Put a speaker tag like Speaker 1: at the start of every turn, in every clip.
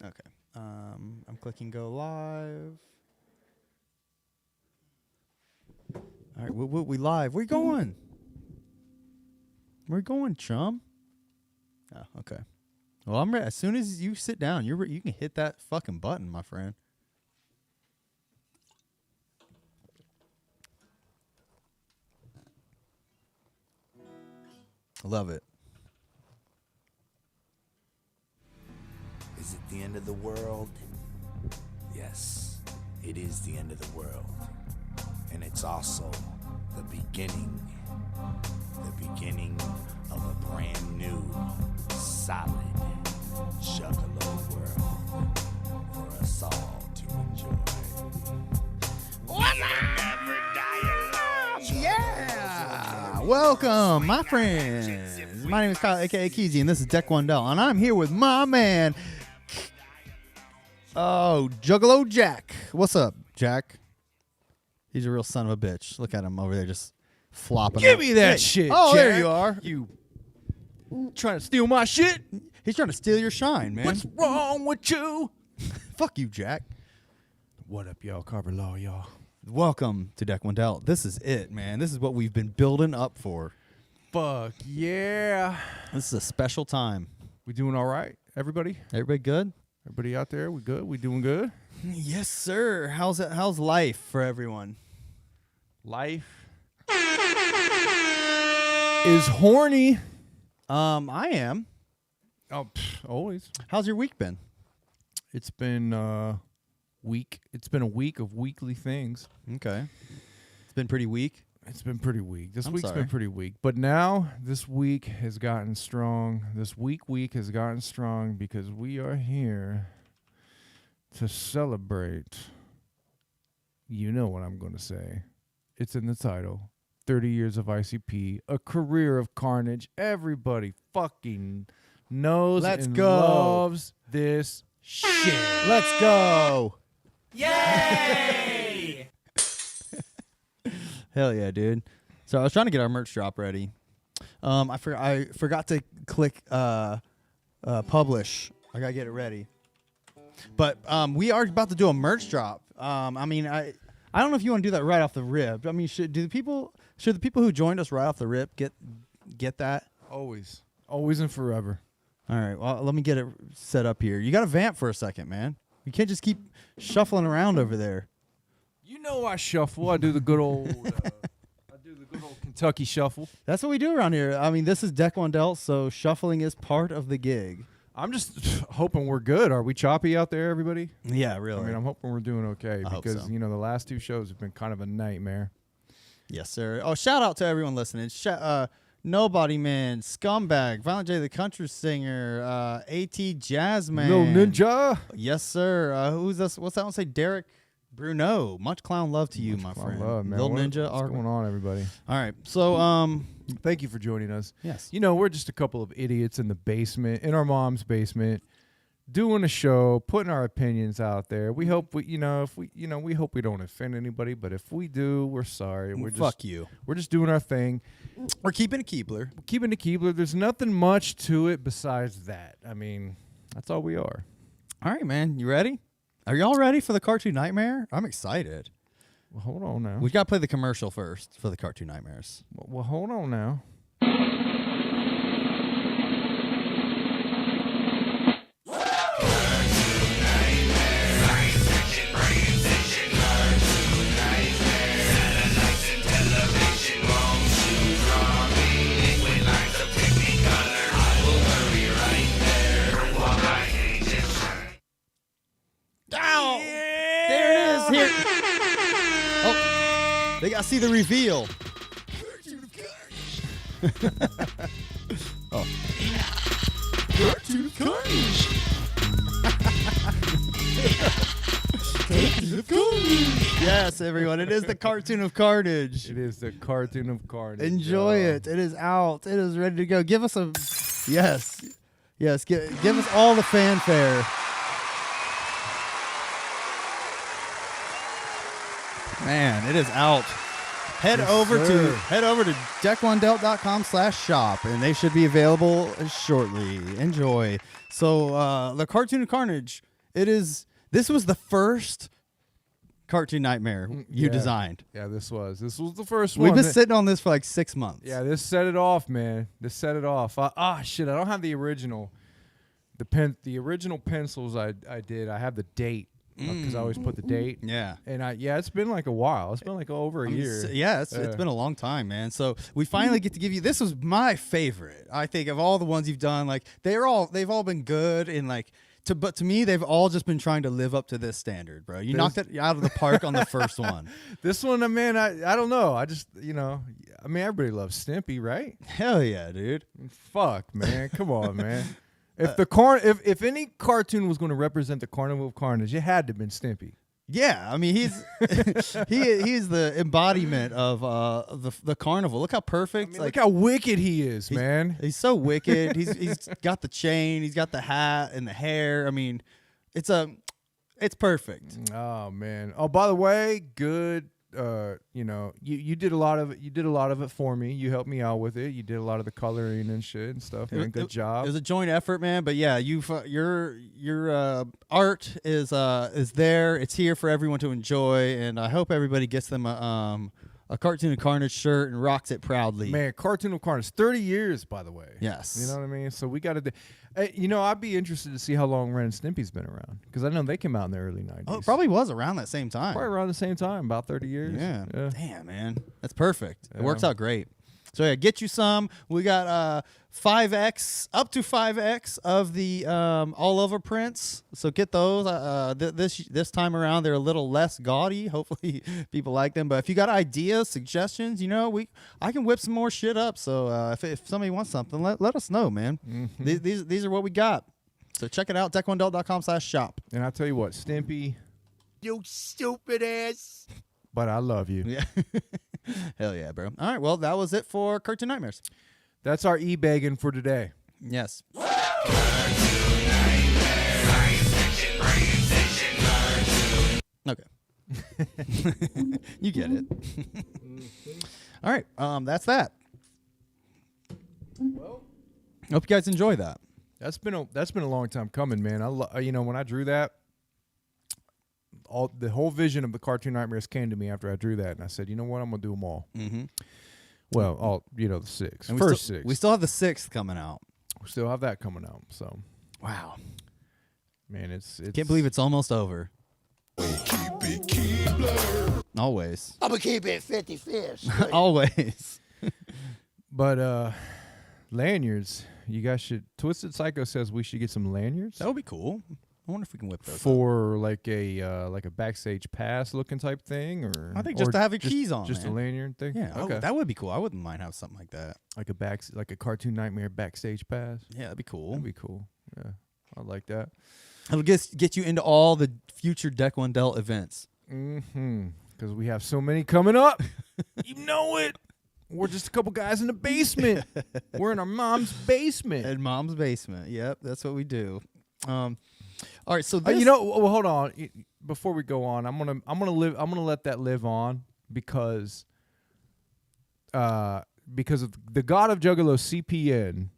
Speaker 1: Okay. I'm clicking go live. All right, we live. Where you going? Where you going, chum? Oh, okay. Well, I'm ready. As soon as you sit down, you can hit that fucking button, my friend. I love it.
Speaker 2: Is it the end of the world? Yes, it is the end of the world. And it's also the beginning of a brand new, solid, juggalo world for us all to enjoy.
Speaker 1: Yeah! Welcome, my friends. My name is Kyle, a.k.a. Keezie, and this is Deck Wendell, and I'm here with my man, Juggalo Jack. What's up, Jack? He's a real son of a bitch. Look at him over there just flopping.
Speaker 3: Give me that shit,
Speaker 1: Oh,
Speaker 3: Jack.
Speaker 1: there you are.
Speaker 3: You trying to steal my shit?
Speaker 1: He's trying to steal your shine, man.
Speaker 3: What's wrong with you?
Speaker 1: Fuck you, Jack.
Speaker 3: What up, y'all? Carver Law, y'all.
Speaker 1: Welcome to Deck Wendell. This is it, man. This is what we've been building up for.
Speaker 3: Fuck yeah.
Speaker 1: This is a special time.
Speaker 3: We doing all right, everybody?
Speaker 1: Everybody good?
Speaker 3: Everybody out there, we good? We doing good?
Speaker 1: Yes, sir. How's life for everyone?
Speaker 3: Life is horny.
Speaker 1: I am.
Speaker 3: Oh, always.
Speaker 1: How's your week been?
Speaker 3: It's been week. It's been a week of weekly things.
Speaker 1: Okay. It's been pretty weak.
Speaker 3: It's been pretty weak. This
Speaker 1: I'm
Speaker 3: week's
Speaker 1: sorry.
Speaker 3: been pretty weak. But now this week has gotten strong. This week has gotten strong because we are here to celebrate. You know what I'm going to say. It's in the title. 30 years of ICP, a career of carnage. Everybody fucking knows
Speaker 1: Let's
Speaker 3: and
Speaker 1: go.
Speaker 3: loves this shit.
Speaker 1: Let's go.
Speaker 3: Yay!
Speaker 1: Hell yeah, dude. So I was trying to get our merch drop ready. I forgot to click publish. I gotta get it ready. But we are about to do a merch drop. I don't know if you want to do that right off the rip. I mean, should the people who joined us right off the rip get that?
Speaker 3: Always and forever.
Speaker 1: All right. Well, let me get it set up here. You got to vamp for a second, man. You can't just keep shuffling around over there.
Speaker 3: You know I shuffle. I do the good old Kentucky shuffle.
Speaker 1: That's what we do around here. I mean, this is Deck Wendell, so shuffling is part of the gig.
Speaker 3: I'm just hoping we're good. Are we choppy out there, everybody?
Speaker 1: Yeah, really.
Speaker 3: I mean, I'm hoping we're doing okay
Speaker 1: I hope
Speaker 3: because,
Speaker 1: so.
Speaker 3: you know, the last two shows have been kind of a nightmare.
Speaker 1: Yes, sir. Oh, shout out to everyone listening. Nobody Man, Scumbag, Violent J the Country Singer, AT Jazzman.
Speaker 3: Little Ninja.
Speaker 1: Yes, sir. Who's this? What's that one say? Derek Bruno. Much clown love to you, my friend.
Speaker 3: Love, man.
Speaker 1: Little Ninja.
Speaker 3: What's going on, everybody?
Speaker 1: All right. So,
Speaker 3: Thank you for joining us.
Speaker 1: yes.
Speaker 3: You know, we're just a couple of idiots in the basement, in our mom's basement, doing a show, putting our opinions out there. We hope we hope we don't offend anybody, but if we do, we're sorry.
Speaker 1: Fuck you.
Speaker 3: We're just doing our thing.
Speaker 1: We're keeping a Keebler.
Speaker 3: Keeping the Keebler. There's nothing much to it besides that. I mean, that's all we are.
Speaker 1: All right, man. You ready? Are y'all ready for the Cartoon Nightmare? I'm excited.
Speaker 3: Well, hold on now.
Speaker 1: We got to play the commercial first for the Cartoon Nightmares.
Speaker 3: Well, hold on now.
Speaker 1: There it is. Here. Oh, they got to see the reveal. Oh. Cartoon of Carnage. Cartoon of Carnage. Yes, everyone. It is the Cartoon of Carnage.
Speaker 3: It is the Cartoon of Carnage.
Speaker 1: Enjoy it. It is out. It is ready to go. Give us a yes. Yes. Give us all the fanfare. Man, it is out. Head over to deckwendell.com/shop, and they should be available shortly. Enjoy. So the Cartoon of Carnage It is. This was the first Cartoon Nightmare you designed.
Speaker 3: Yeah, this was the first
Speaker 1: We've
Speaker 3: one.
Speaker 1: been sitting on this for like 6 months.
Speaker 3: Yeah, this set it off, man. This set it off. Shit, I don't have the original. The original pencils I did. I have the date because I always put the date.
Speaker 1: Yeah.
Speaker 3: And it's been like a while. It's been like over a year.
Speaker 1: It's been a long time, man. So we finally get to give you. This was my favorite. I think of all the ones you've done. Like they've all been good and like. But to me, they've all just been trying to live up to this standard, bro. You knocked it out of the park on the first one.
Speaker 3: This one, man, I don't know. I just, everybody loves Stimpy, right?
Speaker 1: Hell yeah, dude.
Speaker 3: Fuck, man. Come on, man. If any cartoon was going to represent the Carnival of Carnage, it had to have been Stimpy.
Speaker 1: Yeah, I mean he's he's the embodiment of the carnival. Look how perfect.
Speaker 3: Look how wicked he is, man.
Speaker 1: He's so wicked. He's got the chain. He's got the hat and the hair. I mean, it's perfect.
Speaker 3: Oh man. Oh, by the way, good. You did a lot of it. You did a lot of it for me. You helped me out with it. You did a lot of the coloring and shit and stuff. Man, good job.
Speaker 1: It was a joint effort, man. But yeah, your art is there. It's here for everyone to enjoy, and I hope everybody gets them a Cartoon of Carnage shirt and rocks it proudly.
Speaker 3: Man, Cartoon of Carnage, 30 years, by the way.
Speaker 1: Yes.
Speaker 3: You know what I mean? So we got to do. I'd be interested to see how long Ren and Stimpy's been around because I know they came out in the early 90s.
Speaker 1: Oh, it probably was around that same time.
Speaker 3: Probably around the same time, about 30 years.
Speaker 1: Yeah. Damn, man. That's perfect. It works out great. So yeah, get you some. We got 5X, up to 5X of the all over prints. So get those. This time around they're a little less gaudy. Hopefully people like them. But if you got ideas, suggestions, I can whip some more shit up. So if somebody wants something, let us know, man. Mm-hmm. These are what we got. So check it out, deck1adult.com/shop.
Speaker 3: And I tell you what, Stimpy,
Speaker 2: You stupid ass.
Speaker 3: but I love you.
Speaker 1: Yeah. Hell yeah, bro. All right, well, that was it for Cartoon Nightmares.
Speaker 3: That's our e-bagging for today.
Speaker 1: Yes. Okay. You get it. All right, that's that.
Speaker 3: Well,
Speaker 1: Hope you guys enjoy that.
Speaker 3: that's been a long time coming, man. When I drew that, the whole vision of the Cartoon Nightmares came to me after I drew that, and I said, you know what, I'm gonna do them all.
Speaker 1: Mm-hmm.
Speaker 3: Well, the 6,
Speaker 1: And
Speaker 3: first 6.
Speaker 1: We still have the 6th coming out.
Speaker 3: We still have that coming out. So,
Speaker 1: Wow,
Speaker 3: man, it's
Speaker 1: can't believe it's almost over. Always.
Speaker 2: I'm gonna keep it 50 fish.
Speaker 1: Always.
Speaker 3: But lanyards, you guys should. Twisted Psycho says we should get some lanyards.
Speaker 1: That would be cool. I wonder if we can whip those up.
Speaker 3: For like a backstage pass looking type thing, or
Speaker 1: I think just to have your keys on,
Speaker 3: just
Speaker 1: man.
Speaker 3: a lanyard thing.
Speaker 1: Yeah,
Speaker 3: okay,
Speaker 1: that would be cool. I wouldn't mind having something like that.
Speaker 3: like a Cartoon Nightmare backstage pass.
Speaker 1: Yeah, that'd be cool.
Speaker 3: That'd be cool. Yeah, I like that.
Speaker 1: It'll get you into all the future Deck One Delt events.
Speaker 3: Because we have so many coming up. You know it. We're just a couple guys in the basement. We're in our mom's basement.
Speaker 1: In mom's basement. Yep, that's what we do. All right, so this,
Speaker 3: well, hold on. Before we go on, I'm gonna let that live on because of the god of Juggalos, CPN.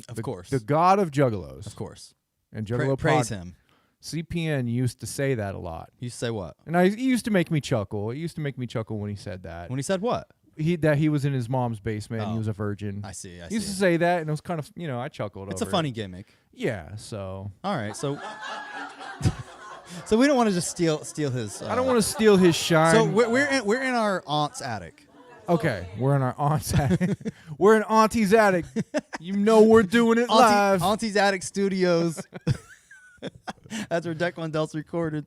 Speaker 1: Of course.
Speaker 3: The god of Juggalos.
Speaker 1: Of course.
Speaker 3: And Juggalo
Speaker 1: praise him.
Speaker 3: CPN used to say that a lot.
Speaker 1: You say what?
Speaker 3: And he used to make me chuckle. It used to make me chuckle when he said that.
Speaker 1: When he said what?
Speaker 3: That he was in his mom's basement and he was a virgin.
Speaker 1: I see.
Speaker 3: He used to say that, and it was kind of, I chuckled
Speaker 1: It's
Speaker 3: over
Speaker 1: a funny
Speaker 3: it.
Speaker 1: gimmick.
Speaker 3: Yeah, so.
Speaker 1: All right, so so we don't want to just steal his.
Speaker 3: I don't want to steal his shine.
Speaker 1: So we're in our aunt's attic.
Speaker 3: Okay, we're in our aunt's attic. We're in Auntie's attic. We're doing it live.
Speaker 1: Auntie's Attic Studios. That's where Deck One Delt's recorded.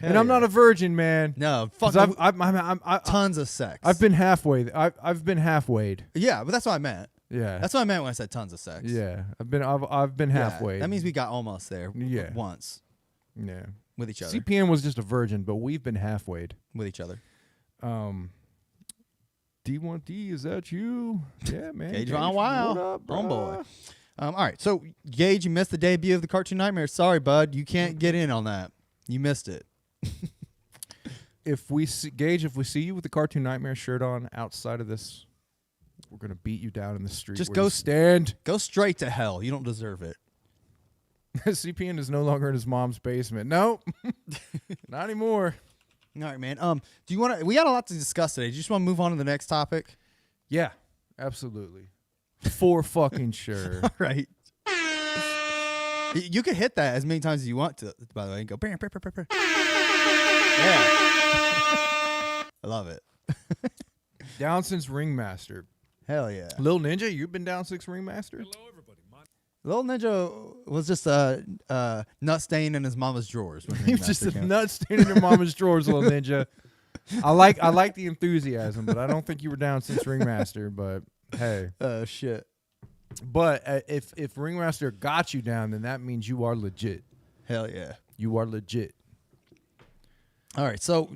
Speaker 3: And I'm not a virgin, man.
Speaker 1: No, fuck.
Speaker 3: I'm
Speaker 1: Tons of sex.
Speaker 3: I've been halfway. I've been halfwayed.
Speaker 1: Yeah, but that's what I meant.
Speaker 3: Yeah,
Speaker 1: that's what I meant when I said tons of sex.
Speaker 3: Yeah, I've been halfway.
Speaker 1: That means we got almost there.
Speaker 3: Yeah.
Speaker 1: Once.
Speaker 3: Yeah,
Speaker 1: with each other.
Speaker 3: CPN was just a virgin, but we've been halfwayed
Speaker 1: with each other.
Speaker 3: D1D, is that you? Yeah, man.
Speaker 1: Gage Von Wow.
Speaker 3: What up, bro?
Speaker 1: Boy. All right, so Gage, you missed the debut of the Cartoon Nightmare. Sorry, bud, you can't get in on that. You missed it.
Speaker 3: If we see you with the Cartoon Nightmare shirt on outside of this, we're gonna beat you down in the street.
Speaker 1: Just
Speaker 3: go stand.
Speaker 1: Go straight to hell. You don't deserve it.
Speaker 3: CPN is no longer in his mom's basement. Nope. Not anymore.
Speaker 1: All right, man. Do you want to? We got a lot to discuss today. Do you just want to move on to the next topic?
Speaker 3: Yeah, absolutely. For fucking sure.
Speaker 1: All right. You can hit that as many times as you want to, by the way, and go. Brr, brr, brr, brr, brr. Yeah. I love it.
Speaker 3: Down since Ringmaster.
Speaker 1: Hell yeah.
Speaker 3: Lil Ninja, you've been down since Ringmaster?
Speaker 1: Little Ninja was just a nut stain in his mama's drawers. When
Speaker 3: He was just
Speaker 1: Ringmaster
Speaker 3: a
Speaker 1: came.
Speaker 3: nut stain in your mama's drawers, Lil Ninja. I like the enthusiasm, but I don't think you were down since Ringmaster. But hey,
Speaker 1: Oh shit.
Speaker 3: but if Ringmaster got you down, then that means you are legit.
Speaker 1: Hell yeah.
Speaker 3: You are legit.
Speaker 1: All right. So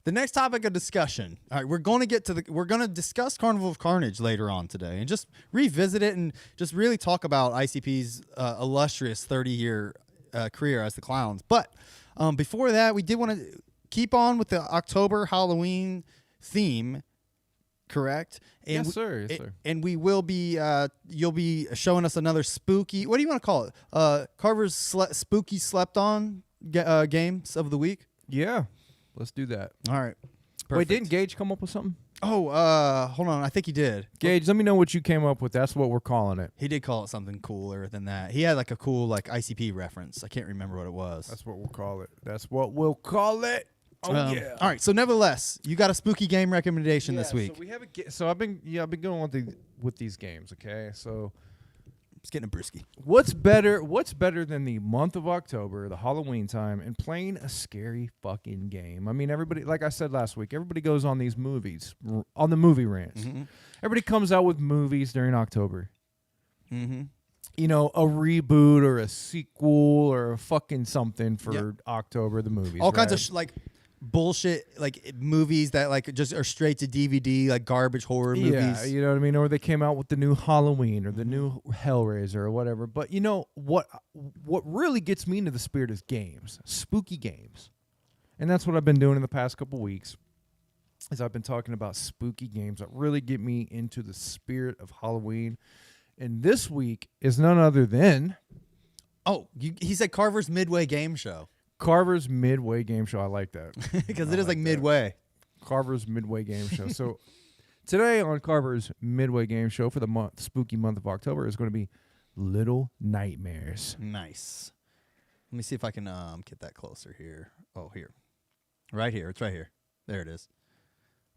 Speaker 1: the next topic of discussion. All right, we're going to discuss Carnival of Carnage later on today, and just revisit it and just really talk about ICP's illustrious 30-year career as the Clowns. But before that, we did want to keep on with the October Halloween theme. Correct? And
Speaker 3: Yes, sir. Yes, sir.
Speaker 1: And we will be, you'll be showing us another spooky, what do you want to call it? Carver's spooky slept on games of the week.
Speaker 3: Yeah. Let's do that.
Speaker 1: All right.
Speaker 3: Wait,
Speaker 1: Perfect.
Speaker 3: didn't Gage come up with something?
Speaker 1: Oh, hold on. I think he did.
Speaker 3: Gage, let me know what you came up with. That's what we're calling it.
Speaker 1: He did call it something cooler than that. He had like a cool like ICP reference. I can't remember what it was.
Speaker 3: That's what we'll call it. That's what we'll call it. Oh yeah.
Speaker 1: All right. So nevertheless, you got a spooky game recommendation this week.
Speaker 3: So we have so I've been going with these games. Okay. So
Speaker 1: It's getting a brewski.
Speaker 3: what's better than the month of October, the Halloween time, and playing a scary fucking game? I mean, everybody, like I said last week, everybody goes on these movies, on the movie rants.
Speaker 1: Mm-hmm.
Speaker 3: Everybody comes out with movies during October.
Speaker 1: Mm-hmm.
Speaker 3: You know, a reboot or a sequel or a fucking something for October, the movies.
Speaker 1: All kinds
Speaker 3: right?
Speaker 1: of like bullshit like movies that like just are straight to DVD, like garbage horror movies.
Speaker 3: Yeah, you know what I mean? Or they came out with the new Halloween or the new Hellraiser or whatever. But you know what really gets me into the spirit is games, spooky games. And that's what I've been doing in the past couple weeks. Is I've been talking about spooky games that really get me into the spirit of Halloween. And this week is none other than
Speaker 1: He said Carver's Midway game show
Speaker 3: Carver's Midway Game Show. I like that.
Speaker 1: because it is like midway.
Speaker 3: Carver's Midway Game Show. So today on Carver's Midway Game Show for the spooky month of October is going to be Little Nightmares.
Speaker 1: Nice. Let me see if I can get that closer here. Oh, here. Right here. It's right here. There it is.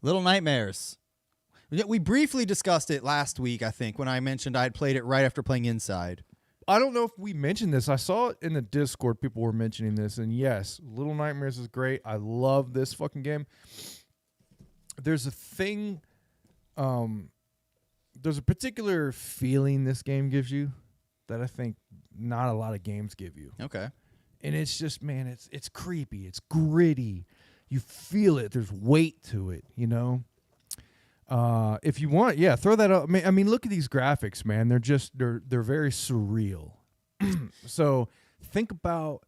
Speaker 1: Little Nightmares. We briefly discussed it last week, I think, when I mentioned I had played it right after playing Inside.
Speaker 3: I don't know if we mentioned this. I saw it in the Discord. People were mentioning this. And yes, Little Nightmares is great. I love this fucking game. There's a thing, there's a particular feeling this game gives you that I think not a lot of games give you.
Speaker 1: Okay.
Speaker 3: And it's just, man, it's creepy. It's gritty. You feel it. There's weight to it, you know? If you want, throw that up. I mean, look at these graphics, man. They're very surreal. So think about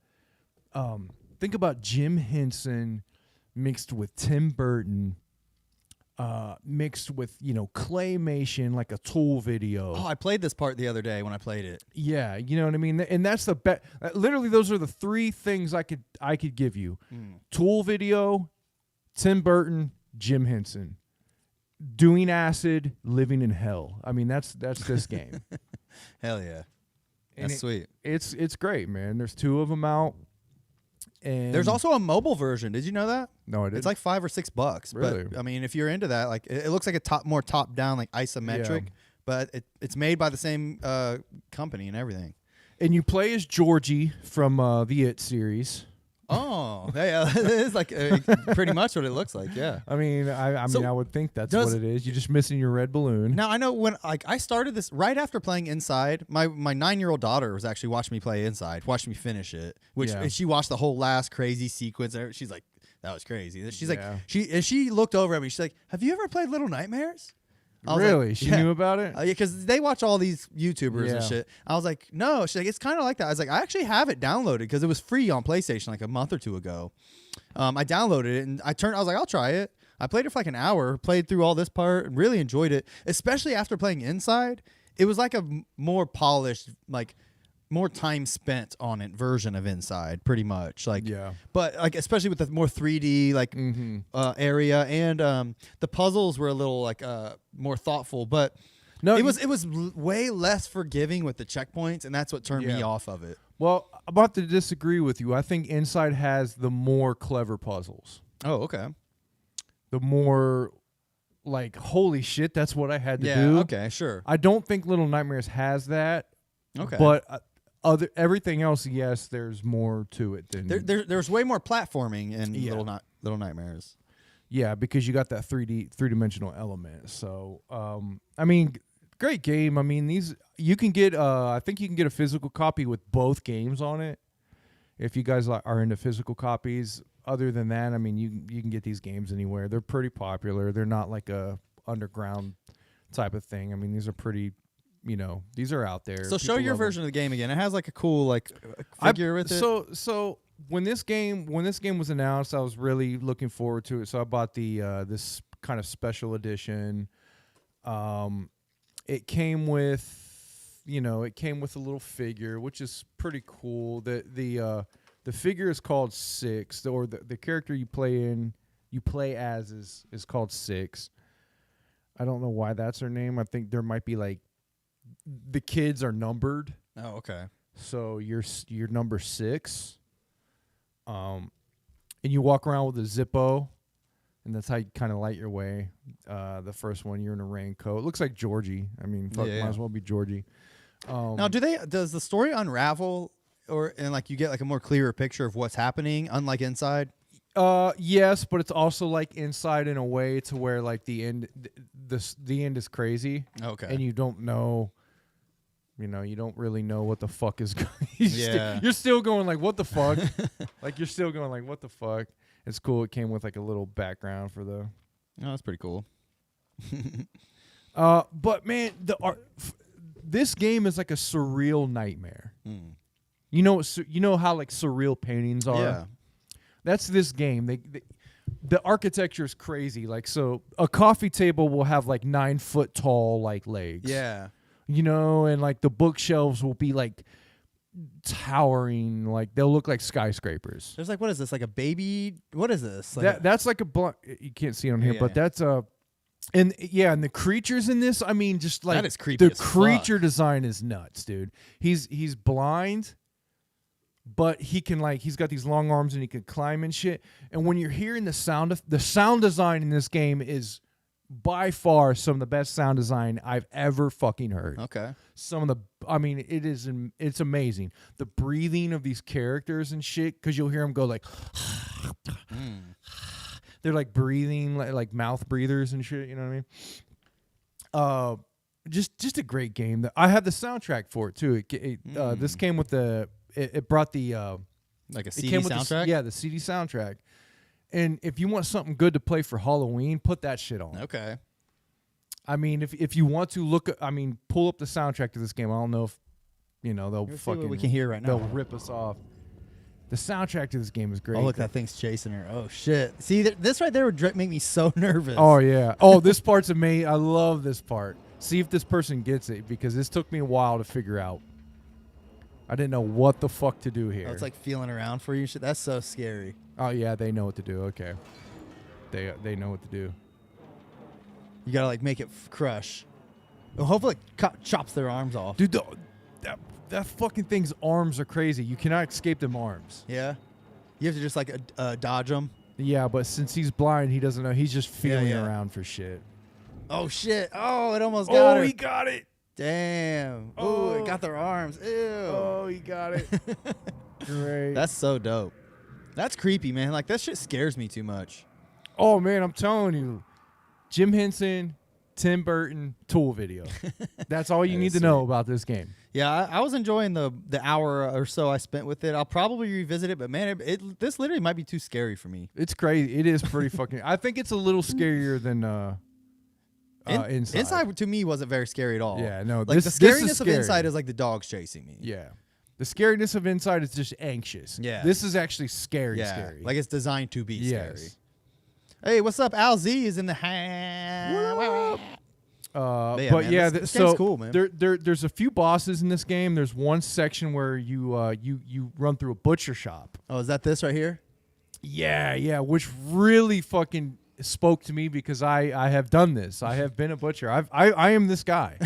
Speaker 3: Jim Henson mixed with Tim Burton, mixed with, you know, claymation, like a Tool video.
Speaker 1: Oh, I played this part the other day when I played it.
Speaker 3: Yeah, you know what I mean? And that's the best. Literally, those are the three things I could give you. Tool video, Tim Burton, Jim Henson. Doing acid, living in hell. I mean, that's this game.
Speaker 1: Hell yeah.
Speaker 3: And
Speaker 1: That's sweet.
Speaker 3: It's great, man. There's 2 of them out. And
Speaker 1: There's also a mobile version. Did you know that?
Speaker 3: No, I didn't.
Speaker 1: It's like $5 or $6.
Speaker 3: Really?
Speaker 1: But I mean, if you're into that, like it looks like a more top down, like isometric, but it's made by the same company and everything.
Speaker 3: And you play as Georgie from the It series.
Speaker 1: Oh, yeah, it's like pretty much what it looks like. Yeah.
Speaker 3: I mean, I would think that's
Speaker 1: does-
Speaker 3: what it is. You're just missing your red balloon.
Speaker 1: Now I know when I started this right after playing Inside. My 9-year-old daughter was actually watching me play Inside, watching me finish it. And she watched the whole last crazy sequence. She's like, "That was crazy." She's like, she looked over at me. She's like, "Have you ever played Little Nightmares?" I was
Speaker 3: Really?
Speaker 1: like,
Speaker 3: She knew about it?
Speaker 1: Yeah, because they watch all these YouTubers and shit. I was like, no. She's like, it's kind of like that. I was like, I actually have it downloaded because it was free on PlayStation like a month or 2 ago. I downloaded it and I was like, I'll try it. I played it for like an hour, played through all this part, and really enjoyed it, especially after playing Inside. It was like a more polished, like more time spent on it version of Inside, pretty much. Like,
Speaker 3: Yeah.
Speaker 1: But like especially with the more 3D like area, and the puzzles were a little like more thoughtful, but
Speaker 3: No,
Speaker 1: it was way less forgiving with the checkpoints, and that's what turned me off of it.
Speaker 3: Well, I'm about to disagree with you. I think Inside has the more clever puzzles.
Speaker 1: Oh, okay.
Speaker 3: The more like, holy shit, that's what I had to
Speaker 1: Yeah,
Speaker 3: do.
Speaker 1: okay, sure.
Speaker 3: I don't think Little Nightmares has that.
Speaker 1: Okay.
Speaker 3: But everything else, yes, there's more to it than
Speaker 1: There's way more platforming in
Speaker 3: Yeah.
Speaker 1: Little Nightmares.
Speaker 3: Yeah, because you got that three-dimensional element. So, I mean, great game. I mean, these you can get. I think you can get a physical copy with both games on it. If you guys are into physical copies. Other than that, I mean, you can get these games anywhere. They're pretty popular. They're not like a underground type of thing. I mean, these are pretty. These are out there.
Speaker 1: So
Speaker 3: People
Speaker 1: show your
Speaker 3: love 'em.
Speaker 1: version of the game again. It has like a cool like figure with it.
Speaker 3: So when this game was announced, I was really looking forward to it. So I bought the this kind of special edition. It came with a little figure, which is pretty cool. The figure is called Six, or the character you play as is called Six. I don't know why that's her name. I think there might be like the kids are numbered.
Speaker 1: Oh, okay.
Speaker 3: So you're number 6. And you walk around with a Zippo, and that's how you kind of light your way. The first one, you're in a raincoat. It looks like Georgie. I mean, might as well be Georgie.
Speaker 1: Now, does the story unravel, and like you get like a more clearer picture of what's happening, unlike Inside?
Speaker 3: Yes, but it's also like Inside in a way to where like the end is crazy.
Speaker 1: Okay.
Speaker 3: And you don't know. You don't really know what the fuck is going. You're still going like, what the fuck? Like you're still going like, what the fuck? It's cool. It came with like a little background for the.
Speaker 1: Oh, that's pretty cool.
Speaker 3: But man, this game is like a surreal nightmare.
Speaker 1: Mm.
Speaker 3: You know how like surreal paintings are.
Speaker 1: Yeah.
Speaker 3: That's this game. The architecture is crazy. Like, so a coffee table will have like 9 foot tall like legs.
Speaker 1: Yeah.
Speaker 3: And like the bookshelves will be like towering, like they'll look like skyscrapers.
Speaker 1: There's like, what is this? Like a baby? What is this? Like
Speaker 3: That's like you can't see it on here, but that's and the creatures in this, I mean, just like
Speaker 1: that is creepy.
Speaker 3: The creature design is nuts, dude. He's blind, but he's got these long arms and he can climb and shit. And when you're hearing the sound design in this game is by far some of the best sound design I've ever fucking heard.
Speaker 1: Okay.
Speaker 3: It's amazing. The breathing of these characters and shit, because you'll hear them go like, they're like breathing like mouth breathers and shit. You know what I mean? Just a great game. I had the soundtrack for it too. This came with it brought the
Speaker 1: like a CD soundtrack.
Speaker 3: The CD soundtrack. And if you want something good to play for Halloween, put that shit on.
Speaker 1: Okay.
Speaker 3: I mean, if you want to pull up the soundtrack to this game. I don't know if they'll
Speaker 1: Let's see
Speaker 3: fucking
Speaker 1: what we can hear right now.
Speaker 3: They'll rip us off. The soundtrack to this game is great.
Speaker 1: Oh, look, that thing's chasing her. Oh shit! See, this right there would make me so nervous.
Speaker 3: Oh yeah. Oh, this part's amazing. I love this part. See if this person gets it, because this took me a while to figure out. I didn't know what the fuck to do here.
Speaker 1: Oh, it's like feeling around for you. Shit, that's so scary.
Speaker 3: Oh yeah, they know what to do. Okay, they know what to do.
Speaker 1: You gotta like make it crush. Well, hopefully it chops their arms off.
Speaker 3: Dude, that fucking thing's arms are crazy. You cannot escape them arms.
Speaker 1: Yeah, you have to just like dodge them.
Speaker 3: Yeah, but since he's blind, he doesn't know. He's just feeling
Speaker 1: yeah.
Speaker 3: around for shit.
Speaker 1: Oh shit! Oh, it almost got her.
Speaker 3: Oh, he got it.
Speaker 1: Damn. Oh, it got their arms. Ew.
Speaker 3: Oh, he got it. Great.
Speaker 1: That's so dope. That's creepy, man. Like, that shit scares me too much.
Speaker 3: Oh, man, I'm telling you. Jim Henson, Tim Burton, Tool video. That's all you need to know about this game.
Speaker 1: Yeah, I was enjoying the hour or so I spent with it. I'll probably revisit it, but man, this literally might be too scary for me.
Speaker 3: It's crazy. It is pretty fucking... I think it's a little scarier than... Inside.
Speaker 1: Inside to me wasn't very scary at all.
Speaker 3: Yeah, no.
Speaker 1: Like the scariness of Inside is like the dogs chasing me.
Speaker 3: Yeah. The scariness of Inside is just anxious.
Speaker 1: Yeah.
Speaker 3: This is actually scary.
Speaker 1: Like it's designed to be scary.
Speaker 3: Yes.
Speaker 1: Hey, what's up? Al Z is in the house. Yeah,
Speaker 3: but
Speaker 1: man,
Speaker 3: yeah,
Speaker 1: this game's cool, man.
Speaker 3: There's a few bosses in this game. There's one section where you run through a butcher shop.
Speaker 1: Oh, is that this right here?
Speaker 3: Yeah, which really fucking spoke to me because I have done this. I have been a butcher. I am this guy.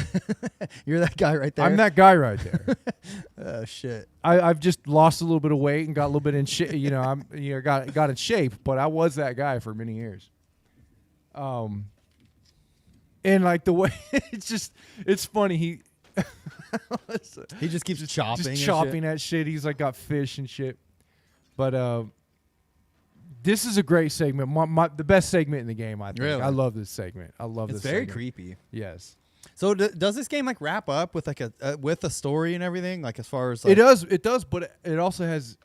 Speaker 1: You're that guy right there.
Speaker 3: I'm that guy right there.
Speaker 1: Oh shit.
Speaker 3: I've just lost a little bit of weight and got a little bit in shape. Got in shape, but I was that guy for many years. And like the way it's funny. He
Speaker 1: just keeps chopping.
Speaker 3: Just chopping at shit. He's like got fish and shit. But this is a great segment. The best segment in the game, I think.
Speaker 1: Really?
Speaker 3: I love this segment. I love this.
Speaker 1: It's very
Speaker 3: segment.
Speaker 1: creepy.
Speaker 3: Yes.
Speaker 1: So does this game like wrap up with like with a story and everything? Like as far as like,
Speaker 3: it does, but it also has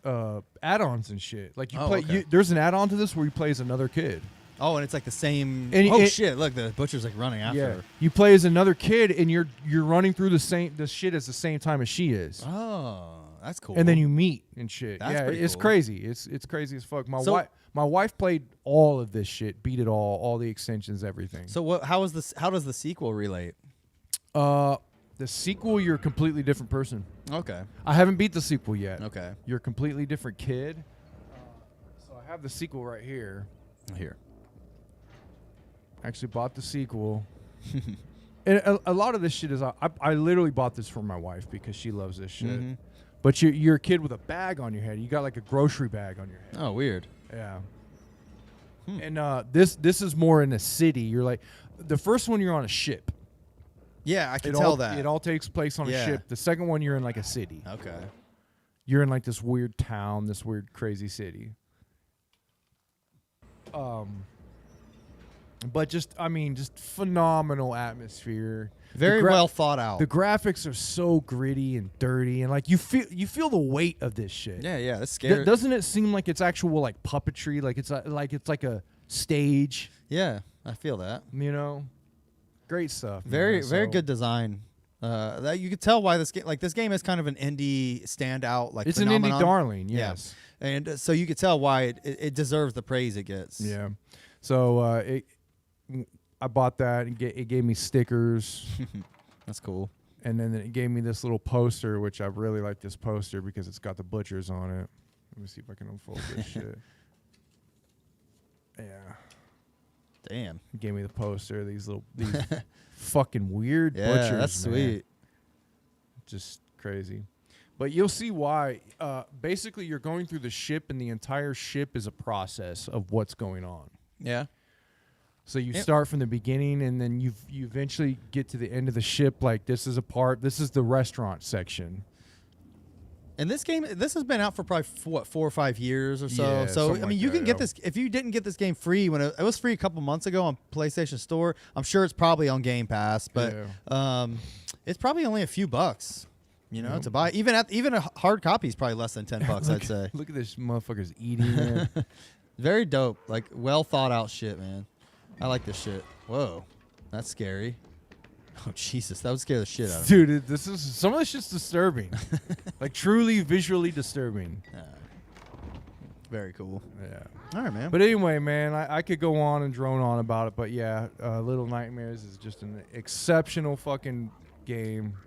Speaker 3: add-ons and shit. Like
Speaker 1: okay.
Speaker 3: there's an add-on to this where you play as another kid.
Speaker 1: Oh, and it's like the same.
Speaker 3: And
Speaker 1: shit! Look, the butcher's like running after her.
Speaker 3: You play as another kid, and you're running through the shit at the same time as she is.
Speaker 1: Oh, that's cool.
Speaker 3: And then you meet and shit.
Speaker 1: That's pretty
Speaker 3: it's
Speaker 1: cool.
Speaker 3: crazy. It's crazy as fuck. My wife played all of this shit, beat it all the extensions, everything.
Speaker 1: So how does the sequel relate?
Speaker 3: The sequel, you're a completely different person.
Speaker 1: Okay.
Speaker 3: I haven't beat the sequel yet.
Speaker 1: Okay.
Speaker 3: You're a completely different kid. So I have the sequel right here.
Speaker 1: Here.
Speaker 3: Actually bought the sequel. And a lot of this shit is I literally bought this for my wife because she loves this shit.
Speaker 1: Mm-hmm.
Speaker 3: But you're a kid with a bag on your head. You got like a grocery bag on your head.
Speaker 1: Oh, weird.
Speaker 3: Yeah. And this is more in a city. You're like the first one you're on a ship.
Speaker 1: Yeah, I can tell that.
Speaker 3: It all takes place on a ship. The second one you're in like a city.
Speaker 1: Okay.
Speaker 3: You're in like this weird town, this weird crazy city. But just phenomenal atmosphere.
Speaker 1: Very well thought out.
Speaker 3: The graphics are so gritty and dirty, and like you feel the weight of this shit.
Speaker 1: Yeah, that's scary.
Speaker 3: Doesn't it seem like it's actual like puppetry? Like it's like a stage.
Speaker 1: Yeah, I feel that.
Speaker 3: You know, great stuff.
Speaker 1: Very
Speaker 3: man.
Speaker 1: good design. That you could tell why this game is kind of an indie standout. Like
Speaker 3: it's
Speaker 1: phenomenon.
Speaker 3: an indie darling. Yes,
Speaker 1: yeah. And so you could tell why it deserves the praise it gets.
Speaker 3: Yeah. So I bought that. It gave me stickers.
Speaker 1: That's cool.
Speaker 3: And then it gave me this little poster, which I really like this poster because it's got the butchers on it. Let me see if I can unfold this shit. Yeah.
Speaker 1: Damn.
Speaker 3: It gave me the poster. These fucking weird butchers.
Speaker 1: Yeah, that's
Speaker 3: man.
Speaker 1: sweet.
Speaker 3: Just crazy. But you'll see why. Basically, you're going through the ship, and the entire ship is a process of what's going on.
Speaker 1: Yeah.
Speaker 3: So you start from the beginning, and then you eventually get to the end of the ship. Like this is the restaurant section.
Speaker 1: And this has been out for probably 4 or 5 years or so.
Speaker 3: Yeah,
Speaker 1: so I mean, you can get this if you didn't get this game free when it was free a couple months ago on PlayStation Store. I'm sure it's probably on Game Pass, but it's probably only a few bucks, to buy. Even a hard copy is probably less than $10. I'd say.
Speaker 3: Look at this motherfuckers eating. Man.
Speaker 1: Very dope, like well thought out shit, man. I like this shit. Whoa, that's scary. Oh Jesus, that would scare the shit out of me.
Speaker 3: Dude, some of this shit's disturbing. Like truly visually disturbing.
Speaker 1: Very cool.
Speaker 3: Yeah.
Speaker 1: All right, man.
Speaker 3: But anyway, man, I could go on and drone on about it, but yeah, Little Nightmares is just an exceptional fucking game.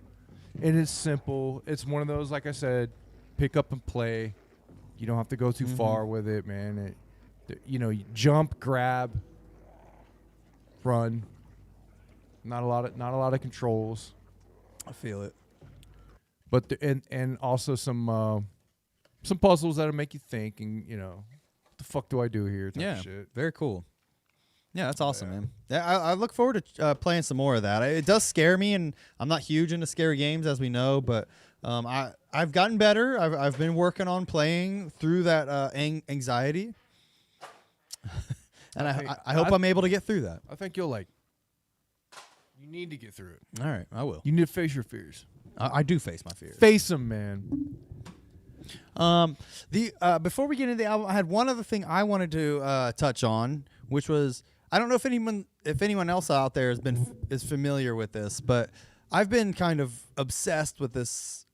Speaker 3: And it's simple. It's one of those, like I said, pick up and play. You don't have to go too far with it, man. You jump, grab, run. Not a lot of controls.
Speaker 1: I feel it.
Speaker 3: But and also some puzzles that'll make you think, and what the fuck do I do here? Type shit.
Speaker 1: Very cool. Yeah, that's awesome, man. Yeah, I look forward to playing some more of that. It does scare me, and I'm not huge into scary games, as we know, but I've gotten better. I've been working on playing through that anxiety, and I hope I'm able to get through that.
Speaker 3: I think you'll like. You need to get through it.
Speaker 1: All right, I will.
Speaker 3: You need to face your fears.
Speaker 1: I do face my fears.
Speaker 3: Face them, man.
Speaker 1: Before we get into the album, I had one other thing I wanted to touch on, which was I don't know if anyone else out there is familiar with this, but I've been kind of obsessed with this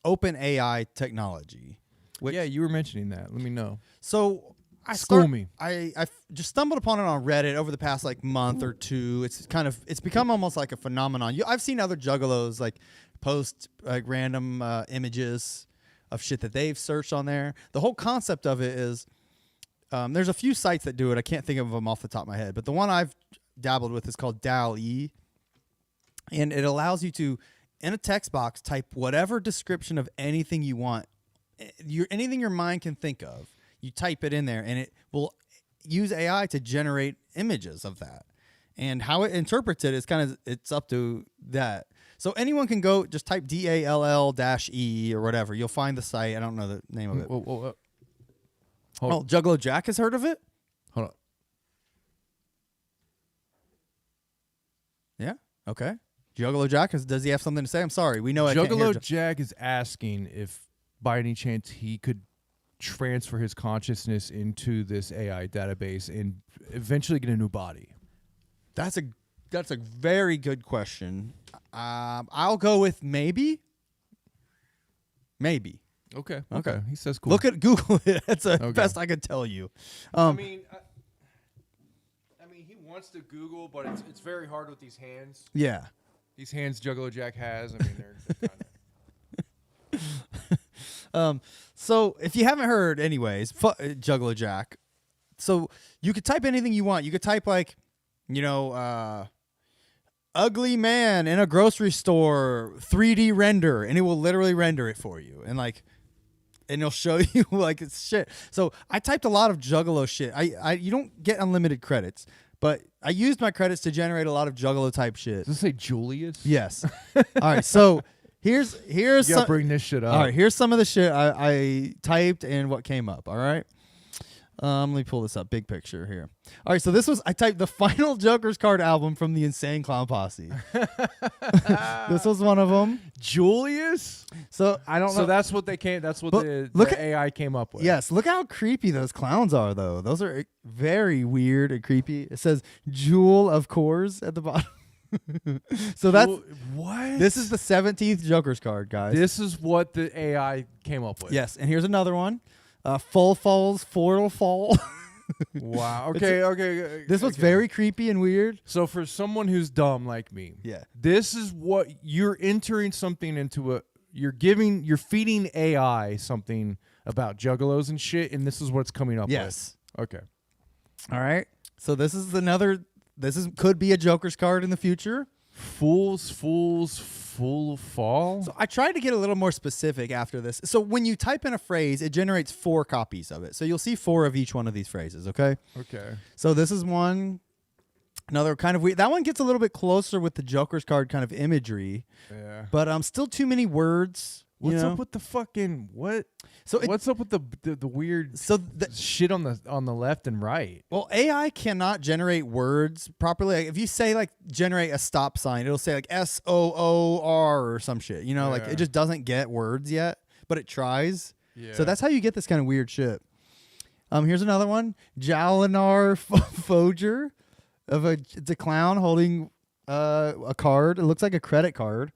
Speaker 1: open AI technology.
Speaker 3: Yeah, you were mentioning that. Let me know.
Speaker 1: So
Speaker 3: School me.
Speaker 1: I just stumbled upon it on Reddit over the past like month or two. It's become almost like a phenomenon. I've seen other juggalos like post like random images of shit that they've searched on there. The whole concept of it is there's a few sites that do it. I can't think of them off the top of my head, but the one I've dabbled with is called DALL-E, and it allows you to, in a text box, type whatever description of anything you want, anything your mind can think of. You type it in there, and it will use AI to generate images of that. And how it interprets it is it's up to that. So anyone can go just type DALL-E or whatever. You'll find the site. I don't know the name of it.
Speaker 3: Hold
Speaker 1: Juggalo Jack has heard of it?
Speaker 3: on.
Speaker 1: Yeah. Okay. Juggalo Jack, does he have something to say? I'm sorry. We know I can't hear
Speaker 3: Juggalo Jack is asking if by any chance he could transfer his consciousness into this AI database and eventually get a new body.
Speaker 1: That's a very good question. I'll go with maybe. Maybe.
Speaker 3: Okay.
Speaker 1: Okay.
Speaker 3: He says cool.
Speaker 1: Look at Google it. That's the
Speaker 3: Okay.
Speaker 1: best I could tell you.
Speaker 3: I mean, he wants to Google, but it's very hard with these hands.
Speaker 1: Yeah.
Speaker 3: These hands Juggalo Jack has. I mean, they're kind of.
Speaker 1: So if you haven't heard, anyways, Juggalo Jack. So you could type anything you want. You could type like, ugly man in a grocery store 3D render, and it will literally render it for you, and it'll show you like it's shit. So I typed a lot of Juggalo shit. You don't get unlimited credits, but I used my credits to generate a lot of Juggalo type shit.
Speaker 3: Does it say Julius?
Speaker 1: Yes. All right. So here's
Speaker 3: You gotta bring this shit up.
Speaker 1: all right, here's some of the shit I typed and what came up. All right. Let me pull this up. Big picture here. All right, so I typed the final Joker's Card album from the Insane Clown Posse. This was one of them.
Speaker 3: Julius?
Speaker 1: So I don't know.
Speaker 3: So that's what they came. That's what
Speaker 1: But
Speaker 3: the
Speaker 1: look at-
Speaker 3: AI came up with.
Speaker 1: Yes, look how creepy those clowns are, though. Those are very weird and creepy. It says Jewel of Course at the bottom. So that's
Speaker 3: what?
Speaker 1: this is the 17th Joker's Card, guys.
Speaker 3: This is what the AI came up with.
Speaker 1: Yes, and here's another one. Full Falls, Floral Fall.
Speaker 3: Wow. Okay.
Speaker 1: This was very creepy and weird.
Speaker 3: So for someone who's dumb like me,
Speaker 1: Yeah.
Speaker 3: this is what you're entering something into a. You're feeding AI something about juggalos and shit, and this is what's coming up
Speaker 1: Yes.
Speaker 3: with. Okay.
Speaker 1: All right. So this is could be a Joker's card in the future.
Speaker 3: Full fall.
Speaker 1: So I tried to get a little more specific after this. So when you type in a phrase, it generates 4 copies of it. So you'll see 4 of each one of these phrases, okay?
Speaker 3: Okay.
Speaker 1: So this is one. Another kind of weird. That one gets a little bit closer with the Joker's card kind of imagery.
Speaker 3: Yeah.
Speaker 1: But still too many words.
Speaker 3: What's up with the fucking what?
Speaker 1: So
Speaker 3: what's up with the weird shit on the left and right?
Speaker 1: Well, AI cannot generate words properly. Like, if you say like generate a stop sign, it'll say like SOOR or some shit. Like it just doesn't get words yet, but it tries.
Speaker 3: Yeah.
Speaker 1: So that's how you get this kind of weird shit. Here's another one. Jalinar Foger it's a clown holding a card. It looks like a credit card.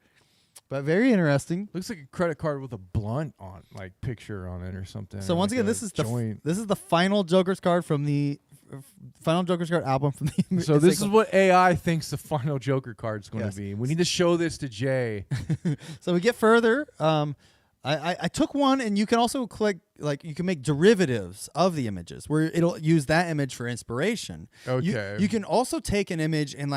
Speaker 1: But very interesting.
Speaker 3: Looks like a credit card with a blunt on, like picture on it or something.
Speaker 1: So once
Speaker 3: like
Speaker 1: again, this is the final Joker's card from the final Joker's card album from the.
Speaker 3: So this is what AI thinks the final Joker card's going
Speaker 1: Yes.
Speaker 3: to be. We need to show this to Jay.
Speaker 1: So we get further. I took one, and you can also click you can make derivatives of the images where it'll use that image for inspiration.
Speaker 3: Okay.
Speaker 1: You can also take an image and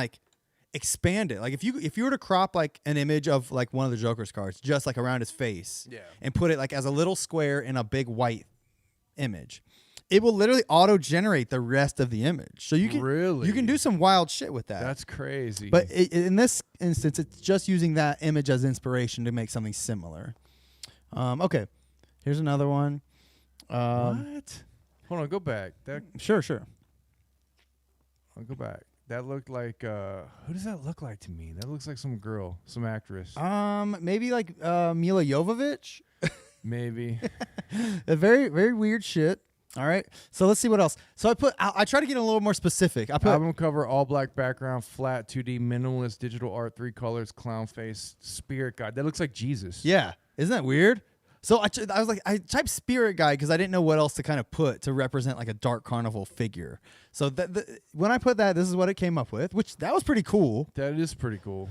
Speaker 1: expand it. Like if you were to crop an image of one of the Joker's cards just around his face, and put it as a little square in a big white image, it will literally auto generate the rest of the image. So you can do some wild shit with that.
Speaker 3: That's crazy.
Speaker 1: But in this instance, it's just using that image as inspiration to make something similar. Okay, here's another one.
Speaker 3: What? Hold on, go back.
Speaker 1: Sure.
Speaker 3: I'll go back. That looked like who does that look like to me? That looks like some girl, some actress.
Speaker 1: Maybe Mila Jovovich.
Speaker 3: Maybe.
Speaker 1: A very, very weird shit. All right. So let's see what else. So I try to get a little more specific. I put
Speaker 3: Album cover, all black background, flat 2D, minimalist, digital art, 3 colors, clown face, spirit guide. That looks like Jesus.
Speaker 1: Yeah. Isn't that weird? So I was like, I typed spirit guide because I didn't know what else to kind of put to represent like a dark carnival figure. So when I put that, this is what it came up with, which that was pretty cool.
Speaker 3: That is pretty cool.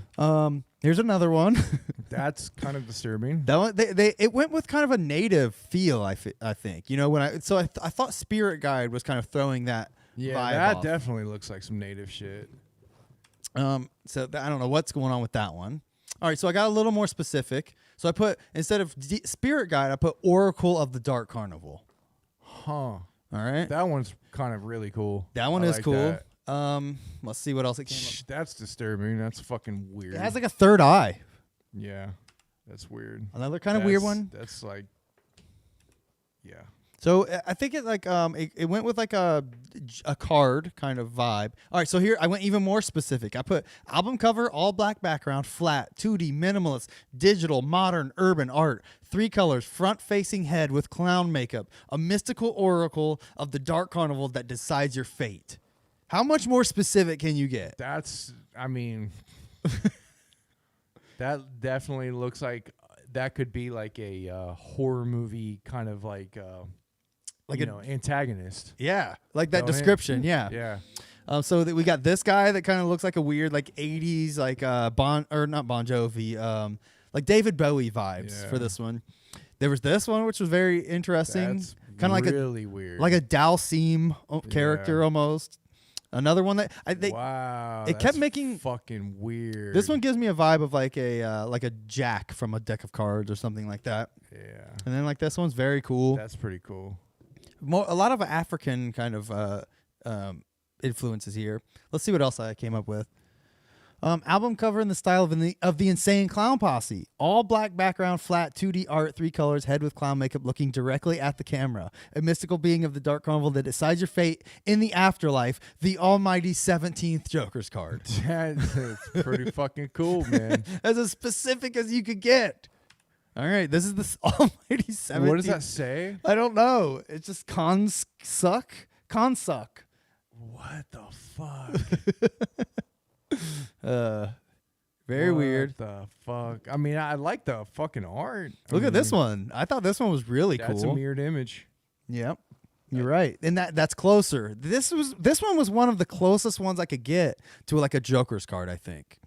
Speaker 1: Here's another one.
Speaker 3: That's kind of disturbing.
Speaker 1: That one, it went with kind of a native feel. I think, you know, I thought spirit guide was kind of throwing that.
Speaker 3: Yeah,
Speaker 1: vibe
Speaker 3: that
Speaker 1: off.
Speaker 3: definitely looks like some native shit.
Speaker 1: So I don't know what's going on with that one. All right, so I got a little more specific. So I put, instead of spirit guide, I put Oracle of the Dark Carnival.
Speaker 3: Huh.
Speaker 1: All right.
Speaker 3: That one's kind of really cool.
Speaker 1: That one
Speaker 3: I
Speaker 1: is
Speaker 3: like
Speaker 1: cool.
Speaker 3: that.
Speaker 1: Let's see what else it came up.
Speaker 3: That's disturbing. That's fucking weird.
Speaker 1: It has like a third eye.
Speaker 3: Yeah, that's weird.
Speaker 1: Another kind of weird one.
Speaker 3: That's like, yeah.
Speaker 1: So I think it like it went with like a card kind of vibe. All right, so here I went even more specific. I put album cover, all black background, flat, 2D, minimalist, digital, modern, urban art, 3 colors, front facing head with clown makeup, a mystical oracle of the dark carnival that decides your fate. How much more specific can you get?
Speaker 3: That's, I mean, that definitely looks like that could be like a horror movie kind of like antagonist.
Speaker 1: Yeah, like that
Speaker 3: Don't it?
Speaker 1: description. Yeah.
Speaker 3: Yeah.
Speaker 1: So that we got this guy that kind of looks like a weird like 80s like not Bon Jovi, like David Bowie vibes for this one. There was this one which was very interesting, kind of like
Speaker 3: really weird,
Speaker 1: like a Dalsim character almost. Another one that
Speaker 3: wow,
Speaker 1: it kept making
Speaker 3: fucking weird.
Speaker 1: This one gives me a vibe of like a jack from a deck of cards or something like that.
Speaker 3: Yeah.
Speaker 1: And then like this one's very cool.
Speaker 3: That's pretty cool.
Speaker 1: A lot of African kind of influences here. Let's see what else I came up with. Album cover in the style of the Insane Clown Posse. All black background, flat 2D art, 3 colors, head with clown makeup looking directly at the camera. A mystical being of the dark carnival that decides your fate in the afterlife. The almighty 17th Joker's card.
Speaker 3: That's pretty fucking cool, man.
Speaker 1: As specific as you could get. All right, this is the almighty 17th.
Speaker 3: What does that say?
Speaker 1: I don't know. It's just consuck.
Speaker 3: What the fuck?
Speaker 1: Very weird.
Speaker 3: What the fuck? I mean, I like the fucking art.
Speaker 1: Look at this one. I thought this one was really cool.
Speaker 3: That's a mirrored image.
Speaker 1: Yep. You're right. And that's closer. This one was one of the closest ones I could get to like a Joker's card, I think.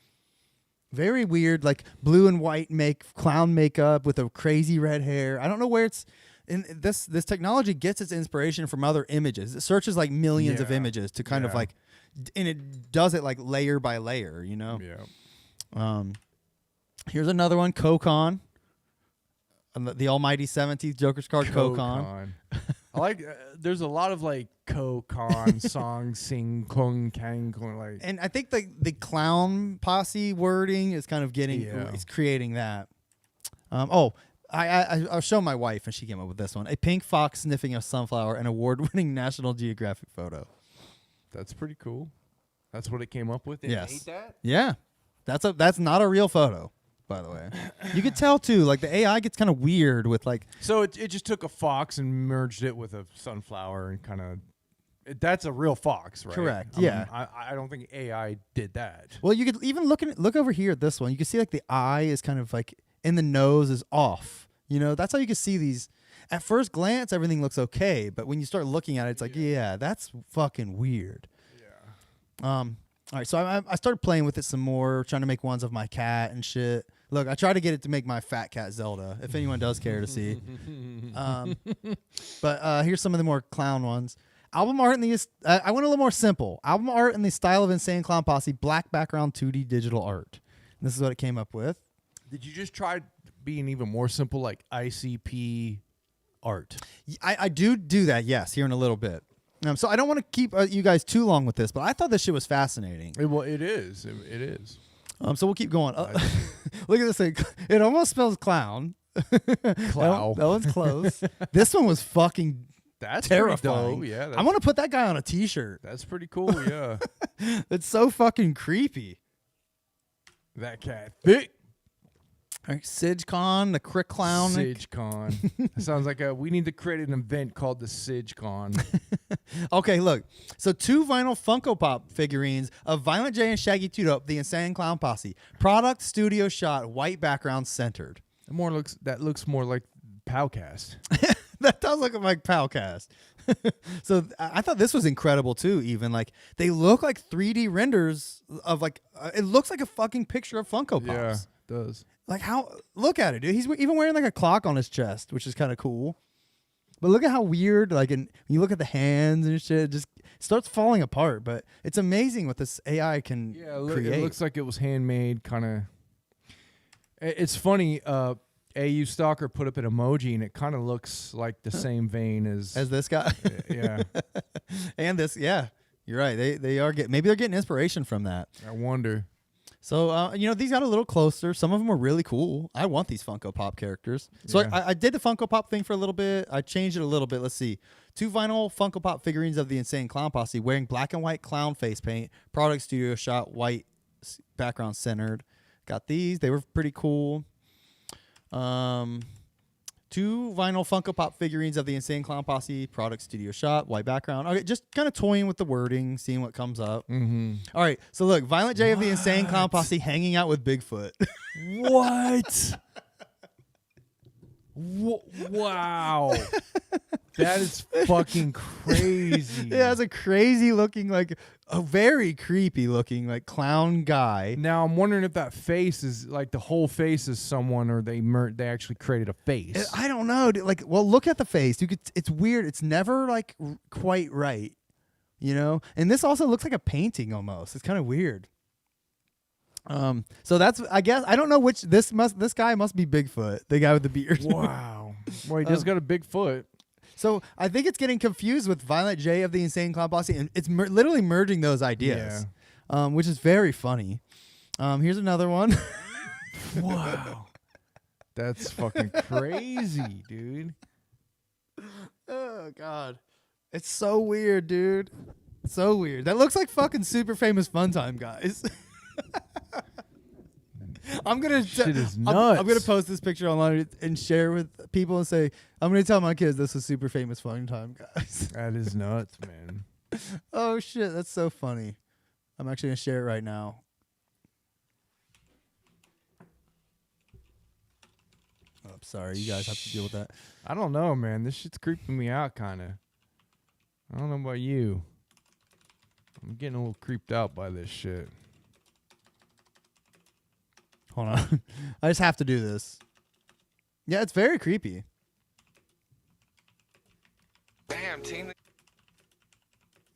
Speaker 1: Very weird, like blue and white clown makeup with a crazy red hair. I don't know where it's in this technology gets its inspiration from other images. It searches like millions of images to kind of like, and it does it like layer by layer, you know?
Speaker 3: Yeah.
Speaker 1: Here's another one, Kokon. The almighty 17th Joker's card, Kokon.
Speaker 3: I like, there's a lot of like Kokon songs, sing, klung, kang, like.
Speaker 1: And I think the clown posse wording is kind of it's creating that. I'll show my wife and she came up with this one. A pink fox sniffing a sunflower, an award-winning National Geographic photo.
Speaker 3: That's pretty cool. That's what it came up with. They made that?
Speaker 1: Yeah. That's not a real photo, by the way. You could tell too, like the AI gets kind of weird with like.
Speaker 3: So it just took a fox and merged it with a sunflower and kind of. That's a real fox, right?
Speaker 1: Correct.
Speaker 3: I mean,
Speaker 1: yeah.
Speaker 3: I don't think AI did that.
Speaker 1: Well, you could even look over here at this one. You can see like the eye is kind of like, and the nose is off. You know, that's how you can see these. At first glance, everything looks okay, but when you start looking at it, it's like, yeah, that's fucking weird. Yeah. All right, so I started playing with it some more, trying to make ones of my cat and shit. Look, I try to get it to make my fat cat Zelda, if anyone does care to see. But here's some of the more clown ones. Album art in the I went a little more simple. Album art in the style of Insane Clown Posse, black background, 2D digital art. And this is what it came up with.
Speaker 3: Did you just try being even more simple, like ICP art?
Speaker 1: I do that, yes, here in a little bit. So I don't want to keep you guys too long with this, but I thought this shit was fascinating.
Speaker 3: Well, it is. It is.
Speaker 1: So we'll keep going. Look at this thing. It almost spells clown.
Speaker 3: Clown.
Speaker 1: That one's close. This one was fucking
Speaker 3: That's
Speaker 1: terrifying.
Speaker 3: Pretty dope. Yeah,
Speaker 1: I want to put that guy on a T-shirt.
Speaker 3: That's pretty cool. Yeah.
Speaker 1: It's so fucking creepy.
Speaker 3: That cat thick.
Speaker 1: All right, SidgeCon, the Crick Clown.
Speaker 3: SidgeCon. That sounds like we need to create an event called the SidgeCon.
Speaker 1: Okay, look. So 2 vinyl Funko Pop figurines of Violent J and Shaggy 2 Dope, the Insane Clown Posse. Product, studio shot, white background centered.
Speaker 3: That looks more like Powcast.
Speaker 1: That does look like Palcast. So I thought this was incredible too. Even like they look like 3D renders of like it looks like a fucking picture of Funko Pops.
Speaker 3: Yeah, it does.
Speaker 1: Like how? Look at it, dude. He's even wearing like a clock on his chest, which is kind of cool. But look at how weird. Like, when you look at the hands and shit, it just starts falling apart. But it's amazing what this AI can create.
Speaker 3: It looks like it was handmade. Kind of. It's funny. AU Stalker put up an emoji, and it kind of looks like the same vein as
Speaker 1: this guy.
Speaker 3: Yeah.
Speaker 1: And this, yeah, you're right. They are maybe they're getting inspiration from that.
Speaker 3: I wonder.
Speaker 1: So these got a little closer. Some of them are really cool. I want these Funko Pop characters. So
Speaker 3: Yeah.
Speaker 1: I did the Funko Pop thing for a little bit. I changed it a little bit. Let's see. 2 vinyl Funko Pop figurines of the Insane Clown Posse wearing black and white clown face paint. Product studio shot, white background centered. Got these. They were pretty cool. 2 vinyl Funko Pop figurines of the Insane Clown Posse, product studio shot, white background. Okay, just kind of toying with the wording, seeing what comes up.
Speaker 3: Mm-hmm.
Speaker 1: All right, so look, Violent J of the Insane Clown Posse hanging out with Bigfoot.
Speaker 3: What? Wow. That is fucking crazy.
Speaker 1: Yeah, it's a crazy looking, like a very creepy looking, like clown guy.
Speaker 3: Now I'm wondering if that face is like the whole face is someone, or they actually created a face.
Speaker 1: I don't know. Dude. Like, well, look at the face. It's weird. It's never like quite right, you know. And this also looks like a painting almost. It's kind of weird. So that's, I guess, I don't know which this guy must be Bigfoot, the guy with the beard.
Speaker 3: Wow. Well, he just got a big foot.
Speaker 1: So I think it's getting confused with Violent J of the Insane Clown Posse, and it's literally merging those ideas, which is very funny. Here's another one.
Speaker 3: Wow. That's fucking crazy, dude.
Speaker 1: Oh, God. It's so weird, dude. So weird. That looks like fucking Super Famous Fun Time, guys. I'm gonna post this picture online and share with people and say, I'm gonna tell my kids this is Super Famous Fun Time, guys.
Speaker 3: That is nuts, man.
Speaker 1: Oh shit, that's so funny. I'm actually gonna share it right now. Oh, sorry, you guys have to deal with that.
Speaker 3: I don't know, man. This shit's creeping me out, kind of. I don't know about you. I'm getting a little creeped out by this shit.
Speaker 1: Hold on. I just have to do this. Yeah, it's very creepy.
Speaker 4: Damn, team.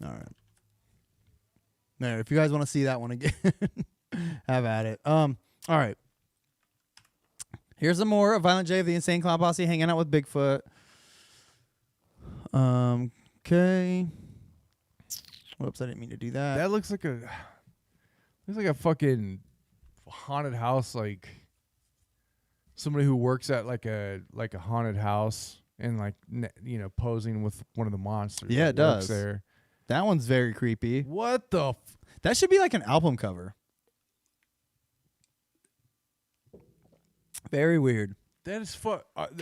Speaker 1: All right. There, if you guys want to see that one again, have at it. All right. Here's some more of Violent J of the Insane Clown Posse hanging out with Bigfoot. Okay. Whoops, I didn't mean to do that.
Speaker 3: That looks like a fucking haunted house, like somebody who works at like a haunted house and like posing with one of the monsters.
Speaker 1: Yeah, it does.
Speaker 3: There.
Speaker 1: That one's very creepy.
Speaker 3: What the?
Speaker 1: That should be like an album cover. Very weird.
Speaker 3: That is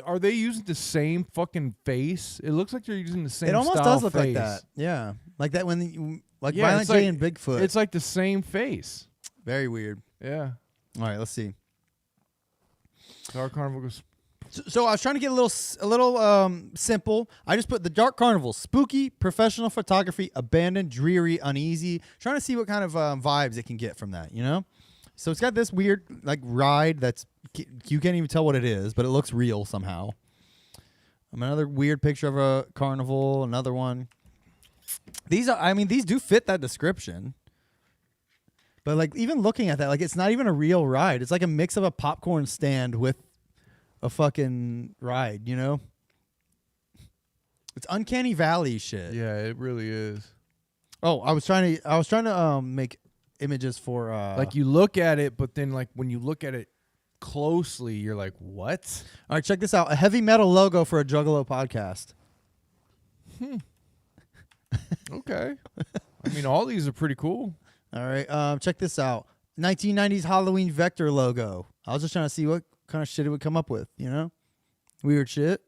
Speaker 3: are they using the same fucking face? It looks like they're using the same.
Speaker 1: It almost
Speaker 3: style
Speaker 1: does look
Speaker 3: face.
Speaker 1: like that. Yeah, like that when
Speaker 3: Yeah,
Speaker 1: Violent
Speaker 3: it's
Speaker 1: J
Speaker 3: like-
Speaker 1: and Bigfoot.
Speaker 3: It's like the same face.
Speaker 1: Very weird.
Speaker 3: Yeah.
Speaker 1: All right, let's see.
Speaker 3: Dark Carnival goes.
Speaker 1: So I was trying to get a little simple. I just put the Dark Carnival: spooky, professional photography, abandoned, dreary, uneasy. Trying to see what kind of vibes it can get from that, you know. So it's got this weird like ride that's you can't even tell what it is, but it looks real somehow. Another weird picture of a carnival. Another one. These do fit that description. But like even looking at that, like it's not even a real ride. It's like a mix of a popcorn stand with a fucking ride, you know? It's Uncanny Valley shit.
Speaker 3: Yeah, it really is.
Speaker 1: Oh, I was trying to make images for
Speaker 3: Like you look at it, but then like when you look at it closely, you're like, what?
Speaker 1: All right, check this out. A heavy metal logo for a Juggalo podcast.
Speaker 3: Okay. I mean, all these are pretty cool.
Speaker 1: All right, check this out. 1990s Halloween Vector logo. I was just trying to see what kind of shit it would come up with, you know? Weird shit.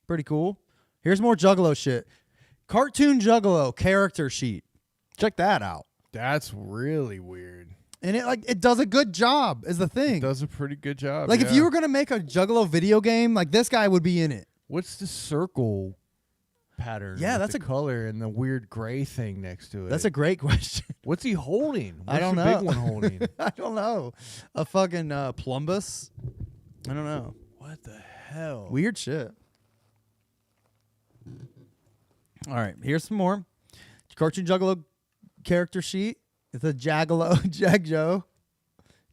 Speaker 1: Pretty cool. Here's more Juggalo shit. Cartoon Juggalo character sheet. Check that out.
Speaker 3: That's really weird.
Speaker 1: And it does a good job is the thing.
Speaker 3: It does a pretty good job.
Speaker 1: Like if you were going to make a Juggalo video game, like this guy would be in it.
Speaker 3: What's the circle pattern?
Speaker 1: Yeah,
Speaker 3: with
Speaker 1: that's
Speaker 3: the
Speaker 1: a
Speaker 3: color and the weird gray thing next to it.
Speaker 1: That's a great question.
Speaker 3: What's he holding? What's
Speaker 1: I don't
Speaker 3: the
Speaker 1: know.
Speaker 3: big one holding?
Speaker 1: I don't know. A fucking plumbus. I don't know.
Speaker 3: What the hell?
Speaker 1: Weird shit. All right, here's some more. Cartoon Juggalo character sheet. It's a Jaggalo, Jagjo.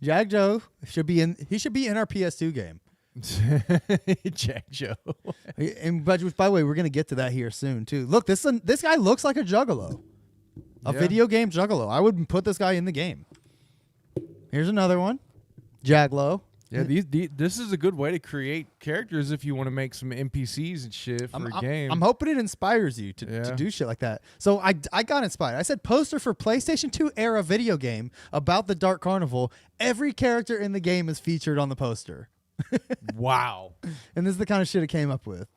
Speaker 1: Jagjo should be in. He should be in our PS2 game.
Speaker 3: Jack Joe.
Speaker 1: And by the way, we're gonna get to that here soon too. Look, this guy looks like a Juggalo, a
Speaker 3: Yeah.
Speaker 1: video game Juggalo. I would put this guy in the game. Here's another one, Jaglo.
Speaker 3: Yeah, this is a good way to create characters if you want to make some NPCs and shit for a game.
Speaker 1: I'm hoping it inspires you to do shit like that. So I got inspired. I said poster for PlayStation 2 era video game about the Dark Carnival. Every character in the game is featured on the poster.
Speaker 3: Wow.
Speaker 1: And this is the kind of shit it came up with.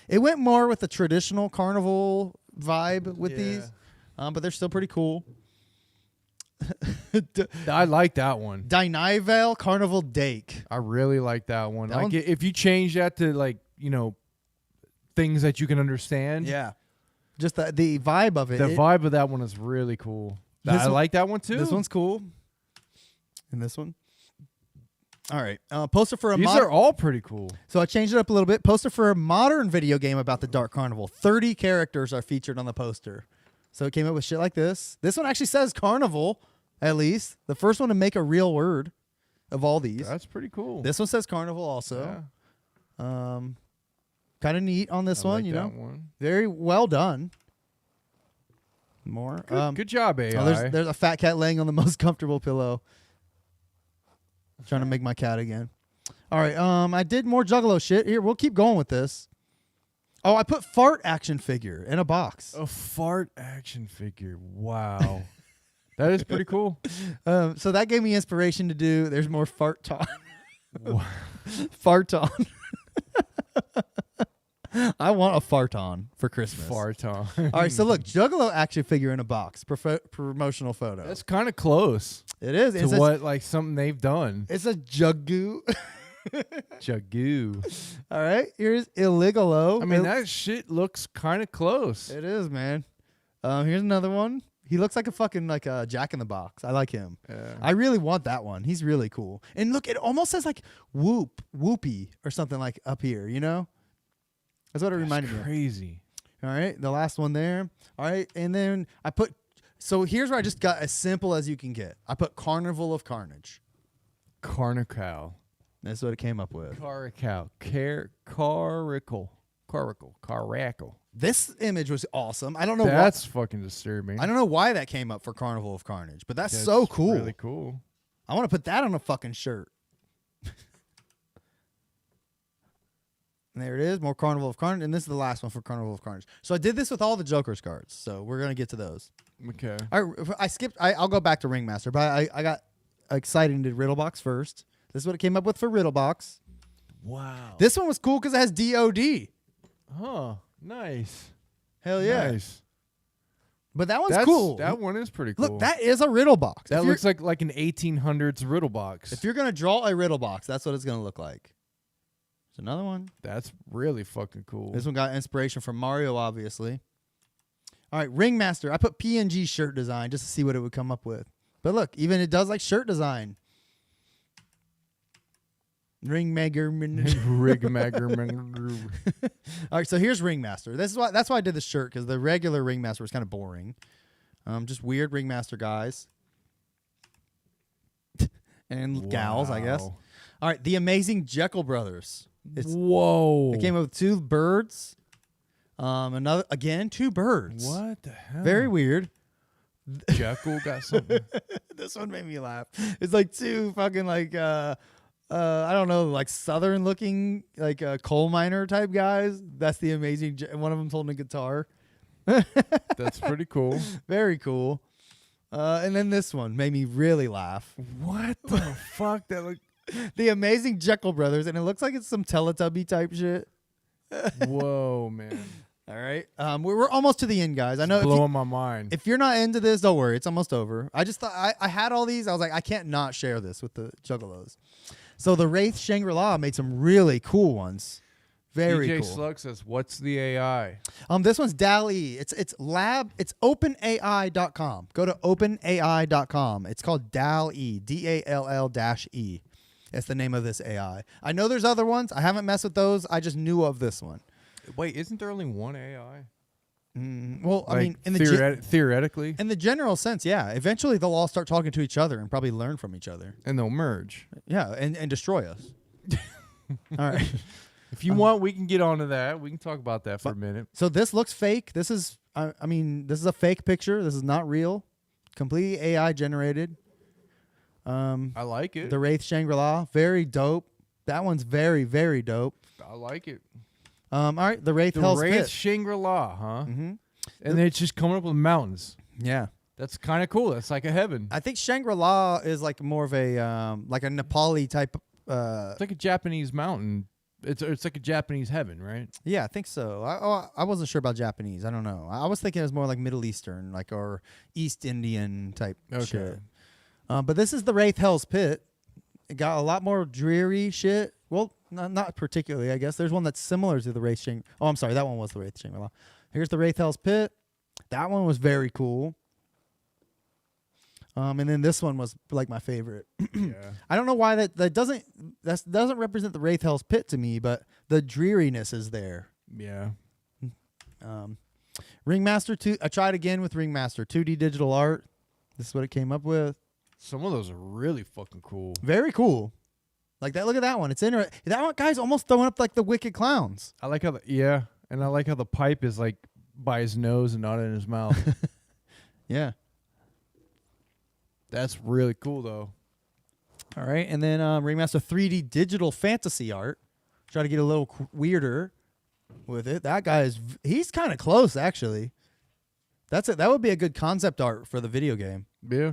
Speaker 1: It went more with the traditional carnival vibe with these, but they're still pretty cool.
Speaker 3: I like that one.
Speaker 1: Dynival Carnival Dake.
Speaker 3: I really like that one.
Speaker 1: That
Speaker 3: Like
Speaker 1: one's-
Speaker 3: if you change that to like, things that you can understand.
Speaker 1: Yeah. Just the vibe of it.
Speaker 3: The vibe of that one is really cool.
Speaker 1: This
Speaker 3: I
Speaker 1: one-
Speaker 3: like that one too.
Speaker 1: This one's cool. And this one. All right. Poster for a
Speaker 3: These are all pretty cool.
Speaker 1: So I changed it up a little bit. Poster for a modern video game about the Dark Carnival. 30 characters are featured on the poster. So it came up with shit like this. This one actually says carnival, at least. The first one to make a real word of all these.
Speaker 3: That's pretty cool.
Speaker 1: This one says carnival also.
Speaker 3: Yeah.
Speaker 1: Kind of neat on this
Speaker 3: I
Speaker 1: one,
Speaker 3: like
Speaker 1: you
Speaker 3: that
Speaker 1: know.
Speaker 3: one.
Speaker 1: Very well done. More.
Speaker 3: Good job, AI.
Speaker 1: Oh, there's a fat cat laying on the most comfortable pillow. Trying to make my cat again. All right. I did more Juggalo shit. Here, we'll keep going with this. Oh, I put fart action figure in a box.
Speaker 3: A fart action figure. Wow. That is pretty cool.
Speaker 1: So that gave me inspiration to do. There's more farton.
Speaker 3: Wow.
Speaker 1: Farton. I want a farton for Christmas.
Speaker 3: Farton.
Speaker 1: All right. So look, Juggalo action figure in a box. Promotional photo.
Speaker 3: That's kind of close
Speaker 1: It is.
Speaker 3: to what like something they've done.
Speaker 1: It's a juggu.
Speaker 3: Jagoo.
Speaker 1: All right. Here's Illigalo.
Speaker 3: I mean, that shit looks kind of close.
Speaker 1: It is, man. Here's another one. He looks like a fucking like a Jack in the Box. I like him.
Speaker 3: Yeah.
Speaker 1: I really want that one. He's really cool. And look, it almost says like whoopee or something like up here, you know? That's what it reminded me of.
Speaker 3: Crazy.
Speaker 1: All right. The last one there. All right. And then I put, so here's where I just got as simple as you can get. I put Carnival of Carnage.
Speaker 3: Carnical.
Speaker 1: That's what it came up with.
Speaker 3: Caracal. Caracal.
Speaker 1: This image was awesome. I don't know why.
Speaker 3: That's fucking disturbing.
Speaker 1: I don't know why that came up for Carnival of Carnage, but that's so cool.
Speaker 3: Really cool.
Speaker 1: I want to put that on a fucking shirt. And there it is, more Carnival of Carnage, and this is the last one for Carnival of Carnage. So I did this with all the Joker's cards, so we're gonna get to those.
Speaker 3: Okay.
Speaker 1: All right, I skipped. I'll go back to Ringmaster, but I got excited and did Riddlebox first. This is what it came up with for Riddlebox.
Speaker 3: Wow.
Speaker 1: This one was cool because it has DOD.
Speaker 3: Huh. Nice.
Speaker 1: Hell yeah!
Speaker 3: Nice.
Speaker 1: But that one's
Speaker 3: That's
Speaker 1: cool.
Speaker 3: That one is pretty cool.
Speaker 1: Look, that is a Riddlebox.
Speaker 3: That
Speaker 1: If
Speaker 3: looks like an 1800s riddle box.
Speaker 1: if you're gonna draw a Riddlebox, that's what it's gonna look like. There's another one.
Speaker 3: That's really fucking cool.
Speaker 1: This one got inspiration from Mario, obviously. All right, Ringmaster. I put PNG shirt design just to see what it would come up with. But look, even it does like shirt design. Ringmaker. All right, so here's Ringmaster. That's why I did the shirt, because the regular Ringmaster was kind of boring. Just weird Ringmaster guys. And gals, I guess.
Speaker 3: Wow.
Speaker 1: All right, the Amazing Jekyll Brothers.
Speaker 3: Whoa.
Speaker 1: It came up with 2 birds. Two birds.
Speaker 3: What the hell?
Speaker 1: Very weird.
Speaker 3: Jekyll got something.
Speaker 1: This one made me laugh. It's like 2 fucking like I don't know, like southern looking like coal miner type guys. That's the Amazing. One of them's holding a guitar.
Speaker 3: That's pretty cool.
Speaker 1: Very cool. And then this one made me really laugh.
Speaker 3: What the fuck? That look.
Speaker 1: The Amazing Jekyll Brothers, and it looks like it's some Teletubby type shit.
Speaker 3: Whoa, man.
Speaker 1: All right. We're almost to the end, guys. I know
Speaker 3: Blowing my mind.
Speaker 1: if you're not into this, don't worry. It's almost over. I just thought I had all these. I was like, I can't not share this with the Juggalos. So the Wraith Shangri-La made some really cool ones. Very
Speaker 3: DJ
Speaker 1: cool.
Speaker 3: Slug says, "What's the AI?"
Speaker 1: This one's DALL-E. It's openai.com. Go to openai.com. It's called DALL-E. DALL-E. That's the name of this AI. I know there's other ones. I haven't messed with those. I just knew of this one.
Speaker 3: Wait, isn't there only one AI?
Speaker 1: Well, I
Speaker 3: Like,
Speaker 1: mean, in the
Speaker 3: theoretically,
Speaker 1: in the general sense, yeah. Eventually, they'll all start talking to each other and probably learn from each other.
Speaker 3: and they'll merge.
Speaker 1: Yeah, and destroy us. All right.
Speaker 3: If you want, we can get onto that. We can talk about that for a minute.
Speaker 1: So this looks fake. This is, I mean, this is a fake picture. This is not real. Completely AI generated.
Speaker 3: I like it.
Speaker 1: The Wraith Shangri-La, very dope. That one's very, very dope.
Speaker 3: I like it.
Speaker 1: All right, the Wraith
Speaker 3: The
Speaker 1: Hell's
Speaker 3: Wraith
Speaker 1: Pit.
Speaker 3: Shangri-La, huh?
Speaker 1: Mm-hmm.
Speaker 3: And it's just coming up with mountains.
Speaker 1: Yeah.
Speaker 3: That's kind of cool. That's like a heaven.
Speaker 1: I think Shangri-La is like more of a like a Nepali type.
Speaker 3: It's like a Japanese mountain. It's like a Japanese heaven, right?
Speaker 1: Yeah, I think so. I wasn't sure about Japanese. I don't know. I was thinking it was more like Middle Eastern, like or East Indian type shit. But this is the Wraith Hell's Pit. It got a lot more dreary shit. Well, not particularly, I guess. There's one that's similar to the Wraith Shangri-La. Oh, I'm sorry. That one was the Wraith Shangri-La. Here's the Wraith Hell's Pit. That one was very cool. And then this one was like my favorite.
Speaker 3: Yeah.
Speaker 1: I don't know why that doesn't represent the Wraith Hell's Pit to me, but the dreariness is there.
Speaker 3: Yeah.
Speaker 1: Ringmaster 2. I tried again with Ringmaster 2D digital art. This is what it came up with.
Speaker 3: Some of those are really fucking cool.
Speaker 1: Very cool. Like that. Look at that one. It's interesting. That one guy's almost throwing up like the Wicked Clowns.
Speaker 3: I like how and I like how the pipe is like by his nose and not in his mouth.
Speaker 1: Yeah.
Speaker 3: That's really cool though.
Speaker 1: All right, and then Ringmaster 3D digital fantasy art. Try to get a little weirder with it. That guy he's kind of close actually. That's it. That would be a good concept art for the video game.
Speaker 3: Yeah.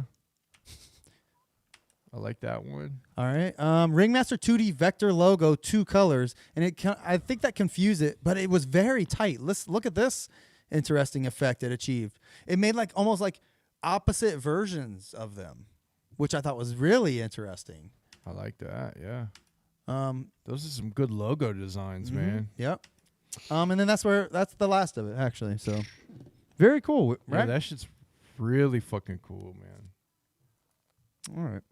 Speaker 3: I like that one.
Speaker 1: All right. Ringmaster 2D vector logo, 2 colors, and I think that confused it, but it was very tight. Let's look at this interesting effect it achieved. It made like almost like opposite versions of them, which I thought was really interesting.
Speaker 3: I like that. Yeah. Those are some good logo designs, man.
Speaker 1: Yep. And then that's the last of it actually. So very cool, right?
Speaker 3: Yeah, that shit's really fucking cool, man.
Speaker 1: All right.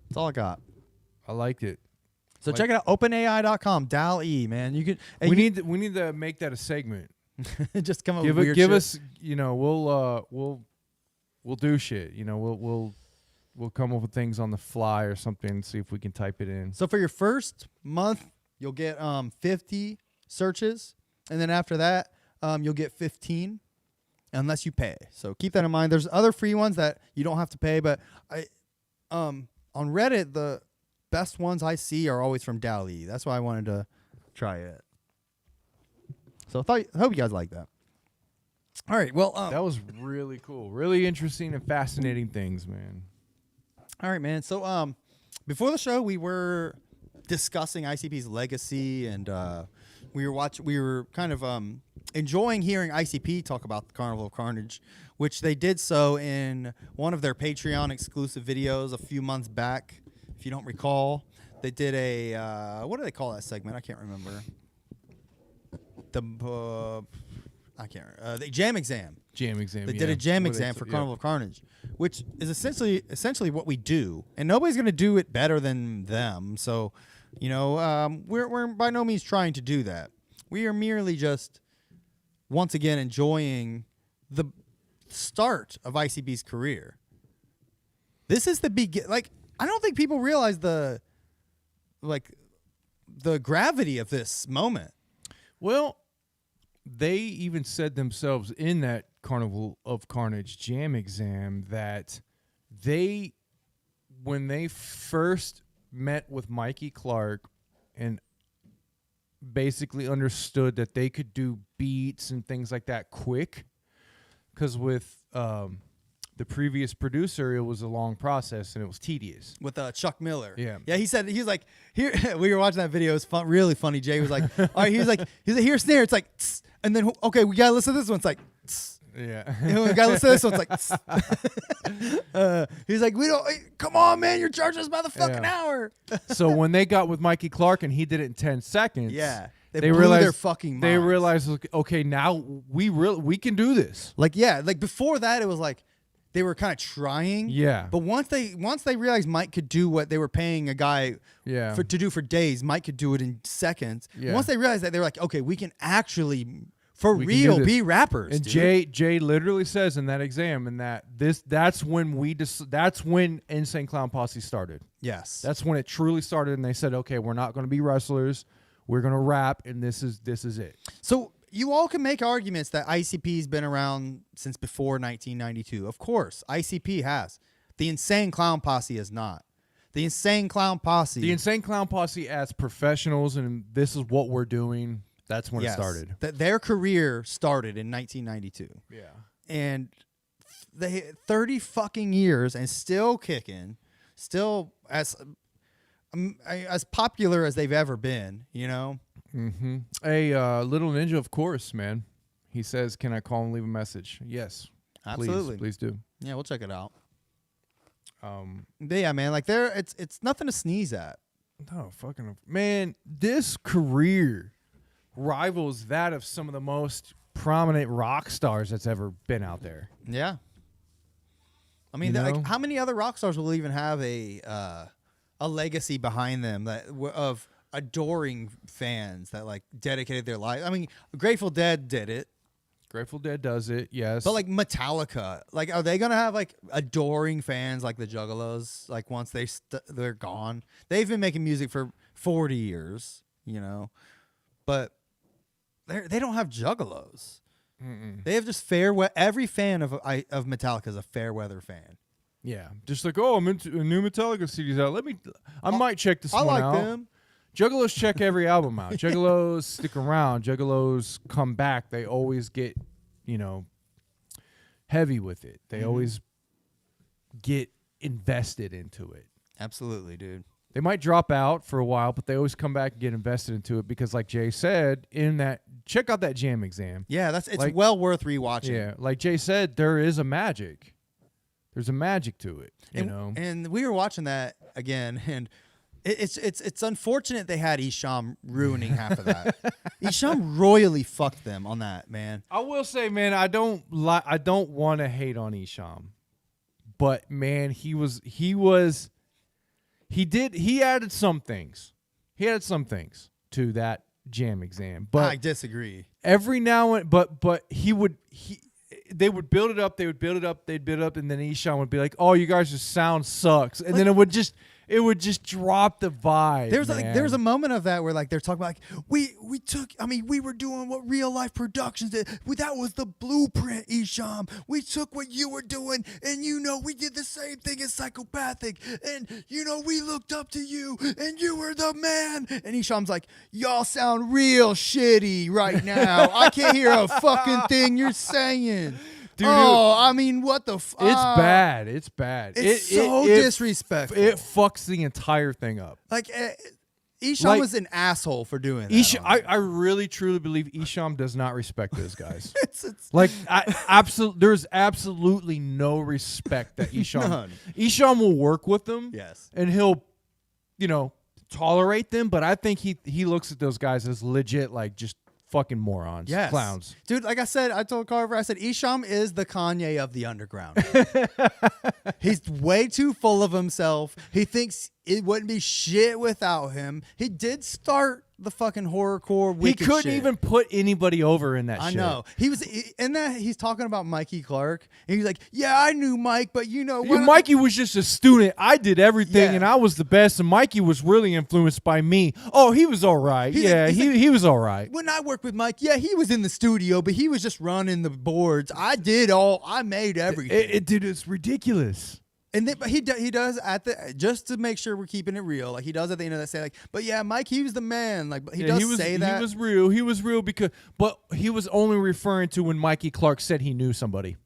Speaker 1: That's all I got.
Speaker 3: I liked it.
Speaker 1: So check it out, openai.com, DALL-E, man. You could
Speaker 3: we need to make that a segment.
Speaker 1: just come up with weird
Speaker 3: give
Speaker 1: shit.
Speaker 3: us, we'll do shit. We'll come up with things on the fly or something and see if we can type it in.
Speaker 1: So for your first month, you'll get 50 searches, and then after that, you'll get 15 unless you pay. So keep that in mind. There's other free ones that you don't have to pay, but on Reddit, the best ones I see are always from DALL-E. That's why I wanted to try it. So I hope you guys like that. All right. Well,
Speaker 3: that was really cool. Really interesting and fascinating things, man.
Speaker 1: All right, man. So before the show, we were discussing ICP's legacy, and we were kind of enjoying hearing ICP talk about the Carnival of Carnage, which they did so in one of their Patreon exclusive videos a few months back. If you don't recall, they did a what do they call that segment? I can't remember. The jam exam.
Speaker 3: Jam exam.
Speaker 1: They did a jam exam for Carnival of Carnage, which is essentially what we do, and nobody's going to do it better than them. So, we're by no means trying to do that. We are merely just once again enjoying the start of ICB's career. This is the begin. Like, I don't think people realize the gravity of this moment.
Speaker 3: Well, they even said themselves in that Carnival of Carnage jam exam that when they first met with Mikey Clark and basically understood that they could do beats and things like that quick, because with the previous producer, it was a long process and it was tedious.
Speaker 1: With Chuck Miller.
Speaker 3: Yeah.
Speaker 1: Yeah, he said, he's like, here, we were watching that video. It was fun, really funny. Jay was like, all right, he's like, here's snare. It's like, tss. And then, okay, we got to listen to this one. It's like, tss.
Speaker 3: Yeah.
Speaker 1: And we got to listen to this one. It's like, tss. He's like, come on, man, you're charging us by the fucking hour.
Speaker 3: So when they got with Mikey Clark and he did it in 10 seconds.
Speaker 1: Yeah.
Speaker 3: They
Speaker 1: blew
Speaker 3: realized
Speaker 1: their fucking minds.
Speaker 3: They realized, okay, now we can do this.
Speaker 1: Like, yeah, like before that, it was like they were kind of trying.
Speaker 3: Yeah.
Speaker 1: But once they realized Mike could do what they were paying a guy to do for days, Mike could do it in seconds.
Speaker 3: Yeah.
Speaker 1: Once they realized that, they were like, okay, we can actually, for
Speaker 3: We can do
Speaker 1: real,
Speaker 3: this.
Speaker 1: be rappers.
Speaker 3: And
Speaker 1: dude.
Speaker 3: Jay literally says in that exam, and that's when Insane Clown Posse started.
Speaker 1: Yes.
Speaker 3: That's when it truly started, and they said, okay, we're not going to be wrestlers. We're going to rap, and this is it.
Speaker 1: So you all can make arguments that ICP's been around since before 1992. Of course, ICP has. The Insane Clown Posse has not. The Insane Clown Posse.
Speaker 3: The Insane Clown Posse as professionals, and this is what we're doing. That's when it
Speaker 1: yes,
Speaker 3: started.
Speaker 1: Their career started in 1992.
Speaker 3: Yeah.
Speaker 1: And they 30 fucking years and still kicking, still as popular as they've ever been, you know?
Speaker 3: Mm-hmm. Hey, Little Ninja, of course, man. He says, can I call and leave a message? Yes.
Speaker 1: Absolutely.
Speaker 3: Please do.
Speaker 1: Yeah, we'll check it out. But yeah, man, like it's nothing to sneeze at.
Speaker 3: No, fucking man, this career rivals that of some of the most prominent rock stars that's ever been out there.
Speaker 1: Yeah. I mean, like, how many other rock stars will even have a legacy behind them of adoring fans that like dedicated their life? I mean, Grateful Dead did it.
Speaker 3: Grateful Dead does it, yes.
Speaker 1: But like Metallica, like, are they gonna have like adoring fans like the Juggalos? Like once they're gone, they've been making music for 40 years, you know, but they don't have Juggalos.
Speaker 3: Mm-mm.
Speaker 1: They have just every fan of Metallica is a fair weather fan.
Speaker 3: Yeah, just like, oh, I'm into a new Metallica CD's out. I might check this
Speaker 1: I
Speaker 3: one
Speaker 1: like
Speaker 3: out.
Speaker 1: them.
Speaker 3: Juggalos check every album out. Juggalos stick around. Juggalos come back. They always get, heavy with it. They always get invested into it.
Speaker 1: Absolutely, dude.
Speaker 3: They might drop out for a while, but they always come back and get invested into it because, like Jay said, check out that jam exam.
Speaker 1: Yeah, it's
Speaker 3: like,
Speaker 1: well worth rewatching.
Speaker 3: Yeah, like Jay said, there is a magic. There's a magic to it, you know.
Speaker 1: And we were watching that again, and it's unfortunate they had Isham ruining half of that. Isham royally fucked them on that, man.
Speaker 3: I will say, man, I don't want to hate on Isham, but man, he added some things. He added some things to that jam exam, but
Speaker 1: I disagree.
Speaker 3: Every now and but they would build it up, they'd build it up, and then Isham would be like, "Oh, you guys' just sound sucks," and then it would just drop the vibe.
Speaker 1: There's a moment of that where like they're talking about like we were doing what real life productions did. That was the blueprint, Isham. We took what you were doing, and we did the same thing as Psychopathic, and we looked up to you, and you were the man. And Isham's like, y'all sound real shitty right now. I can't hear a fucking thing you're saying. Dude, I mean, what the fuck?
Speaker 3: It's bad. It's bad.
Speaker 1: It's so disrespectful.
Speaker 3: It fucks the entire thing up.
Speaker 1: Like, Isham was an asshole for doing that.
Speaker 3: I really, truly believe Isham does not respect those guys.
Speaker 1: It's
Speaker 3: There's absolutely no respect that Isham.
Speaker 1: None.
Speaker 3: Isham will work with them.
Speaker 1: Yes.
Speaker 3: And he'll, tolerate them. But I think he looks at those guys as legit, like, just fucking morons.
Speaker 1: Yes.
Speaker 3: Clowns.
Speaker 1: Dude, like I said, I told Carver, I said, Isham is the Kanye of the underground. He's way too full of himself. He thinks it wouldn't be shit without him. He did start the fucking horrorcore wicked
Speaker 3: He couldn't
Speaker 1: shit.
Speaker 3: even put anybody over in that shit.
Speaker 1: I know. He was in that. He's talking about Mikey Clark, and he's like, "Yeah, I knew Mike, but
Speaker 3: Mikey was just a student. I did everything,
Speaker 1: Yeah.
Speaker 3: and I was the best. And Mikey was really influenced by me. Oh, he was all right. He was all right.
Speaker 1: When I worked with Mike, yeah, he was in the studio, but he was just running the boards. I made everything.
Speaker 3: Dude, it's ridiculous.
Speaker 1: And then, but he does just to make sure we're keeping it real. Like he does at the end of that say like, but yeah, Mike, he was the man. Like he say that.
Speaker 3: He was real. He was real but he was only referring to when Mikey Clark said he knew somebody.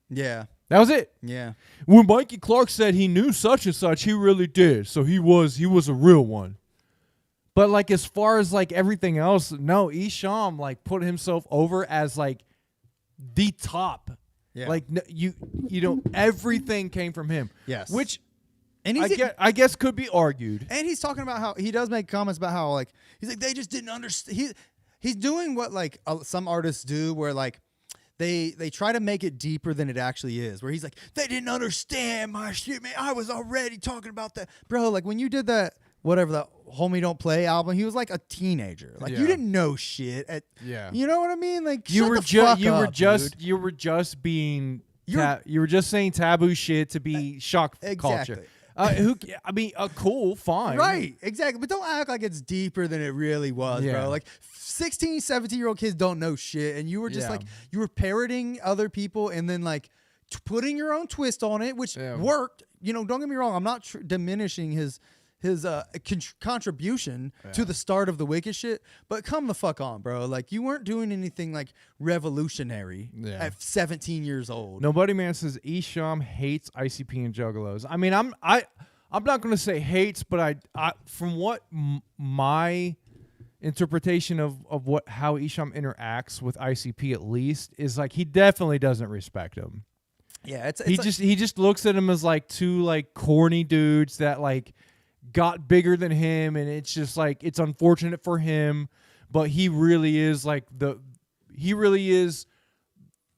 Speaker 1: Yeah.
Speaker 3: That was it.
Speaker 1: Yeah.
Speaker 3: When Mikey Clark said he knew such and such, he really did. So he was a real one. But like as far as like everything else, no, Isham like put himself over as like the top.
Speaker 1: Yeah.
Speaker 3: Like you know everything came from him.
Speaker 1: Yes.
Speaker 3: Which
Speaker 1: And
Speaker 3: I guess could be argued.
Speaker 1: And he's talking about how he does make comments about how like he's like they just didn't understand. He's doing what like some artists do, where like they try to make it deeper than it actually is. Where he's like, they didn't understand my shit, man. I was already talking about that, bro. Like when you did that whatever the Homie Don't Play album, he was like a teenager. Like you didn't know shit. You know what I mean? Like
Speaker 3: you were just saying taboo shit to be shock culture. Cool, fine.
Speaker 1: Right, exactly. But don't act like it's deeper than it really was, bro. Like 16, 17-year-old kids don't know shit. And you were just like, you were parroting other people and then like putting your own twist on it, which worked. You know, don't get me wrong. I'm not diminishing his contribution to the start of the Wicked shit, but come the fuck on, bro. Like you weren't doing anything like revolutionary at 17 years old.
Speaker 3: Nobody Man says Isham hates ICP and Juggalos. I mean, I'm not gonna say hates, but I from what my interpretation of how Isham interacts with ICP at least is like he definitely doesn't respect him.
Speaker 1: Yeah,
Speaker 3: he just looks at him as like two like corny dudes that like got bigger than him, and it's just like it's unfortunate for him, but he really is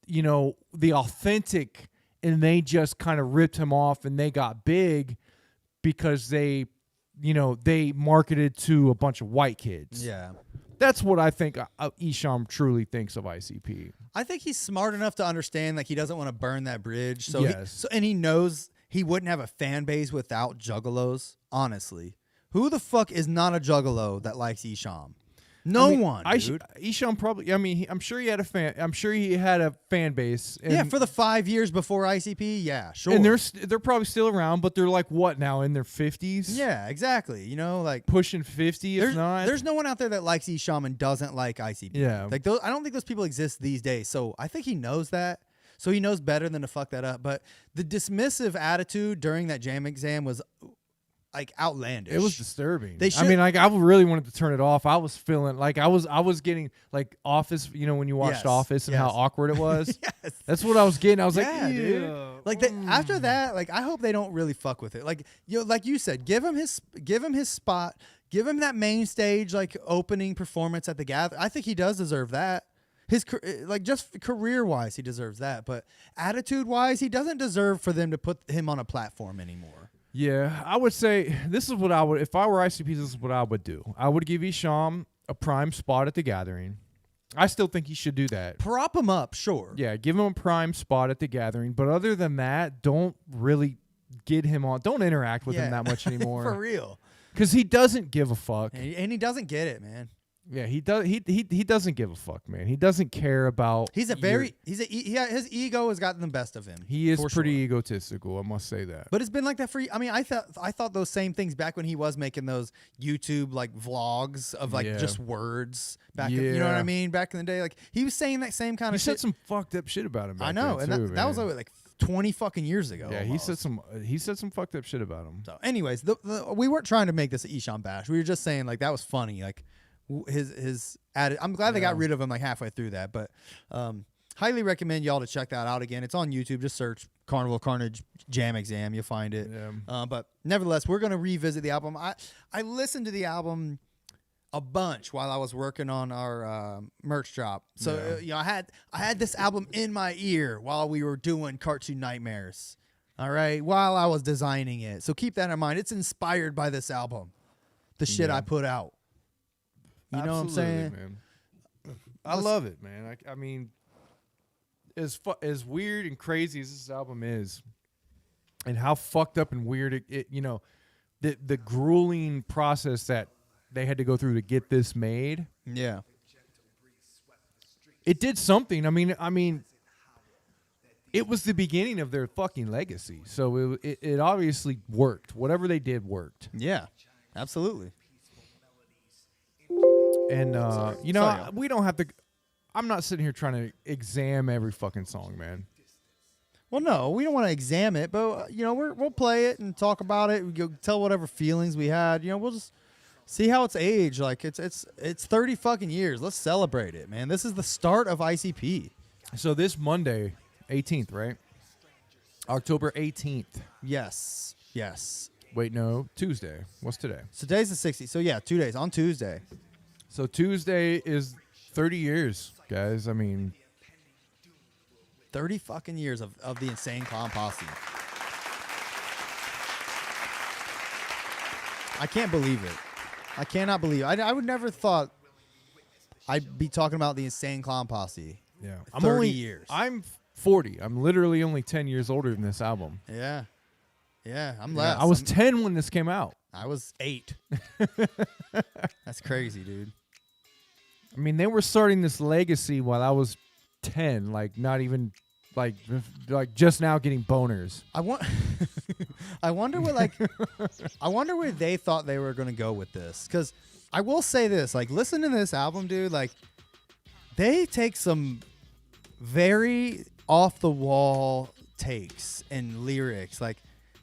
Speaker 3: you know, the authentic, and they just kind of ripped him off and they got big because they marketed to a bunch of white kids.
Speaker 1: Yeah.
Speaker 3: That's what I think Isham truly thinks of ICP.
Speaker 1: I think he's smart enough to understand like he doesn't want to burn that bridge. So
Speaker 3: yes.
Speaker 1: And he knows he wouldn't have a fan base without juggalos, honestly. Who the fuck is not a juggalo that likes Isham? No one, dude.
Speaker 3: Isham probably, I mean, I'm sure he had a fan base.
Speaker 1: Yeah, for the 5 years before ICP, yeah, sure.
Speaker 3: And they're probably still around, but they're like what now, in their 50s?
Speaker 1: Yeah, exactly. You know, like
Speaker 3: pushing 50 if not.
Speaker 1: There's no one out there that likes Isham and doesn't like ICP.
Speaker 3: Yeah.
Speaker 1: Like I don't think those people exist these days. So I think he knows that. So he knows better than to fuck that up. But the dismissive attitude during that jam exam was like outlandish.
Speaker 3: It was disturbing.
Speaker 1: I mean,
Speaker 3: like I really wanted to turn it off. I was feeling like I was getting like Office. You know, when you watched Office and how awkward it was.
Speaker 1: Yes.
Speaker 3: That's what I was getting. I was like,
Speaker 1: dude. Like after that, like I hope they don't really fuck with it. Like like you said, give him his spot. Give him that main stage like opening performance at the Gather. I think he does deserve that. His like just career wise, he deserves that. But attitude wise, he doesn't deserve for them to put him on a platform anymore.
Speaker 3: Yeah, I would say this is what I would, if I were ICP, this is what I would do. I would give Isham a prime spot at the Gathering. I still think he should do that.
Speaker 1: Prop him up, sure.
Speaker 3: Yeah, give him a prime spot at the Gathering. But other than that, don't really get him on. Don't interact with him that much anymore.
Speaker 1: For real.
Speaker 3: Because he doesn't give a fuck.
Speaker 1: And he doesn't get it, man.
Speaker 3: Yeah, he does. He doesn't give a fuck, man. He doesn't care about.
Speaker 1: His ego has gotten the best of him.
Speaker 3: He is pretty egotistical, I must say that.
Speaker 1: But it's been like that for. I mean, I thought those same things back when he was making those YouTube like vlogs of like just words back. You know what I mean? Back in the day, like he was saying that same kind of shit.
Speaker 3: He said some fucked up shit about him. Back
Speaker 1: I know,
Speaker 3: then
Speaker 1: and that was like 20 fucking years ago.
Speaker 3: Yeah,
Speaker 1: almost.
Speaker 3: he said some fucked up shit about him.
Speaker 1: So, anyways, we weren't trying to make this an Isham bash. We were just saying like that was funny. Like his I'm glad they got rid of him like halfway through that, but highly recommend y'all to check that out again. It's on YouTube. Just search Carnival of Carnage Jam Exam. You'll find it.
Speaker 3: Yeah.
Speaker 1: But nevertheless, we're going to revisit the album. I listened to the album a bunch while I was working on our merch drop. So you know, I had this album in my ear while we were doing Cartoon Nightmares. All right, while I was designing it. So keep that in mind. It's inspired by this album, the shit I put out. You know what I'm saying?
Speaker 3: Man. I love it, man. I mean, as weird and crazy as this album is, and how fucked up and weird it you know, the grueling process that they had to go through to get this made.
Speaker 1: Yeah.
Speaker 3: It did something. I mean, it was the beginning of their fucking legacy. So it obviously worked. Whatever they did worked.
Speaker 1: Yeah, absolutely.
Speaker 3: And, you know, we don't have to... I'm not sitting here trying to examine every fucking song, man.
Speaker 1: Well, no, we don't want to examine it, but we'll play it and talk about it. We go tell whatever feelings we had. We'll just see how it's aged. Like it's 30 fucking years. Let's celebrate it, man. This is the start of ICP.
Speaker 3: So this Monday, 18th, right? October 18th.
Speaker 1: Yes.
Speaker 3: Wait, no, Tuesday. What's today?
Speaker 1: So today's the 60th. So yeah, 2 days on Tuesday.
Speaker 3: So Tuesday is 30 years, guys. I mean,
Speaker 1: 30 fucking years of the Insane Clown Posse. I can't believe it. I cannot believe it. I would never thought I'd be talking about the Insane Clown Posse.
Speaker 3: yeah.
Speaker 1: 30 years.
Speaker 3: I'm 40. I'm literally only 10 years older than this album.
Speaker 1: Yeah. Yeah, I'm
Speaker 3: Yeah,
Speaker 1: less.
Speaker 3: I was 10 when this came out.
Speaker 1: I was 8. That's crazy, dude.
Speaker 3: I mean, they were starting this legacy while I was 10, like not even like just now getting boners.
Speaker 1: I wonder where they thought they were going to go with this, cuz I will say this, like listen to this album, dude, like they take some very off the wall takes and lyrics. Like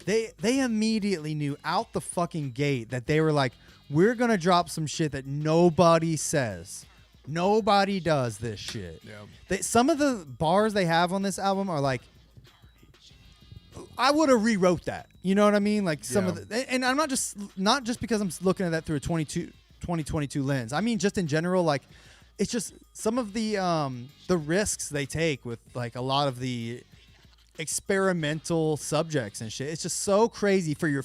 Speaker 1: they immediately knew out the fucking gate that they were like, we're going to drop some shit that nobody says. Nobody does this shit.
Speaker 3: Yeah.
Speaker 1: Some of the bars they have on this album are like, I would have rewrote that. You know what I mean? Like some of the, and I'm not just because I'm looking at that through a 2022 lens. I mean, just in general, like it's just some of the risks they take with like a lot of the experimental subjects and shit. It's just so crazy for your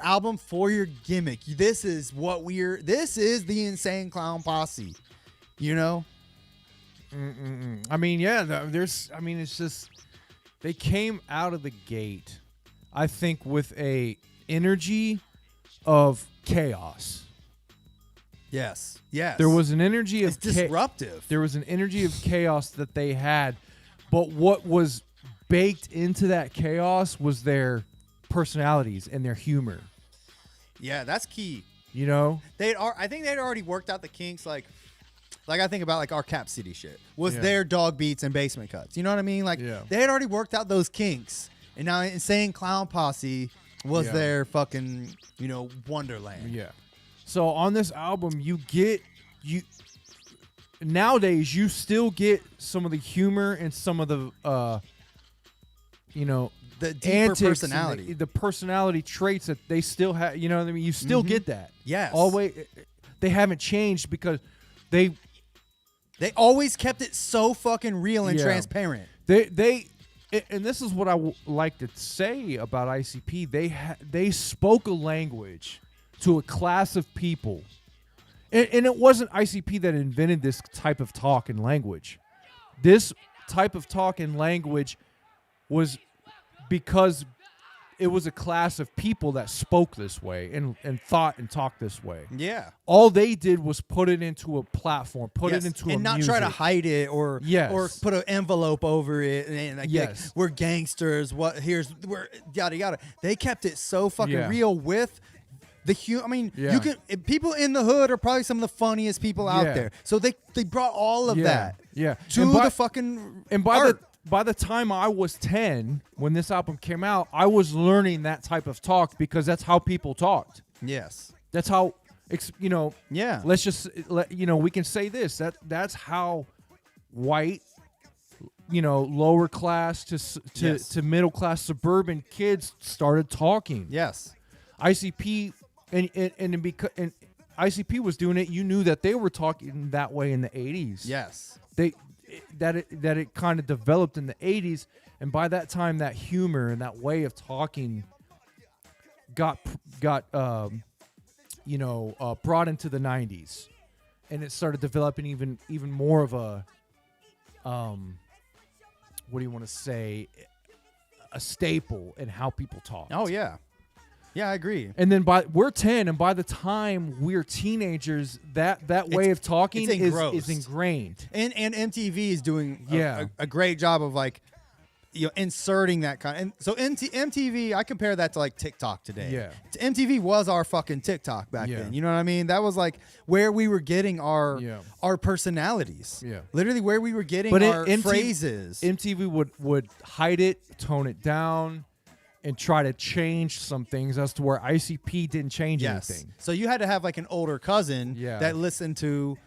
Speaker 1: album, for your gimmick. This is the Insane Clown Posse, you know?
Speaker 3: I mean, yeah, it's just, they came out of the gate, I think, with a energy of chaos.
Speaker 1: Yes.
Speaker 3: There was an energy of
Speaker 1: disruptive.
Speaker 3: There was an energy of chaos that they had, but what was baked into that chaos was their personalities and their humor.
Speaker 1: Yeah, that's key.
Speaker 3: You know,
Speaker 1: I think they'd already worked out the kinks. Like I think about like our Cap City shit was their dog beats and basement cuts. You know what I mean? Like they had already worked out those kinks, and now Insane Clown Posse was their fucking wonderland.
Speaker 3: Yeah. So on this album, nowadays you still get some of the humor and some of the
Speaker 1: the deeper
Speaker 3: personality, the personality traits that they still have. You know what I mean? You still get that.
Speaker 1: Yes.
Speaker 3: Always, they haven't changed because they
Speaker 1: always kept it so fucking real and transparent.
Speaker 3: And this is what I like to say about ICP. They spoke a language to a class of people, and it wasn't ICP that invented this type of talk and language. This type of talk and language was because it was a class of people that spoke this way and thought and talked this way.
Speaker 1: Yeah.
Speaker 3: All they did was put it into a platform, put it into
Speaker 1: and not try to hide it or put an envelope over it and like, we're gangsters. We're yada yada. They kept it so fucking real with the I mean, you can people in the hood are probably some of the funniest people out there. So they brought all of that to the fucking art.
Speaker 3: By the time I was 10, when this album came out, I was learning that type of talk because that's how people talked.
Speaker 1: Yes.
Speaker 3: That's how, let's just, we can say this. That's how white, lower class to middle class suburban kids started talking.
Speaker 1: Yes.
Speaker 3: ICP, and ICP was doing it. You knew that they were talking that way in the 80s.
Speaker 1: Yes.
Speaker 3: That it kind of developed in the 80s, and by that time that humor and that way of talking got brought into the 90s, and it started developing even more of a what do you want to say, a staple in how people talk.
Speaker 1: Oh yeah. Yeah, I agree.
Speaker 3: And then we're 10, and by the time we're teenagers, that way of talking is ingrained.
Speaker 1: And MTV is doing a great job of like, inserting that kind. And so MTV, I compare that to like TikTok today.
Speaker 3: Yeah.
Speaker 1: MTV was our fucking TikTok back then. You know what I mean? That was like where we were getting our personalities.
Speaker 3: Yeah.
Speaker 1: Literally where we were getting our phrases.
Speaker 3: MTV would hide it, tone it down, and try to change some things as to where ICP didn't change anything.
Speaker 1: So you had to have like an older cousin that listened to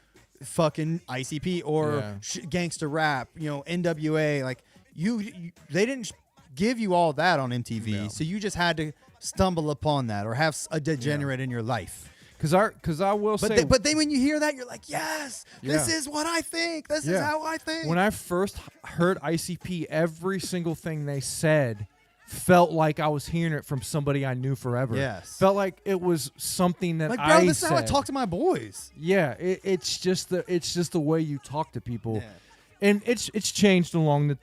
Speaker 1: fucking ICP or gangster rap, NWA. Like they didn't give you all that on MTV, so you just had to stumble upon that or have a degenerate in your life.
Speaker 3: Because I will say,
Speaker 1: but then when you hear that, you're like, yes, this is what I think. This is how I think.
Speaker 3: When I first heard ICP, every single thing they said felt like I was hearing it from somebody I knew forever.
Speaker 1: Yes.
Speaker 3: Felt like it was something that
Speaker 1: like, bro,
Speaker 3: I
Speaker 1: this
Speaker 3: said.
Speaker 1: is how I talk to my boys.
Speaker 3: Yeah, it's just the way you talk to people, and it's changed along the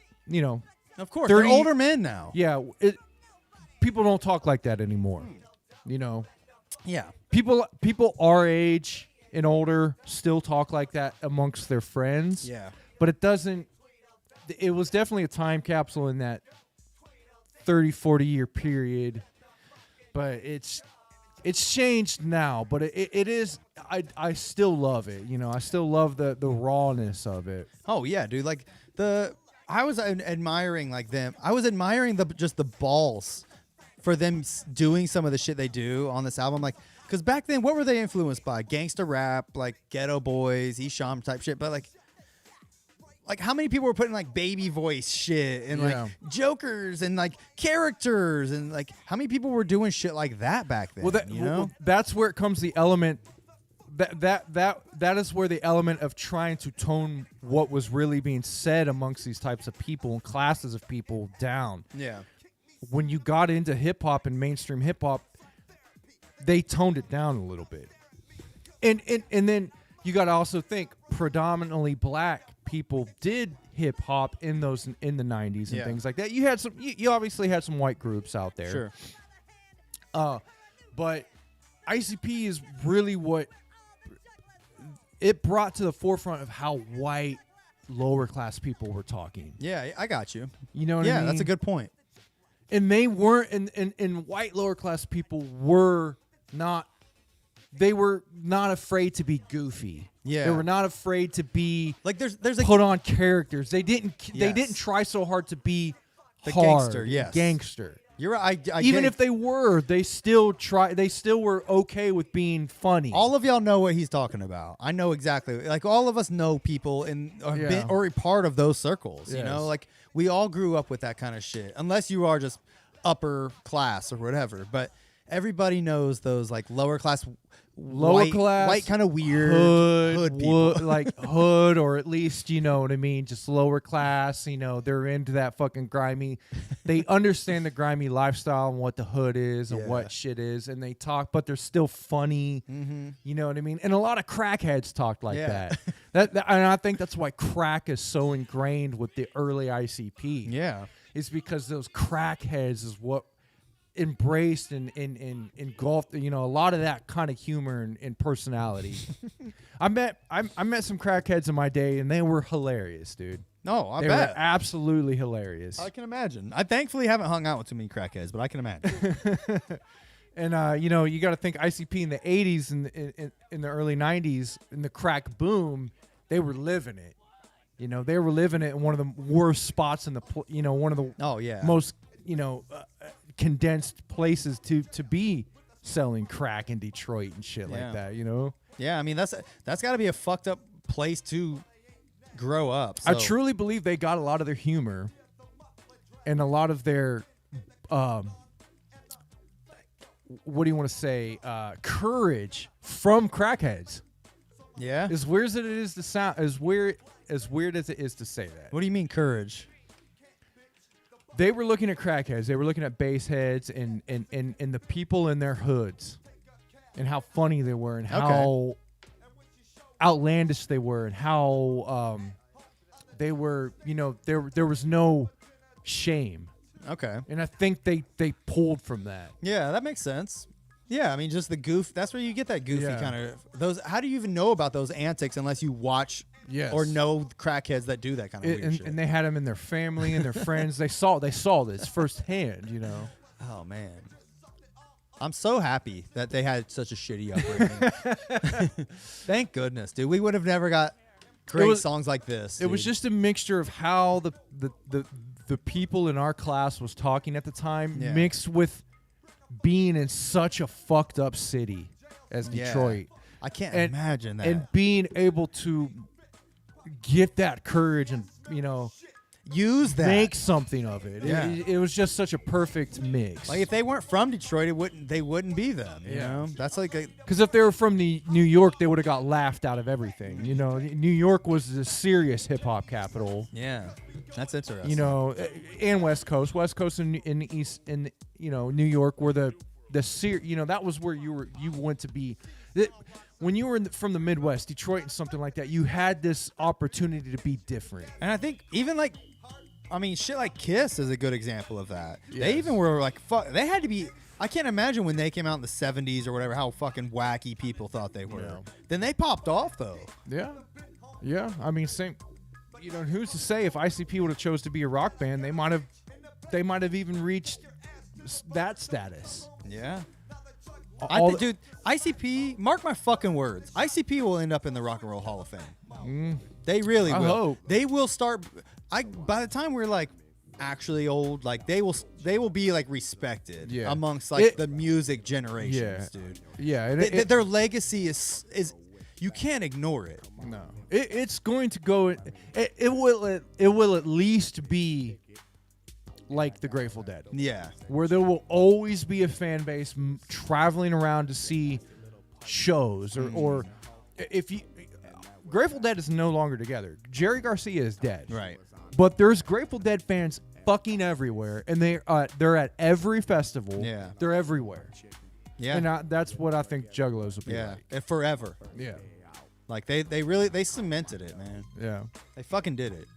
Speaker 1: Of course, they're older men now.
Speaker 3: Yeah, people don't talk like that anymore.
Speaker 1: Yeah,
Speaker 3: people our age and older still talk like that amongst their friends.
Speaker 1: Yeah,
Speaker 3: but it doesn't. It was definitely a time capsule in that 30-40 year period, but it's changed now. But it is. I still love it. I still love the rawness of it.
Speaker 1: Oh yeah, dude. Like I was admiring like them. I was admiring just the balls for them doing some of the shit they do on this album. Like, because back then, what were they influenced by? Gangsta rap, like Ghetto Boys, Esham type shit. But like how many people were putting like baby voice shit and like jokers and like characters and like how many people were doing shit like that back then?
Speaker 3: Well, that's where it comes the element. That is where the element of trying to tone what was really being said amongst these types of people and classes of people down.
Speaker 1: Yeah.
Speaker 3: When you got into hip hop and mainstream hip hop, they toned it down a little bit. And then you got to also think predominantly black people did hip hop in the 90s and things like that. You had you obviously had some white groups out there.
Speaker 1: Sure.
Speaker 3: But ICP is really what it brought to the forefront of how white lower class people were talking.
Speaker 1: Yeah, I got you.
Speaker 3: You know what I mean?
Speaker 1: Yeah, that's a good point.
Speaker 3: And they weren't, and white lower class people were not, they were not afraid to be goofy.
Speaker 1: Yeah.
Speaker 3: They were not afraid to be
Speaker 1: like there's
Speaker 3: put on characters. They didn't try so hard to be
Speaker 1: the
Speaker 3: hard,
Speaker 1: gangster.
Speaker 3: Gangster.
Speaker 1: You're right.
Speaker 3: Even if they were, they still were okay with being funny.
Speaker 1: All of y'all know what he's talking about. I know exactly. Like all of us know people or a part of those circles.
Speaker 3: Yes.
Speaker 1: Like we all grew up with that kind of shit. Unless you are just upper class or whatever, but everybody knows those like lower class, white kind of weird hood people.
Speaker 3: Like hood, or at least you know what I mean, just lower class. They're into that fucking grimy. They understand the grimy lifestyle and what the hood is and what shit is, and they talk, but they're still funny.
Speaker 1: Mm-hmm.
Speaker 3: You know what I mean? And a lot of crackheads talked like that. And I think that's why crack is so ingrained with the early ICP.
Speaker 1: Yeah,
Speaker 3: it's because those crackheads is what embraced and engulfed a lot of that kind of humor and personality. I met some crackheads in my day, and they were hilarious, dude.
Speaker 1: No, I
Speaker 3: they
Speaker 1: bet.
Speaker 3: were absolutely hilarious.
Speaker 1: I can imagine. I thankfully haven't hung out with too many crackheads, but I can imagine.
Speaker 3: And you got to think ICP in the 80s and in the early 90s, in the crack boom, they were living it. They were living it in one of the worst spots in the one of the most condensed places to be selling crack in Detroit and shit like that.
Speaker 1: Yeah, I mean that's got to be a fucked up place to grow up. So.
Speaker 3: I truly believe they got a lot of their humor and a lot of their what do you want to say, courage from crackheads.
Speaker 1: Yeah,
Speaker 3: as weird as it is to sound, as weird as it is to say that.
Speaker 1: What do you mean courage?
Speaker 3: They were looking at crackheads. They were looking at baseheads and the people in their hoods, and how funny they were, and how outlandish they were, and how they were. There was no shame.
Speaker 1: Okay.
Speaker 3: And I think they pulled from that.
Speaker 1: Yeah, that makes sense. Yeah, I mean, just the goof. That's where you get that goofy kind of those. How do you even know about those antics unless you watch
Speaker 3: Yes.
Speaker 1: or know crackheads that do that kind of weird shit.
Speaker 3: And they had them in their family and their friends. They saw this firsthand, you know.
Speaker 1: Oh man, I'm so happy that they had such a shitty upbringing. Thank goodness, dude. We would have never got great songs like this.
Speaker 3: It was just a mixture of how the people in our class was talking at the time, mixed with being in such a fucked up city as Detroit.
Speaker 1: I can't imagine that.
Speaker 3: And being able to get that courage and, you know,
Speaker 1: use that,
Speaker 3: make something of it.
Speaker 1: Yeah.
Speaker 3: It was just such a perfect mix.
Speaker 1: Like if they weren't from Detroit, they wouldn't be them. You know, that's like
Speaker 3: because if they were from New York, they would have got laughed out of everything. You know, New York was the serious hip hop capital.
Speaker 1: Yeah, that's interesting.
Speaker 3: You know, and West Coast and East, and you know, New York were the you know, that was where you went to be. When you were from the Midwest, Detroit and something like that, you had this opportunity to be different.
Speaker 1: And I think even like, I mean, shit like Kiss is a good example of that.
Speaker 3: Yes.
Speaker 1: They even were like, fuck, they had to be. I can't imagine when they came out in the 70s or whatever how fucking wacky people thought they were.
Speaker 3: Yeah.
Speaker 1: Then they popped off though.
Speaker 3: Yeah. I mean, same. You know, who's to say if ICP would have chose to be a rock band, they might have even reached that status.
Speaker 1: Yeah.
Speaker 3: Dude,
Speaker 1: ICP, mark my fucking words. ICP will end up in the Rock and Roll Hall of Fame. They really will.
Speaker 3: I hope.
Speaker 1: They will start. By the time we're like actually old, like they will be like respected amongst like the music generations, dude.
Speaker 3: Yeah,
Speaker 1: Their legacy is you can't ignore it.
Speaker 3: No, it's going to go. It will at least be like the Grateful Dead.
Speaker 1: Yeah.
Speaker 3: Where there will always be a fan base traveling around to see shows or if you Grateful Dead is no longer together. Jerry Garcia is dead.
Speaker 1: Right.
Speaker 3: But there's Grateful Dead fans fucking everywhere, and they're at every festival.
Speaker 1: Yeah.
Speaker 3: They're everywhere.
Speaker 1: Yeah.
Speaker 3: And that's what I think Juggalos will be like.
Speaker 1: And forever.
Speaker 3: Yeah.
Speaker 1: Like they really cemented it, man.
Speaker 3: Yeah.
Speaker 1: They fucking did it.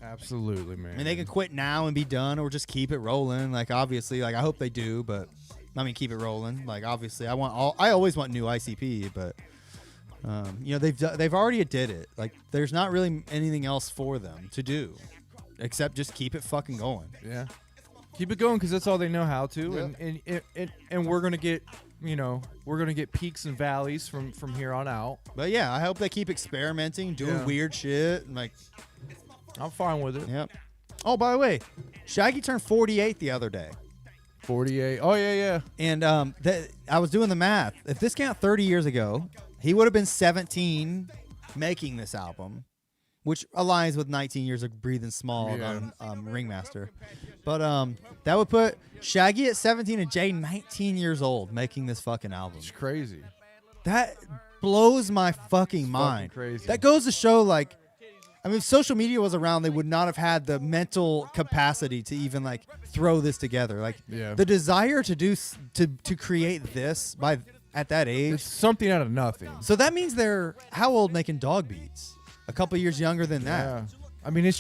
Speaker 3: Absolutely, man.
Speaker 1: I mean, they can quit now and be done, or just keep it rolling. Like obviously, like I hope they do, but I mean, keep it rolling. Like obviously, I always want new ICP, but you know they've already did it. Like there's not really anything else for them to do, except just keep it fucking going.
Speaker 3: Yeah, keep it going because that's all they know how to, and we're gonna get peaks and valleys from here on out.
Speaker 1: But yeah, I hope they keep experimenting, doing weird shit, and like.
Speaker 3: I'm fine with it.
Speaker 1: Yep. Oh, by the way, Shaggy turned 48 the other day.
Speaker 3: 48. Oh, yeah.
Speaker 1: And I was doing the math. If this came out 30 years ago, he would have been 17 making this album, which aligns with 19 years of Breathing Small on Ringmaster. But that would put Shaggy at 17 and Jay 19 years old making this fucking album.
Speaker 3: It's crazy.
Speaker 1: That blows my fucking mind.
Speaker 3: Crazy.
Speaker 1: That goes to show, like, I mean, if social media was around, they would not have had the mental capacity to even like throw this together. Like the desire to create this at that age,
Speaker 3: it's something out of nothing.
Speaker 1: So that means they're how old making Dog Beats? A couple years younger than that.
Speaker 3: Yeah. I mean, they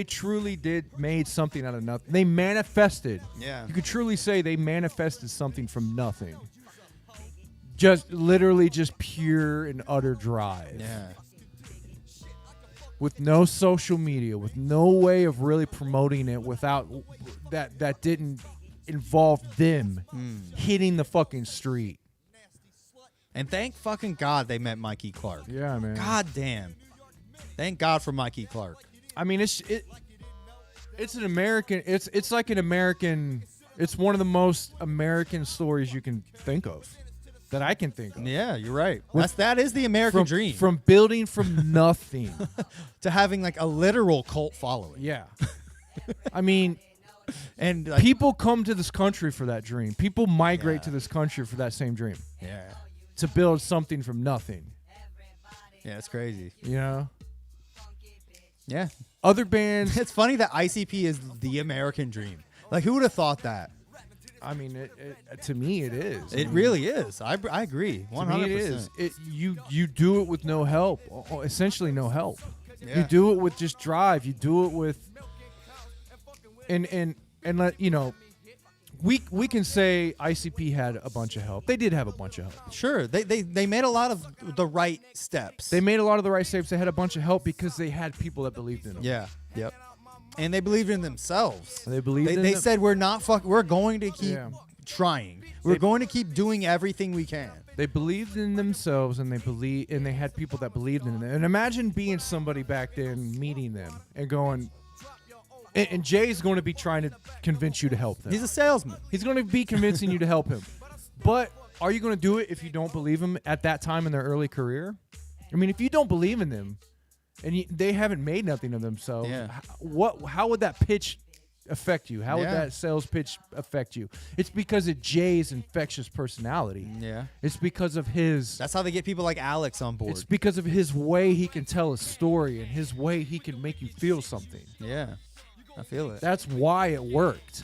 Speaker 3: truly made something out of nothing. They manifested.
Speaker 1: Yeah.
Speaker 3: You could truly say they manifested something from nothing. Just literally just pure and utter drive.
Speaker 1: Yeah.
Speaker 3: With no social media, with no way of really promoting it without that didn't involve them hitting the fucking street.
Speaker 1: And thank fucking God they met Mikey Clark.
Speaker 3: Yeah, man.
Speaker 1: God damn. Thank God for Mikey Clark.
Speaker 3: I mean, it's an American. It's like an American. It's one of the most American stories you can think of. That I can think of.
Speaker 1: Yeah, you're right. That is the American dream.
Speaker 3: From building from nothing
Speaker 1: to having like a literal cult following.
Speaker 3: Yeah. I mean,
Speaker 1: and like,
Speaker 3: people come to this country for that dream. People migrate to this country for that same dream.
Speaker 1: Yeah.
Speaker 3: To build something from nothing.
Speaker 1: Yeah, it's crazy.
Speaker 3: You know?
Speaker 1: Yeah.
Speaker 3: Other bands.
Speaker 1: It's funny that ICP is the American dream. Like, who would have thought that?
Speaker 3: I mean, to me, it is.
Speaker 1: It really is. I agree. 100%.
Speaker 3: To me, it is. You do it with no help. Essentially, no help.
Speaker 1: Yeah.
Speaker 3: You do it with just drive. You do it with, and let you know, we can say ICP had a bunch of help. They did have a bunch of help.
Speaker 1: Sure, they made a lot of the right steps.
Speaker 3: They made a lot of the right steps. They had a bunch of help because they had people that believed in them.
Speaker 1: Yeah. Yep. And they believed in themselves.
Speaker 3: They believed in
Speaker 1: They
Speaker 3: them.
Speaker 1: said we're going to keep trying. We're going to keep doing everything we can.
Speaker 3: They believed in themselves, and they had people that believed in them. And imagine being somebody back then, meeting them, and going. And Jay's going to be trying to convince you to help them.
Speaker 1: He's a salesman.
Speaker 3: He's going to be convincing you to help him. But are you going to do it if you don't believe him at that time in their early career? I mean, if you don't believe in them, and they haven't made nothing of themselves, how would that pitch affect you? How would that sales pitch affect you? It's because of Jay's infectious personality.
Speaker 1: Yeah.
Speaker 3: It's because of his...
Speaker 1: That's how they get people like Alex on board.
Speaker 3: It's because of his way he can tell a story and his way he can make you feel something.
Speaker 1: Yeah. I feel it.
Speaker 3: That's why it worked.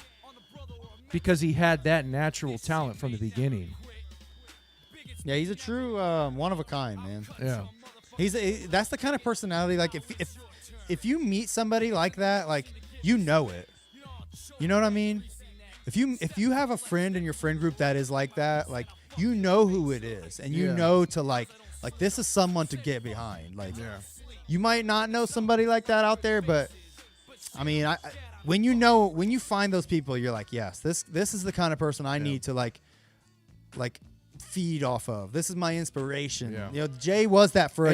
Speaker 3: Because he had that natural talent from the beginning.
Speaker 1: Yeah, he's a true one of a kind, man.
Speaker 3: Yeah.
Speaker 1: That's the kind of personality. Like if you meet somebody like that, like you know it. You know what I mean? If you have a friend in your friend group that is like that, like you know who it is, and you know to like this is someone to get behind. Like you might not know somebody like that out there, but I mean, when you find those people, you're like, yes, this is the kind of person I need to like feed off of. This is my inspiration.
Speaker 3: Yeah.
Speaker 1: You know, Jay was that for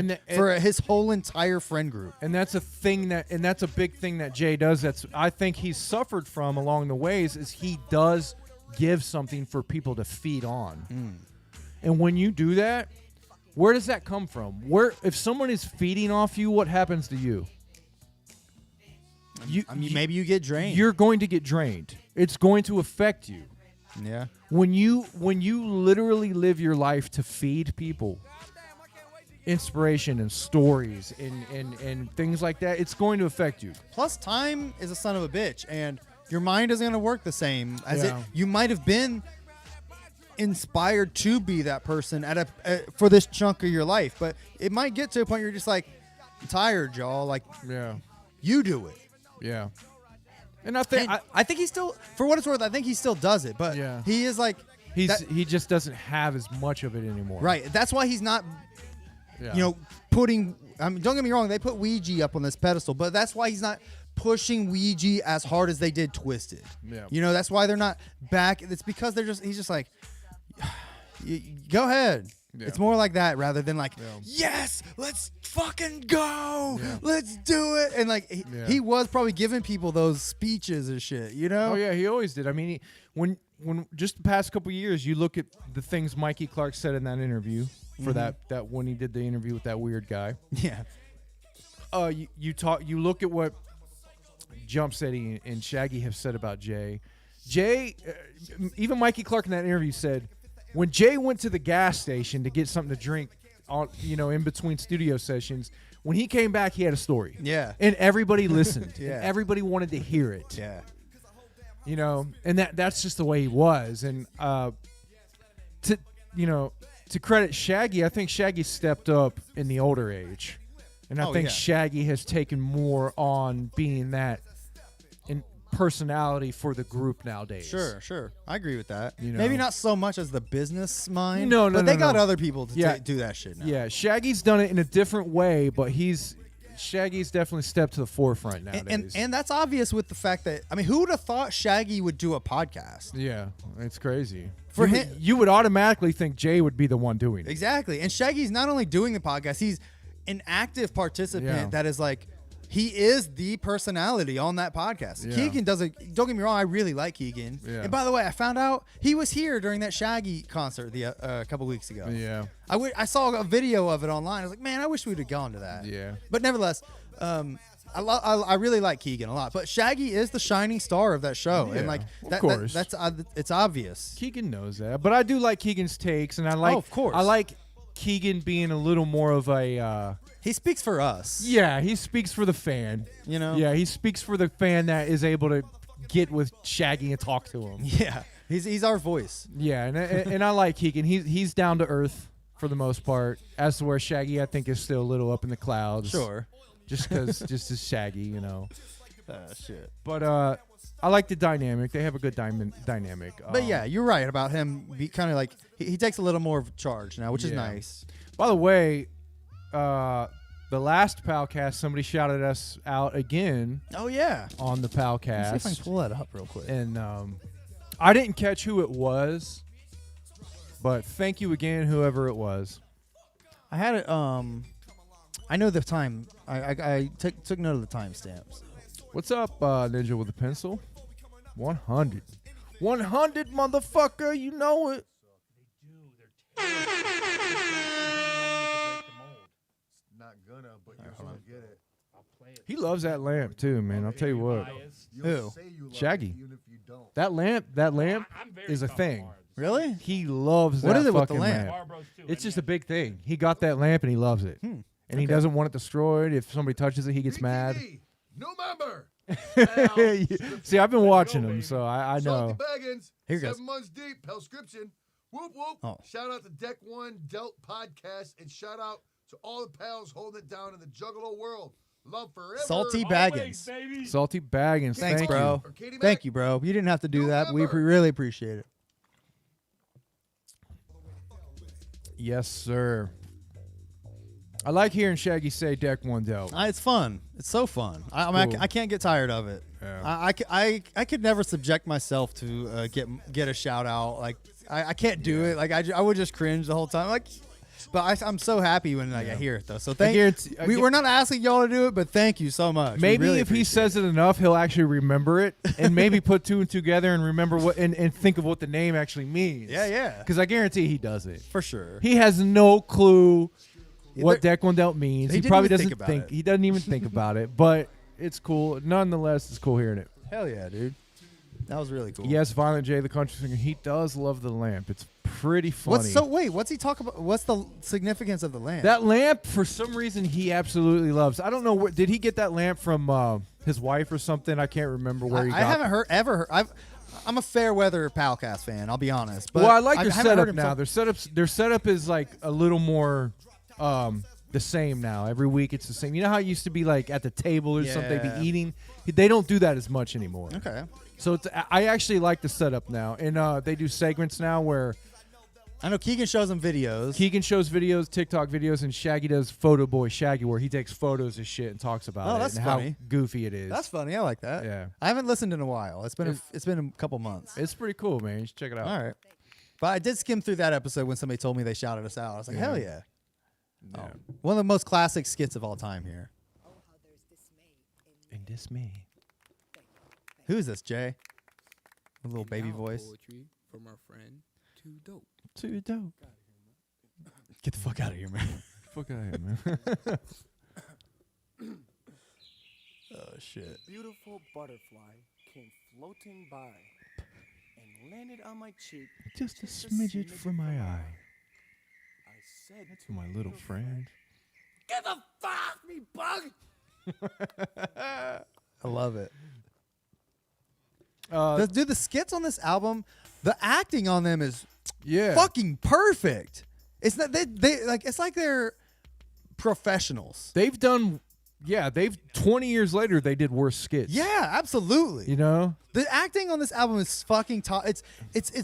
Speaker 1: his whole entire friend group.
Speaker 3: And that's a big thing that Jay does. I think he's suffered from along the ways is he does give something for people to feed on. And when you do that, where does that come from? If someone is feeding off you, what happens to you?
Speaker 1: Maybe you get drained.
Speaker 3: You're going to get drained. It's going to affect you.
Speaker 1: Yeah.
Speaker 3: When you literally live your life to feed people inspiration and stories and things like that, it's going to affect you.
Speaker 1: Plus, time is a son of a bitch, and your mind isn't going to work the same as you might have been inspired to be that person for this chunk of your life, but it might get to a point where you're just like, I'm tired, y'all. Like, you do it.
Speaker 3: Yeah. And I think
Speaker 1: I think he still, for what it's worth, I think he still does it. But he is like
Speaker 3: he just doesn't have as much of it anymore.
Speaker 1: Right. That's why he's not, putting. I mean, don't get me wrong. They put Ouija up on this pedestal, but that's why he's not pushing Ouija as hard as they did Twisted.
Speaker 3: Yeah.
Speaker 1: You know, that's why they're not back. It's because he's just like, go ahead. Yeah. It's more like that rather than like, yes, let's fucking go. Yeah. Let's do it. And like, he was probably giving people those speeches and shit, you know?
Speaker 3: Oh, yeah, he always did. I mean, when just the past couple of years, you look at the things Mikey Clark said in that interview for that when he did the interview with that weird guy.
Speaker 1: Yeah.
Speaker 3: You look at what Jump City and Shaggy have said about Jay. Jay, even Mikey Clark in that interview said, when Jay went to the gas station to get something to drink, in between studio sessions, when he came back, he had a story.
Speaker 1: Yeah.
Speaker 3: And everybody listened.
Speaker 1: Yeah.
Speaker 3: And everybody wanted to hear it.
Speaker 1: Yeah.
Speaker 3: And that's just the way he was. And to credit Shaggy, I think Shaggy stepped up in the older age. And I think Shaggy has taken more on being that personality for the group nowadays.
Speaker 1: Sure. I agree with that. Maybe not so much as the business mind.
Speaker 3: No,
Speaker 1: but they got other people to do that shit now.
Speaker 3: Yeah, Shaggy's done it in a different way, but Shaggy's definitely stepped to the forefront nowadays.
Speaker 1: And that's obvious with the fact that, I mean, who would have thought Shaggy would do a podcast?
Speaker 3: Yeah, it's crazy.
Speaker 1: For him,
Speaker 3: you would automatically think Jay would be the one doing it.
Speaker 1: Exactly. And Shaggy's not only doing the podcast, he's an active participant that is like, he is the personality on that podcast.
Speaker 3: Yeah.
Speaker 1: Keegan doesn't. Don't get me wrong. I really like Keegan.
Speaker 3: Yeah.
Speaker 1: And by the way, I found out he was here during that Shaggy concert a couple weeks ago.
Speaker 3: Yeah.
Speaker 1: I saw a video of it online. I was like, man, I wish we'd have gone to that.
Speaker 3: Yeah.
Speaker 1: But nevertheless, I really like Keegan a lot. But Shaggy is the shining star of that show,
Speaker 3: Yeah,
Speaker 1: and like
Speaker 3: of course.
Speaker 1: that's it's obvious.
Speaker 3: Keegan knows that, but I do like Keegan's takes, and I like.
Speaker 1: Oh, of course.
Speaker 3: I like Keegan being a little more of a.
Speaker 1: He speaks for us.
Speaker 3: Yeah, he speaks for the fan. Yeah, he speaks for the fan that is able to get with Shaggy and talk to him.
Speaker 1: Yeah, he's our voice.
Speaker 3: Yeah, and I like Keegan. He's down to earth for the most part. As to where Shaggy, I think, is still a little up in the clouds.
Speaker 1: Sure.
Speaker 3: Just because, just as Shaggy,
Speaker 1: Shit.
Speaker 3: But I like the dynamic. They have a good dynamic.
Speaker 1: But yeah, you're right about him. Be kind of like he takes a little more of charge now, which is nice.
Speaker 3: By the way, the last Palcast, somebody shouted us out again.
Speaker 1: Oh yeah,
Speaker 3: on the
Speaker 1: Let's see if I can
Speaker 3: Palcast,
Speaker 1: pull that up real quick.
Speaker 3: and I didn't catch who it was, but thank you again, whoever it was.
Speaker 1: I had it. I know the time. I took note of the timestamps.
Speaker 3: What's up, Ninja with a pencil? 100. 100, motherfucker. You know it.
Speaker 5: Not gonna, but you're gonna get it.
Speaker 3: He loves that lamp too, man. I'll tell you what.
Speaker 1: Who?
Speaker 5: Say you love
Speaker 3: Shaggy.
Speaker 5: it, even if you don't.
Speaker 3: That lamp is a thing.
Speaker 1: Really?
Speaker 3: He loves
Speaker 1: What
Speaker 3: that
Speaker 1: is it with the
Speaker 3: fucking
Speaker 1: lamp?
Speaker 3: It's just a big thing. He got that lamp and he loves it. And he doesn't want it destroyed. If somebody touches it, he gets mad.
Speaker 5: BTV, new member.
Speaker 3: See, I've been watching him, so I know.
Speaker 5: Salty Baggins,
Speaker 1: Here goes.
Speaker 5: 7 months deep, Pelscription. Whoop, whoop.
Speaker 1: Oh.
Speaker 5: Shout out to Deck One Dealt Podcast, and shout out to all the pals holding it down in the Juggalo world. Love forever.
Speaker 1: Salty Baggins.
Speaker 3: Salty Baggins.
Speaker 1: Thanks,
Speaker 3: thank
Speaker 1: bro.
Speaker 5: Or Katie Mack.
Speaker 1: Thank you, bro. You didn't have to do that. We
Speaker 5: November.
Speaker 1: really appreciate it.
Speaker 3: Yes, sir. I like hearing Shaggy say Deck One Dealt.
Speaker 1: It's fun. It's so fun. I mean,
Speaker 3: Cool.
Speaker 1: I can't get tired of it.
Speaker 3: Yeah.
Speaker 1: I could never subject myself to get a shout out. Like I can't do it. Like I would just cringe the whole time. Like, but I'm so happy when I hear it though. So we're not asking y'all to do it, but thank you so much. We
Speaker 3: Maybe
Speaker 1: really
Speaker 3: if he
Speaker 1: appreciate
Speaker 3: says it enough, he'll actually remember it and maybe put two and together and remember what and think of what the name actually means.
Speaker 1: Yeah.
Speaker 3: Because I guarantee he does it.
Speaker 1: For sure.
Speaker 3: He has no clue what
Speaker 1: There-
Speaker 3: Deck One Dealt means.
Speaker 1: He
Speaker 3: He
Speaker 1: didn't
Speaker 3: probably
Speaker 1: even
Speaker 3: doesn't
Speaker 1: think about
Speaker 3: think.
Speaker 1: it.
Speaker 3: He doesn't even think about it, but it's cool. Nonetheless, it's cool hearing it.
Speaker 1: Hell yeah, dude. That was really cool.
Speaker 3: Yes, Violent J, the country singer, he does love the lamp. It's pretty funny.
Speaker 1: What's he talking about? What's the significance of the lamp?
Speaker 3: That lamp, for some reason, he absolutely loves. I don't know where. Did he get that lamp from his wife or something? I can't remember where he got
Speaker 1: I haven't ever heard. I'm a fair weather Palcast fan. I'll be honest. But
Speaker 3: Well, I like their
Speaker 1: haven't heard
Speaker 3: setup
Speaker 1: him
Speaker 3: now.
Speaker 1: talk-
Speaker 3: Their setup is like a little more the same now. Every week it's the same. You know how it used to be like at the table or something, they'd
Speaker 1: Yeah.
Speaker 3: be eating? They don't do that as much anymore.
Speaker 1: Okay.
Speaker 3: So I actually like the setup now. And they do segments now where
Speaker 1: I know Keegan shows them videos.
Speaker 3: Keegan shows videos, TikTok videos, and Shaggy does Photo Boy Shaggy, where he takes photos of shit and talks about
Speaker 1: Oh,
Speaker 3: it
Speaker 1: that's
Speaker 3: and
Speaker 1: funny.
Speaker 3: how goofy it is.
Speaker 1: That's funny. I like that.
Speaker 3: Yeah.
Speaker 1: I haven't listened in a while. It's been a couple months.
Speaker 3: It's pretty cool, man. You should check it out.
Speaker 1: All right. But I did skim through that episode when somebody told me they shouted us out. I was like, hell yeah.
Speaker 3: Yeah.
Speaker 1: One of the most classic skits of all time here.
Speaker 3: And dismay.
Speaker 1: Who is this, Jay? A little baby
Speaker 6: Now
Speaker 1: voice.
Speaker 6: Poetry from our friend Too Dope.
Speaker 3: Too dope.
Speaker 1: Get the fuck out of here, man.
Speaker 3: Fuck out of here, man.
Speaker 1: Oh, shit.
Speaker 7: Beautiful butterfly came floating by and landed on my cheek.
Speaker 3: Just a smidget from my eye.
Speaker 7: I said
Speaker 3: To my little friend.
Speaker 7: "Get the fuck off me, bug!"
Speaker 1: I love it.
Speaker 3: Uh,
Speaker 1: The skits on this album, the acting on them is
Speaker 3: yeah.
Speaker 1: fucking perfect. It's not they like it's like they're professionals.
Speaker 3: They've done, 20 years later, they did worse skits.
Speaker 1: Yeah, absolutely.
Speaker 3: You know?
Speaker 1: The acting on this album is fucking top. It's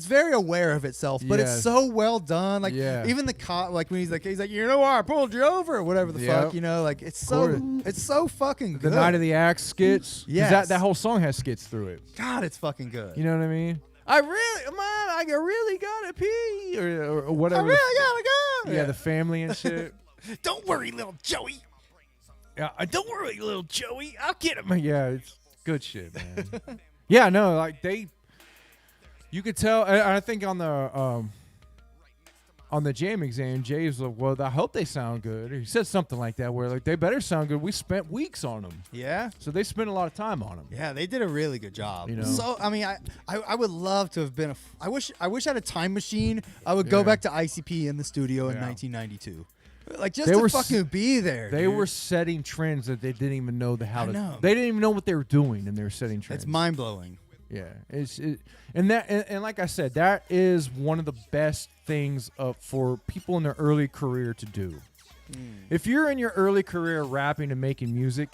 Speaker 1: very aware of itself, but it's
Speaker 3: Yes.
Speaker 1: so well done. Like
Speaker 3: Yeah.
Speaker 1: even the cop, like when he's like you know why I pulled you over or whatever the
Speaker 3: Yep.
Speaker 1: fuck, you know, like it's
Speaker 3: Course.
Speaker 1: so fucking
Speaker 3: The
Speaker 1: good.
Speaker 3: Night of the Axe skits. 'Cause
Speaker 1: Yes.
Speaker 3: That whole song has skits through it.
Speaker 1: God, it's fucking good.
Speaker 3: You know what I mean? I really gotta pee. Or
Speaker 1: I
Speaker 3: whatever.
Speaker 1: really gotta go.
Speaker 3: Yeah, the family and shit.
Speaker 1: Don't worry, little Joey.
Speaker 3: Yeah, don't worry, little Joey. I'll get him. Yeah, it's good shit, man. Yeah, no, like you could tell. And I think on the jam exam, Jay was like, "Well, I hope they sound good." He said something like that, where like they better sound good. We spent weeks on them,
Speaker 1: Yeah.
Speaker 3: so they spent a lot of time on them.
Speaker 1: Yeah, they did a really good job.
Speaker 3: You know?
Speaker 1: So I mean, I would love to have been I wish I had a time machine. I would go
Speaker 3: Yeah.
Speaker 1: back to ICP in the studio in
Speaker 3: Yeah.
Speaker 1: 1992, like just
Speaker 3: They
Speaker 1: to
Speaker 3: were
Speaker 1: fucking be there.
Speaker 3: They
Speaker 1: dude.
Speaker 3: were setting trends that they didn't even know how to.
Speaker 1: know.
Speaker 3: They didn't even know what they were doing, and they were setting trends.
Speaker 1: It's mind blowing.
Speaker 3: Yeah, and like I said, that is one of the best things for people in their early career to do. If you're in your early career rapping and making music,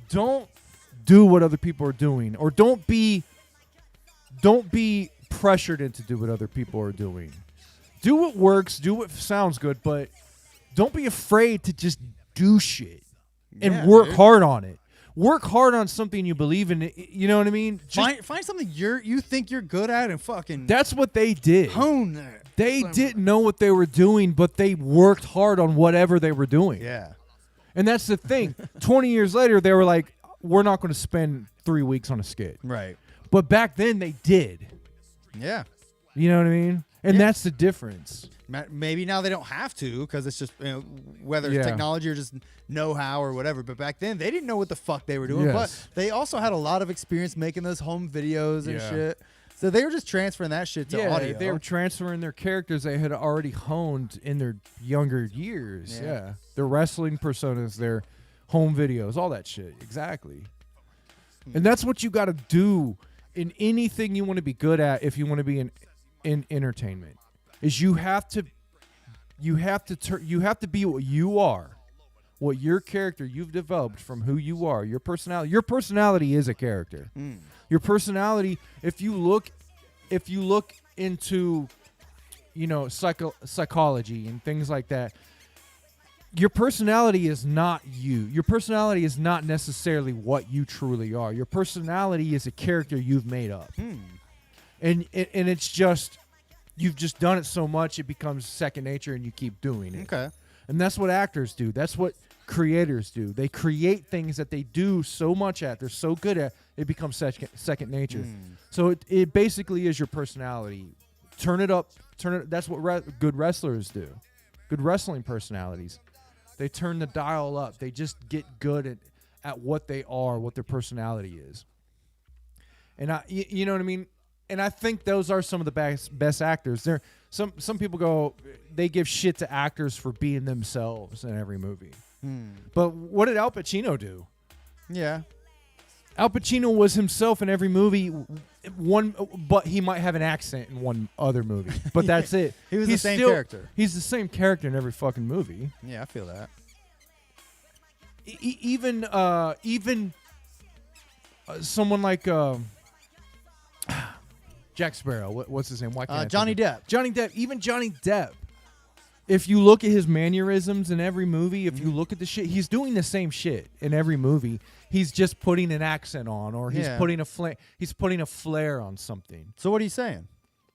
Speaker 3: don't do what other people are doing, or don't be pressured into do what other people are doing. Do what works, do what sounds good, but don't be afraid to just do shit and work hard on it. Work hard on something you believe in. You know what I mean?
Speaker 1: Find something you think you're good at and fucking
Speaker 3: That's what they did.
Speaker 1: hone that.
Speaker 3: They didn't know what they were doing, but they worked hard on whatever they were doing.
Speaker 1: Yeah.
Speaker 3: And that's the thing. 20 years later, they were like, we're not going to spend 3 weeks on a skit.
Speaker 1: Right.
Speaker 3: But back then, they did.
Speaker 1: Yeah.
Speaker 3: You know what I mean? And that's the difference.
Speaker 1: Maybe now they don't have to because it's just whether it's technology or just know-how or whatever. But back then, they didn't know what the fuck they were doing.
Speaker 3: Yes.
Speaker 1: But they also had a lot of experience making those home videos and shit. So they were just transferring that shit to audio.
Speaker 3: They were transferring their characters they had already honed in their younger years. Yeah. Their wrestling personas, their home videos, all that shit. Exactly. And that's what you got to do in anything you want to be good at if you want to be in entertainment. Is you have to be what you are, what your character you've developed from who you are, your personality. Your personality is a character. Your personality, if you look into, psychology and things like that, your personality is not you. Your personality is not necessarily what you truly are. Your personality is a character you've made up, and it's just. You've just done it so much it becomes second nature and you keep doing it. Okay. And that's what actors do. That's what creators do. They create things that they do so much at, they're so good at, it becomes second nature. So it basically is your personality. Turn it up. That's what good wrestlers do. Good wrestling personalities. They turn the dial up. They just get good at what they are, what their personality is. And you know what I mean? And I think those are some of the best actors. There, some people go, they give shit to actors for being themselves in every movie. But what did Al Pacino do?
Speaker 1: Yeah,
Speaker 3: Al Pacino was himself in every movie. But he might have an accent in one other movie. But that's it.
Speaker 1: He's the same character.
Speaker 3: He's the same character in every fucking movie.
Speaker 1: Yeah, I feel that.
Speaker 3: Even someone like. Jack Sparrow. What's his name? Why can't
Speaker 1: Johnny Depp.
Speaker 3: Johnny Depp. Even Johnny Depp. If you look at his mannerisms in every movie, if you look at the shit, he's doing the same shit in every movie. He's just putting an accent on, or he's putting a flair on something.
Speaker 1: So what are you saying?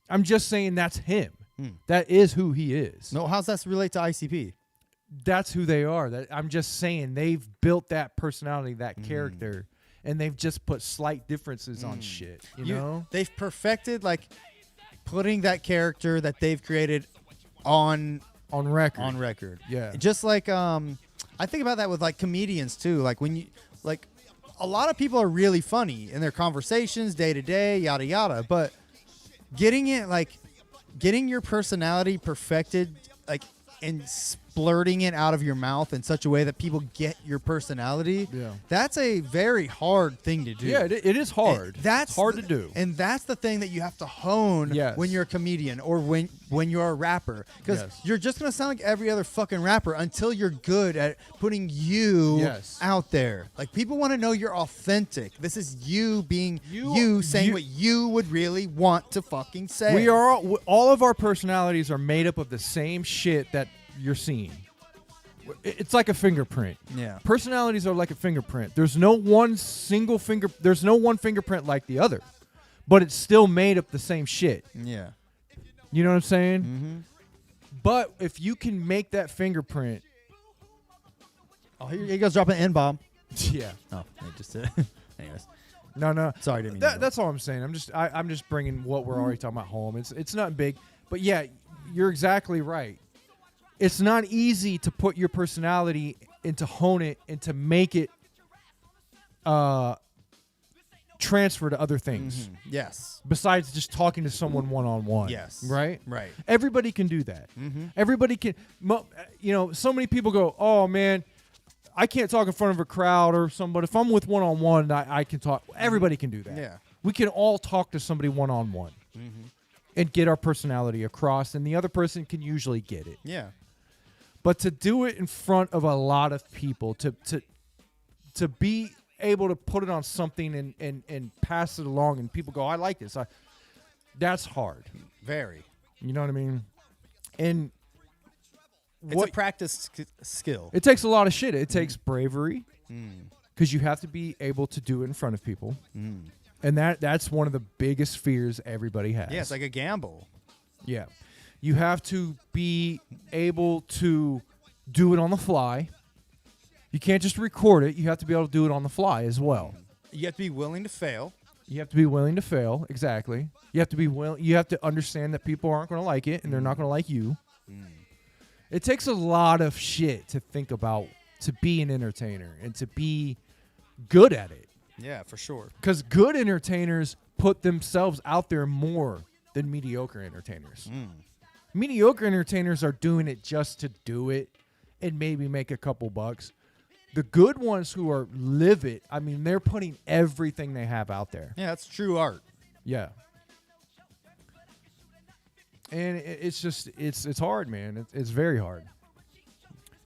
Speaker 3: I'm just saying that's him. That is who he is.
Speaker 1: No, how's that relate to ICP?
Speaker 3: That's who they are. I'm just saying they've built that personality, that character. And they've just put slight differences on shit, you know?
Speaker 1: They've perfected, like, putting that character that they've created on
Speaker 3: record.
Speaker 1: On record.
Speaker 3: Yeah.
Speaker 1: Just like, I think about that with, like, comedians, too. Like, when you, like, a lot of people are really funny in their conversations, day to day, yada, yada. But getting your personality perfected, like, and splurting it out of your mouth in such a way that people get your personality, that's a very hard thing to do.
Speaker 3: Yeah, it is hard.
Speaker 1: That's
Speaker 3: hard to do.
Speaker 1: And that's the thing that you have to hone when you're a comedian or when you're a rapper. Because you're just going to sound like every other fucking rapper until you're good at putting you out there. Like, people want to know you're authentic. This is you being you saying what you would really want to fucking say.
Speaker 3: We are all of our personalities are made up of the same shit that you're seeing. It's like a fingerprint.
Speaker 1: Yeah.
Speaker 3: Personalities are like a fingerprint. There's no one fingerprint like the other, but it's still made up the same shit.
Speaker 1: Yeah.
Speaker 3: You know what I'm saying? But if you can make that fingerprint.
Speaker 1: Oh, here he goes dropping an N-bomb.
Speaker 3: Yeah.
Speaker 1: Oh, it just anyways.
Speaker 3: No.
Speaker 1: Sorry, didn't mean
Speaker 3: that's all I'm saying. I'm just bringing what we're already talking about home. It's not big, but yeah, you're exactly right. It's not easy to put your personality and to hone it and to make it transfer to other things.
Speaker 1: Yes.
Speaker 3: Besides just talking to someone one-on-one.
Speaker 1: Yes.
Speaker 3: Right?
Speaker 1: Right.
Speaker 3: Everybody can do that. Everybody can. So many people go, oh, man, I can't talk in front of a crowd or somebody. If I'm with one-on-one, I can talk. Everybody can do that.
Speaker 1: Yeah.
Speaker 3: We can all talk to somebody one-on-one and get our personality across, and the other person can usually get it.
Speaker 1: Yeah.
Speaker 3: But to do it in front of a lot of people, to be able to put it on something and pass it along, and people go, I like this. That's hard.
Speaker 1: Very.
Speaker 3: You know what I mean? And
Speaker 1: It's a practice skill.
Speaker 3: it takes a lot of shit. It takes bravery because you have to be able to do it in front of people. And that's one of the biggest fears everybody has.
Speaker 1: Yeah, it's like a gamble.
Speaker 3: Yeah. You have to be able to do it on the fly. You can't just record it. You have to be able to do it on the fly as well.
Speaker 1: You have to be willing to fail.
Speaker 3: You have to be willing to fail. Exactly. You have to be willing. You have to understand that people aren't going to like it and they're not going to like you. It takes a lot of shit to think about to be an entertainer and to be good at it.
Speaker 1: Yeah, for sure.
Speaker 3: Because good entertainers put themselves out there more than mediocre entertainers. Mediocre entertainers are doing it just to do it and maybe make a couple bucks. The good ones who are live it, I mean, they're putting everything they have out there.
Speaker 1: Yeah, that's true art.
Speaker 3: Yeah. And it's just, it's hard, man. It's very hard.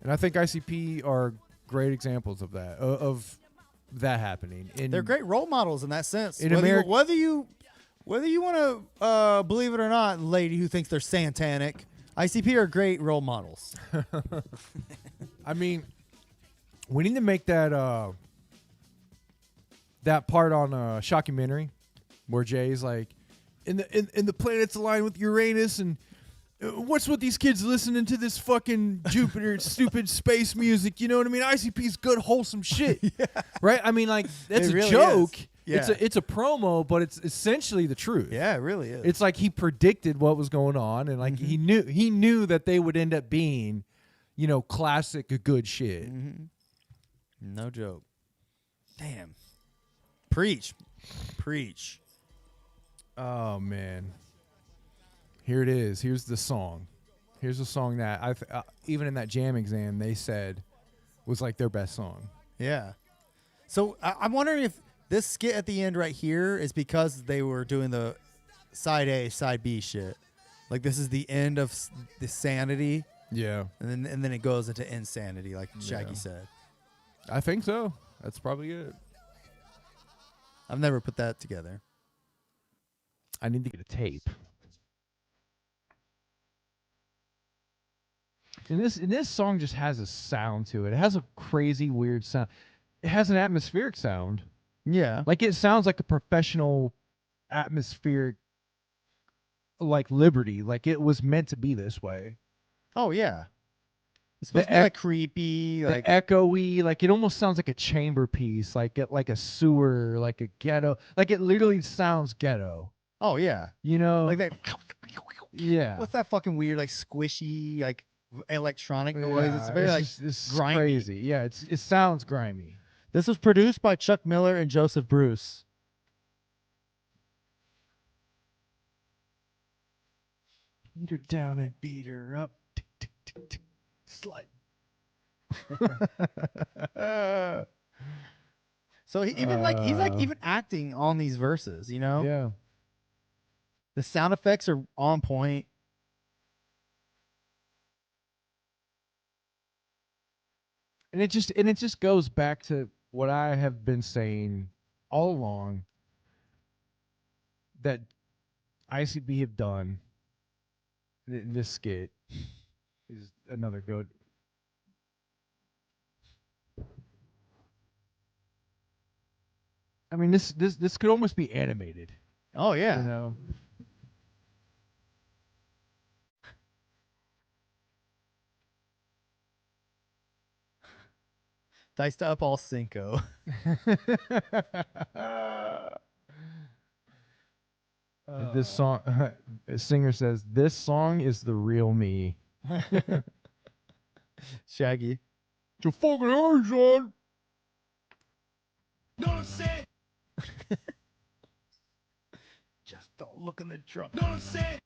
Speaker 3: And I think ICP are great examples of that, happening.
Speaker 1: They're great role models in that sense.
Speaker 3: In
Speaker 1: Whether you want to believe it or not, lady who thinks they're satanic, ICP are great role models.
Speaker 3: I mean, we need to make that that part on Shockumentary where Jay's like, in the planets align with Uranus, and what's with these kids listening to this fucking Jupiter stupid space music? You know what I mean? ICP's good, wholesome shit, right? I mean, like that's
Speaker 1: It
Speaker 3: a
Speaker 1: really
Speaker 3: joke.
Speaker 1: is. Yeah.
Speaker 3: It's a promo, but it's essentially the truth.
Speaker 1: Yeah, it really is.
Speaker 3: It's like he predicted what was going on, and like he knew that they would end up being, classic good shit.
Speaker 1: No joke. Damn. Preach.
Speaker 3: Oh man, here it is. Here's the song. Here's a song that even in that jam exam they said was like their best song.
Speaker 1: Yeah. So I'm wondering if this skit at the end right here is because they were doing the side A, side B shit. Like this is the end of the sanity,
Speaker 3: Yeah,
Speaker 1: and then it goes into insanity, like Shaggy said.
Speaker 3: I think so. That's probably it.
Speaker 1: I've never put that together.
Speaker 3: I need to get a tape. And this song just has a sound to it. It has a crazy, weird sound. It has an atmospheric sound.
Speaker 1: Yeah.
Speaker 3: Like it sounds like a professional atmospheric, like Liberty. Like it was meant to be this way.
Speaker 1: Oh yeah. It's supposed to be like creepy, like
Speaker 3: echoey. Like it almost sounds like a chamber piece. Like a sewer, like a ghetto. Like it literally sounds ghetto.
Speaker 1: oh yeah,
Speaker 3: Like
Speaker 1: like that.
Speaker 3: Yeah.
Speaker 1: What's that fucking weird, like squishy, like electronic noise? It's very like
Speaker 3: it's
Speaker 1: grimy.
Speaker 3: crazy. Yeah, it sounds grimy.
Speaker 1: This was produced by Chuck Miller and Joseph Bruce.
Speaker 3: Beat her down and beat her up. Slut.
Speaker 1: So he's even acting on these verses,
Speaker 3: Yeah.
Speaker 1: The sound effects are on point.
Speaker 3: And it just goes back to what I have been saying all along, that ICB have done. This skit is another good. I mean, this could almost be animated.
Speaker 1: Oh yeah.
Speaker 3: You know.
Speaker 1: Diced up all cinco.
Speaker 3: This song, a singer says, "This song is the real me."
Speaker 1: Shaggy.
Speaker 3: It's a fucking hard, son.
Speaker 5: Don't say,
Speaker 1: Just don't look in the trunk.
Speaker 5: don't say.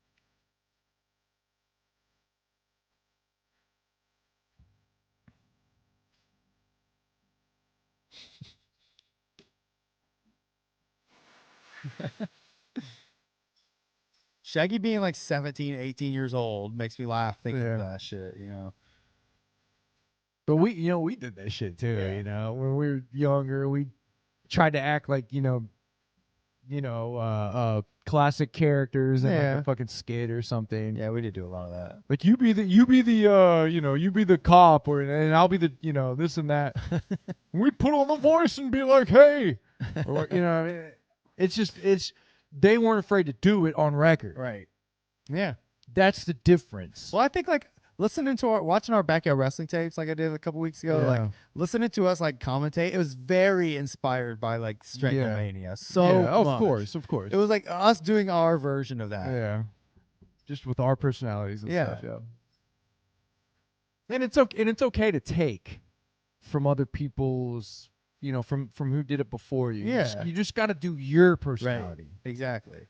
Speaker 1: Shaggy being like 17, 18 years old makes me laugh thinking
Speaker 3: Yeah.
Speaker 1: of that shit,
Speaker 3: But we did that shit too.
Speaker 1: Yeah.
Speaker 3: When we were younger, we tried to act like classic characters in like
Speaker 1: Yeah.
Speaker 3: a fucking skit or something.
Speaker 1: Yeah, we did do a lot of that.
Speaker 3: Like you be the cop, and I'll be the this and that. We put on the voice and be like, hey, or it's they weren't afraid to do it on record.
Speaker 1: Right. Yeah.
Speaker 3: That's the difference.
Speaker 1: Well, I think like watching our backyard wrestling tapes, like I did a couple weeks ago,
Speaker 3: Yeah.
Speaker 1: like listening to us like commentate, it was very inspired by like Strengthomania. So
Speaker 3: yeah, of
Speaker 1: much.
Speaker 3: course.
Speaker 1: It was like us doing our version of that.
Speaker 3: Yeah, just with our personalities and
Speaker 1: Yeah.
Speaker 3: stuff. Yeah. And it's okay to take from other people's, from who did it before you.
Speaker 1: Yeah.
Speaker 3: You just got to do your personality.
Speaker 1: Exactly.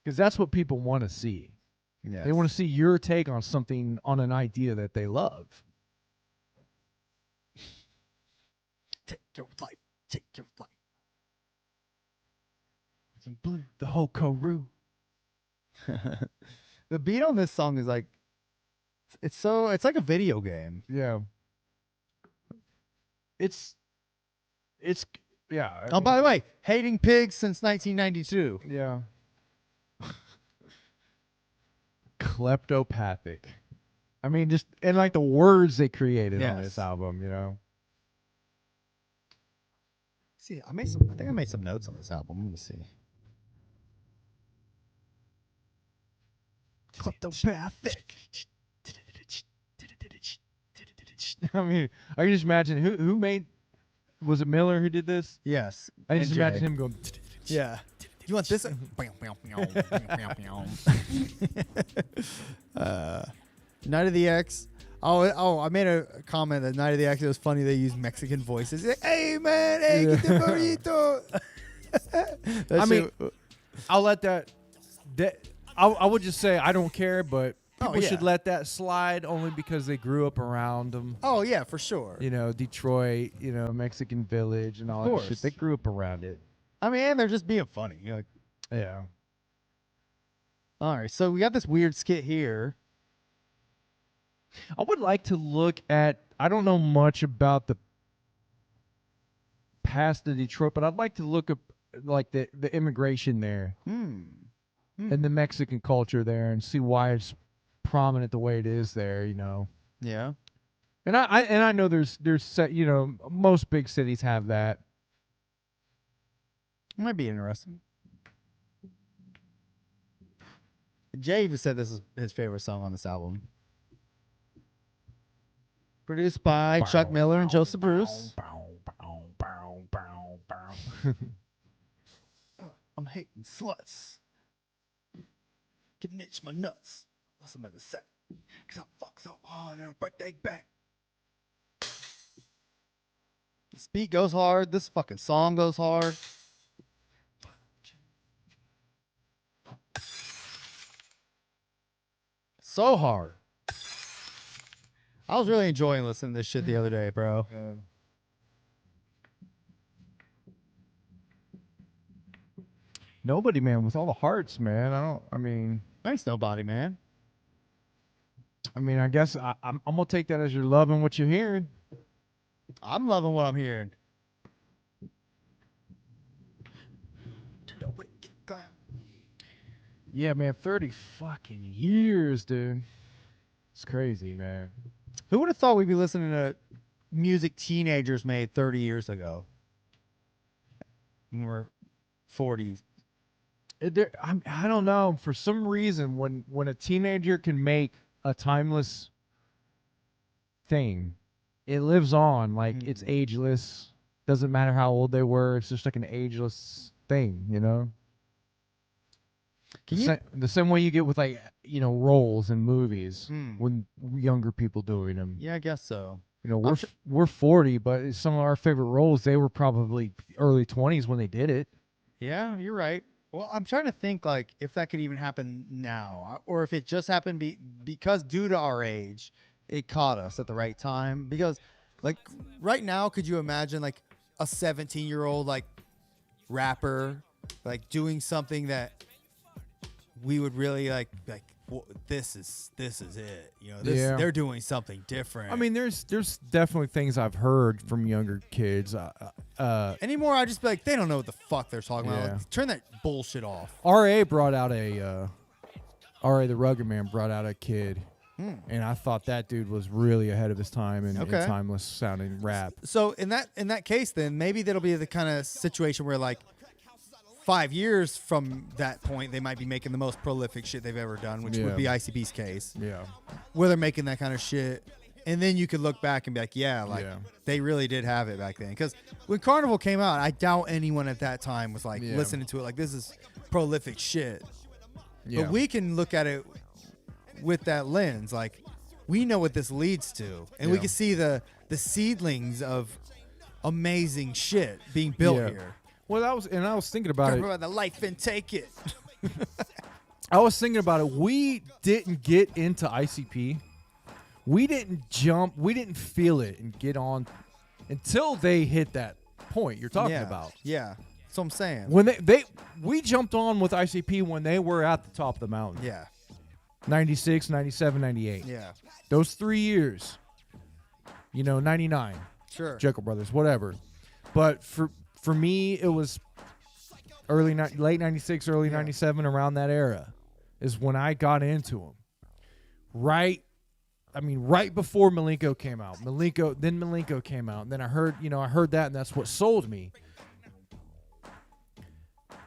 Speaker 3: Because that's what people want to see.
Speaker 1: Yeah.
Speaker 3: They want to see your take on something, on an idea that they love.
Speaker 1: Take your flight. Take your flight.
Speaker 3: Some blue, the whole Koru.
Speaker 1: The beat on this song is like, it's like a video game.
Speaker 3: Yeah. It's yeah.
Speaker 1: Oh, by the way, hating pigs since 1992.
Speaker 3: Yeah. Kleptopathic. I mean, just and like the words they created on
Speaker 1: Yes.
Speaker 3: this album,
Speaker 1: See, I think I made some notes on this album. Let me see.
Speaker 3: Kleptopathic. I mean, I can just imagine who made. Was it Miller who did this?
Speaker 1: Yes.
Speaker 3: I just
Speaker 1: NJ.
Speaker 3: imagine him going.
Speaker 1: Yeah. You want this? Night of the X. Oh, I made a comment that Night of the X, it was funny they used Mexican voices. Like, hey, man, hey, get the burrito.
Speaker 3: I mean, I'll let that. I would just say I don't care, but people should let that slide only because they grew up around them.
Speaker 1: oh, yeah, for sure.
Speaker 3: Detroit, Mexican Village and all that shit.
Speaker 1: course.
Speaker 3: They grew up around it.
Speaker 1: I mean, they're just being funny. You're like,
Speaker 3: Yeah.
Speaker 1: all right, so we got this weird skit here.
Speaker 3: I would like to look at. I don't know much about the past of Detroit, but I'd like to look up like the immigration there and the Mexican culture there, and see why it's prominent the way it is there.
Speaker 1: Yeah.
Speaker 3: And I know there's most big cities have that.
Speaker 1: It might be interesting. Jay even said this is his favorite song on this album. Produced by Chuck Miller and Joseph Bruce. I'm hating sluts. Can itch my nuts. What's the matter set? Cause I fuck so hard and I break they back. This beat goes hard. This fucking song goes hard. So hard. I was really enjoying listening to this shit the other day, bro.
Speaker 3: Nobody, man, with all the hearts, man.
Speaker 1: Thanks, nobody, man.
Speaker 3: I guess I'm gonna take that as you're loving what you're hearing.
Speaker 1: I'm loving what I'm hearing.
Speaker 3: Yeah, man, 30 fucking years, dude. It's crazy, man.
Speaker 1: Who would have thought we'd be listening to music teenagers made 30 years ago? When we're 40s.
Speaker 3: I don't know. For some reason, when a teenager can make a timeless thing, it lives on. Like, it's ageless. Doesn't matter how old they were. It's just like an ageless thing, The same way you get with like roles in movies when younger people doing them.
Speaker 1: Yeah, I guess so.
Speaker 3: We're 40, but some of our favorite roles, they were probably early 20s when they did it.
Speaker 1: Yeah, you're right. Well, I'm trying to think like if that could even happen now, or if it just happened because due to our age, it caught us at the right time. Because like right now, could you imagine like a 17-year-old like rapper like doing something that we would really like this is it. You know, they're doing something different.
Speaker 3: I mean, there's definitely things I've heard from younger kids.
Speaker 1: Anymore, I just be like, they don't know what the fuck they're talking
Speaker 3: Yeah.
Speaker 1: about. Like, turn that bullshit off.
Speaker 3: RA brought out RA the Rugged Man brought out a kid, and I thought that dude was really ahead of his time and timeless sounding rap.
Speaker 1: So in that case, then maybe that'll be the kind of situation where like 5 years from that point, they might be making the most prolific shit they've ever done, which would be ICP's case.
Speaker 3: Yeah.
Speaker 1: Where they're making that kind of shit. And then you could look back and be like, they really did have it back then. Because when Carnival came out, I doubt anyone at that time was like listening to it like, this is prolific shit.
Speaker 3: Yeah.
Speaker 1: But we can look at it with that lens. Like, we know what this leads to. And we can see the seedlings of amazing shit being built here.
Speaker 3: Well, I was thinking about it.
Speaker 1: About the life and take it.
Speaker 3: I was thinking about it. We didn't get into ICP. We didn't jump. We didn't feel it and get on until they hit that point you're talking about.
Speaker 1: Yeah, that's what I'm saying.
Speaker 3: When we jumped on with ICP when they were at the top of the mountain.
Speaker 1: Yeah.
Speaker 3: 96, 97, 98.
Speaker 1: Yeah.
Speaker 3: Those 3 years. 99.
Speaker 1: Sure.
Speaker 3: Jekyll Brothers, whatever. But for me, it was late 96, early 97, around that era is when I got into them. Right before Malenko came out. Malenko came out. And then I heard that, and that's what sold me.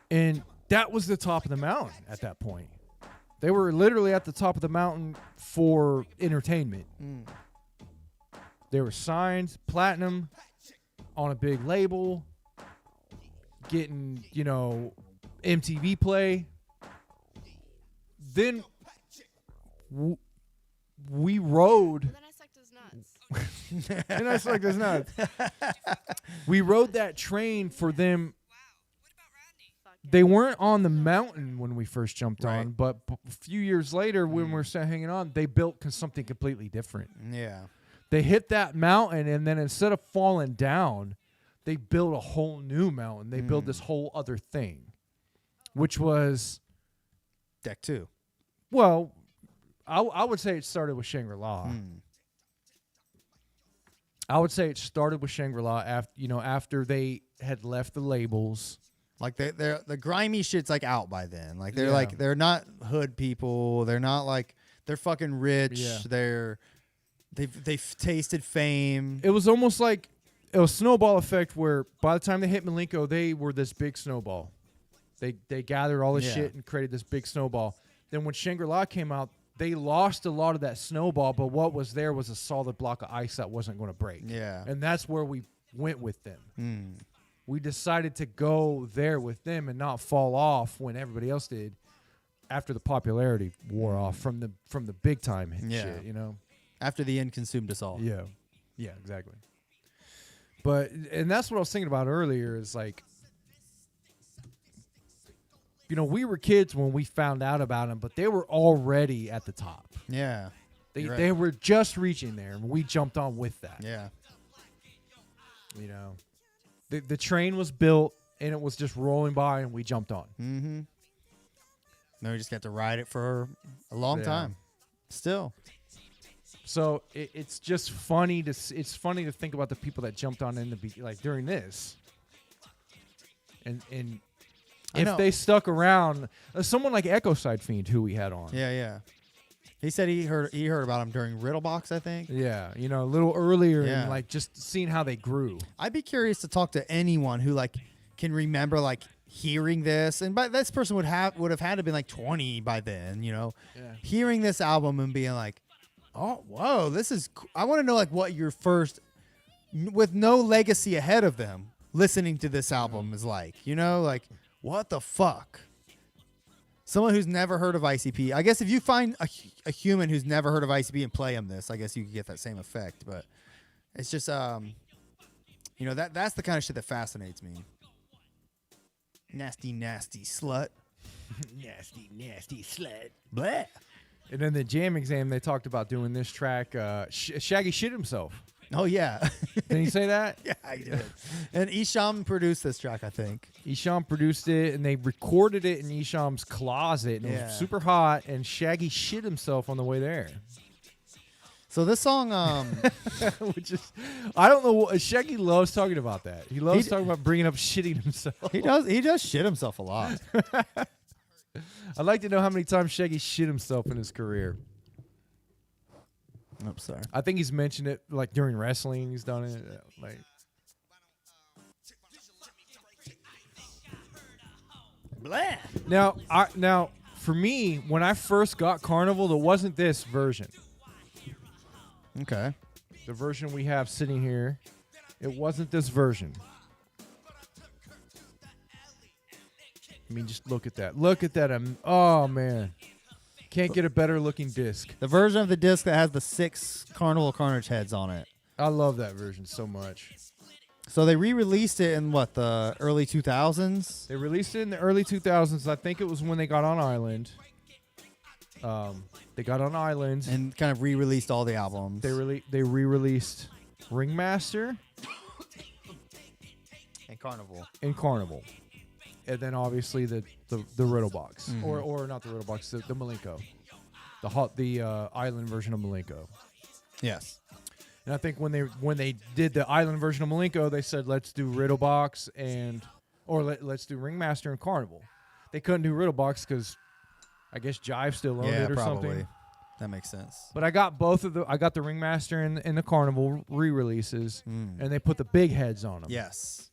Speaker 3: And that was the top of the mountain at that point. They were literally at the top of the mountain for entertainment. They were signed platinum on a big label, getting, MTV play. Then we rode.
Speaker 8: Then I sucked his nuts.
Speaker 3: And I sucked his nuts. We rode that train for them. They weren't on the mountain when we first jumped on, but a few years later, when we were still hanging on, they built something completely different.
Speaker 1: Yeah.
Speaker 3: They hit that mountain, and then instead of falling down, they built a whole new mountain. They built this whole other thing, which was
Speaker 1: Deck 2.
Speaker 3: Well, I would say it started with Shangri-La. I would say it started with Shangri-La after they had left the labels.
Speaker 1: Like the grimy shit's like out by then. Like they're not hood people. They're not like they're fucking rich.
Speaker 3: Yeah.
Speaker 1: They've tasted fame.
Speaker 3: It was almost like a snowball effect where by the time they hit Malenko, they were this big snowball. They gathered all this shit and created this big snowball. Then when Shangri-La came out, they lost a lot of that snowball, but what was there was a solid block of ice that wasn't going to break.
Speaker 1: Yeah.
Speaker 3: And that's where we went with them. We decided to go there with them and not fall off when everybody else did after the popularity wore off from the big time shit,
Speaker 1: After the end consumed us all.
Speaker 3: Yeah. Yeah, exactly. And that's what I was thinking about earlier is like, we were kids when we found out about them, but they were already at the top.
Speaker 1: Yeah.
Speaker 3: They were just reaching there, and we jumped on with that.
Speaker 1: Yeah.
Speaker 3: The train was built, and it was just rolling by, and we jumped on.
Speaker 1: Mm-hmm. No, we just got to ride it for a long time. Still.
Speaker 3: So it's just funny to think about the people that jumped on during this, and if they stuck around, someone like Echo Side Fiend who we had on.
Speaker 1: Yeah. He said he heard about him during Riddlebox, I think.
Speaker 3: Yeah, a little earlier, and just seeing how they grew.
Speaker 1: I'd be curious to talk to anyone who can remember hearing this, and this person would have had to be 20 by then, hearing this album and being like, oh, whoa, this is. I want to know what your first, with no legacy ahead of them, listening to this album is like. What the fuck? Someone who's never heard of ICP. I guess if you find a human who's never heard of ICP and play them this, I guess you could get that same effect. But it's just, that's the kind of shit that fascinates me. Nasty, nasty slut. Nasty, nasty slut. Bleh.
Speaker 3: And then the Jam Exam, they talked about doing this track. Shaggy shit himself.
Speaker 1: Oh yeah.
Speaker 3: Didn't he say that?
Speaker 1: Yeah, I did. And Isham produced this track, I think.
Speaker 3: Isham produced it, and they recorded it in Isham's closet, and it
Speaker 1: Yeah.
Speaker 3: was super hot, and Shaggy shit himself on the way there.
Speaker 1: So this song,
Speaker 3: Which is, I don't know. Shaggy loves talking about that. He loves talking about bringing up shitting himself.
Speaker 1: he does shit himself a lot.
Speaker 3: I'd like to know how many times Shaggy shit himself in his career.
Speaker 1: I'm sorry.
Speaker 3: I think he's mentioned it like during wrestling. He's done it. Like,
Speaker 1: Blah.
Speaker 3: now for me, when I first got Carnival, there wasn't this version.
Speaker 1: Okay.
Speaker 3: The version we have sitting here, it wasn't this version. I mean, just look at that. Look at that. Oh man, can't get a better looking disc.
Speaker 1: The version of the disc that has the 6 Carnival of Carnage heads on it.
Speaker 3: I love that version so much.
Speaker 1: So they re-released it in what, the early 2000s?
Speaker 3: They released it in the early 2000s. I think it was when they got on Island. They got on Island.
Speaker 1: And kind of re-released all the albums.
Speaker 3: They re-released Ringmaster
Speaker 1: and Carnival.
Speaker 3: and Carnival. And then obviously the Riddle Box.
Speaker 1: Mhm.
Speaker 3: Or not the Riddle Box, the Malenko. The Island version of Malenko.
Speaker 1: Yes.
Speaker 3: And I think when they did the Island version of Malenko, they said let's do Riddle Box let's do Ringmaster and Carnival. They couldn't do Riddle Box because I guess Jive still owned
Speaker 1: Yeah,
Speaker 3: it or
Speaker 1: probably.
Speaker 3: something.
Speaker 1: That makes sense.
Speaker 3: But I got both of I got the Ringmaster and the Carnival re-releases, and they put the big heads on them.
Speaker 1: Yes.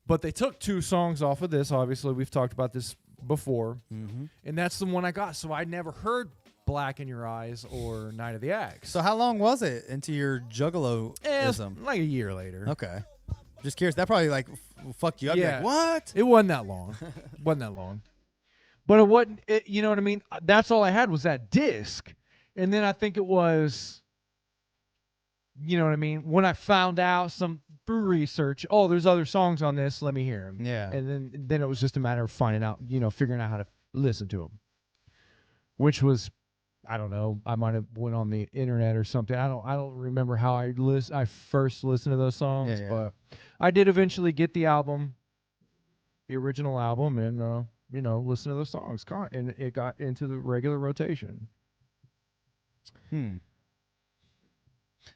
Speaker 3: But they took 2 songs off of this. Obviously, we've talked about this before,
Speaker 1: Mm-hmm.
Speaker 3: and that's the one I got. So I never heard Black in Your Eyes or Night of the Axe.
Speaker 1: So how long was it into your
Speaker 3: It's
Speaker 1: juggalo-ism?
Speaker 3: like a year later.
Speaker 1: Okay. Just curious. That probably like fucked you up. You're
Speaker 3: Yeah.
Speaker 1: like, what?
Speaker 3: It wasn't that long. Wasn't that long. But it wasn't. You know what I mean? That's all I had was that disc, and then I think it was. You know what I mean? When I found out through research, oh, there's other songs on this. Let me hear them.
Speaker 1: Yeah.
Speaker 3: And then it was just a matter of finding out, figuring out how to listen to them. Which was, I don't know. I might have went on the internet or something. I don't remember how I first listened to those songs,
Speaker 1: Yeah.
Speaker 3: but I did eventually get the album, the original album, and listen to those songs. And it got into the regular rotation.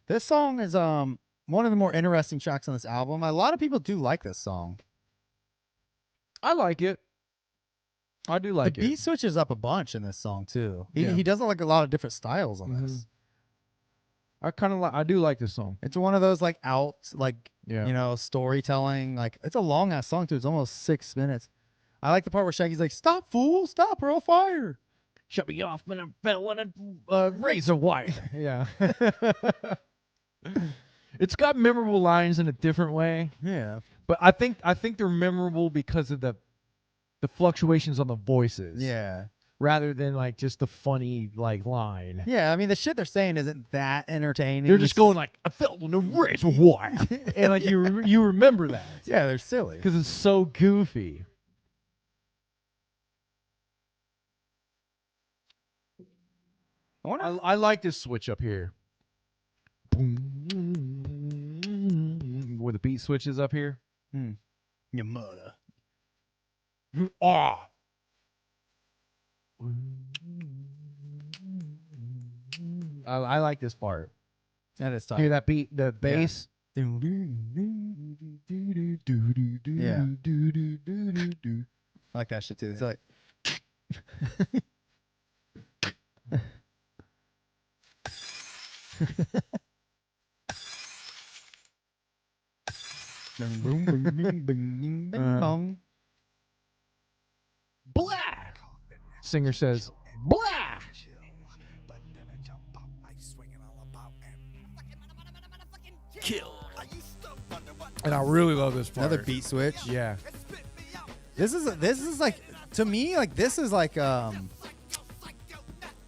Speaker 1: This song is one of the more interesting tracks on this album. A lot of people do like this song.
Speaker 3: I like it. I do like
Speaker 1: the
Speaker 3: it.
Speaker 1: beat switches up a bunch in this song too. He
Speaker 3: Yeah.
Speaker 1: he does like a lot of different styles on this.
Speaker 3: I do like this song.
Speaker 1: It's one of those
Speaker 3: Yeah.
Speaker 1: storytelling. Like it's a long ass song too. It's almost 6 minutes. I like the part where Shaggy's like, "Stop, fool! Stop, or I'll fire."
Speaker 3: Shut me off when I fell on a razor wire. Yeah. It's got memorable lines in a different way,
Speaker 1: Yeah.
Speaker 3: but I think they're memorable because of the fluctuations on the voices.
Speaker 1: Yeah.
Speaker 3: Rather than like just the funny like line.
Speaker 1: Yeah. I mean, the shit they're saying isn't that entertaining.
Speaker 3: They're just going like, I fell on a razor wire, and like you remember that
Speaker 1: Yeah, they're silly.
Speaker 3: because it's so goofy. I like this switch up here. Where the beat switches up here.
Speaker 1: Your mother.
Speaker 3: Ah. I like this part.
Speaker 1: That is tough.
Speaker 3: Hear that beat, the bass.
Speaker 1: Yeah. I like that shit too. It's like
Speaker 3: Blah. Singer says, blah. And I really love this part.
Speaker 1: another beat switch.
Speaker 3: Yeah.
Speaker 1: This is like, to me, like this is like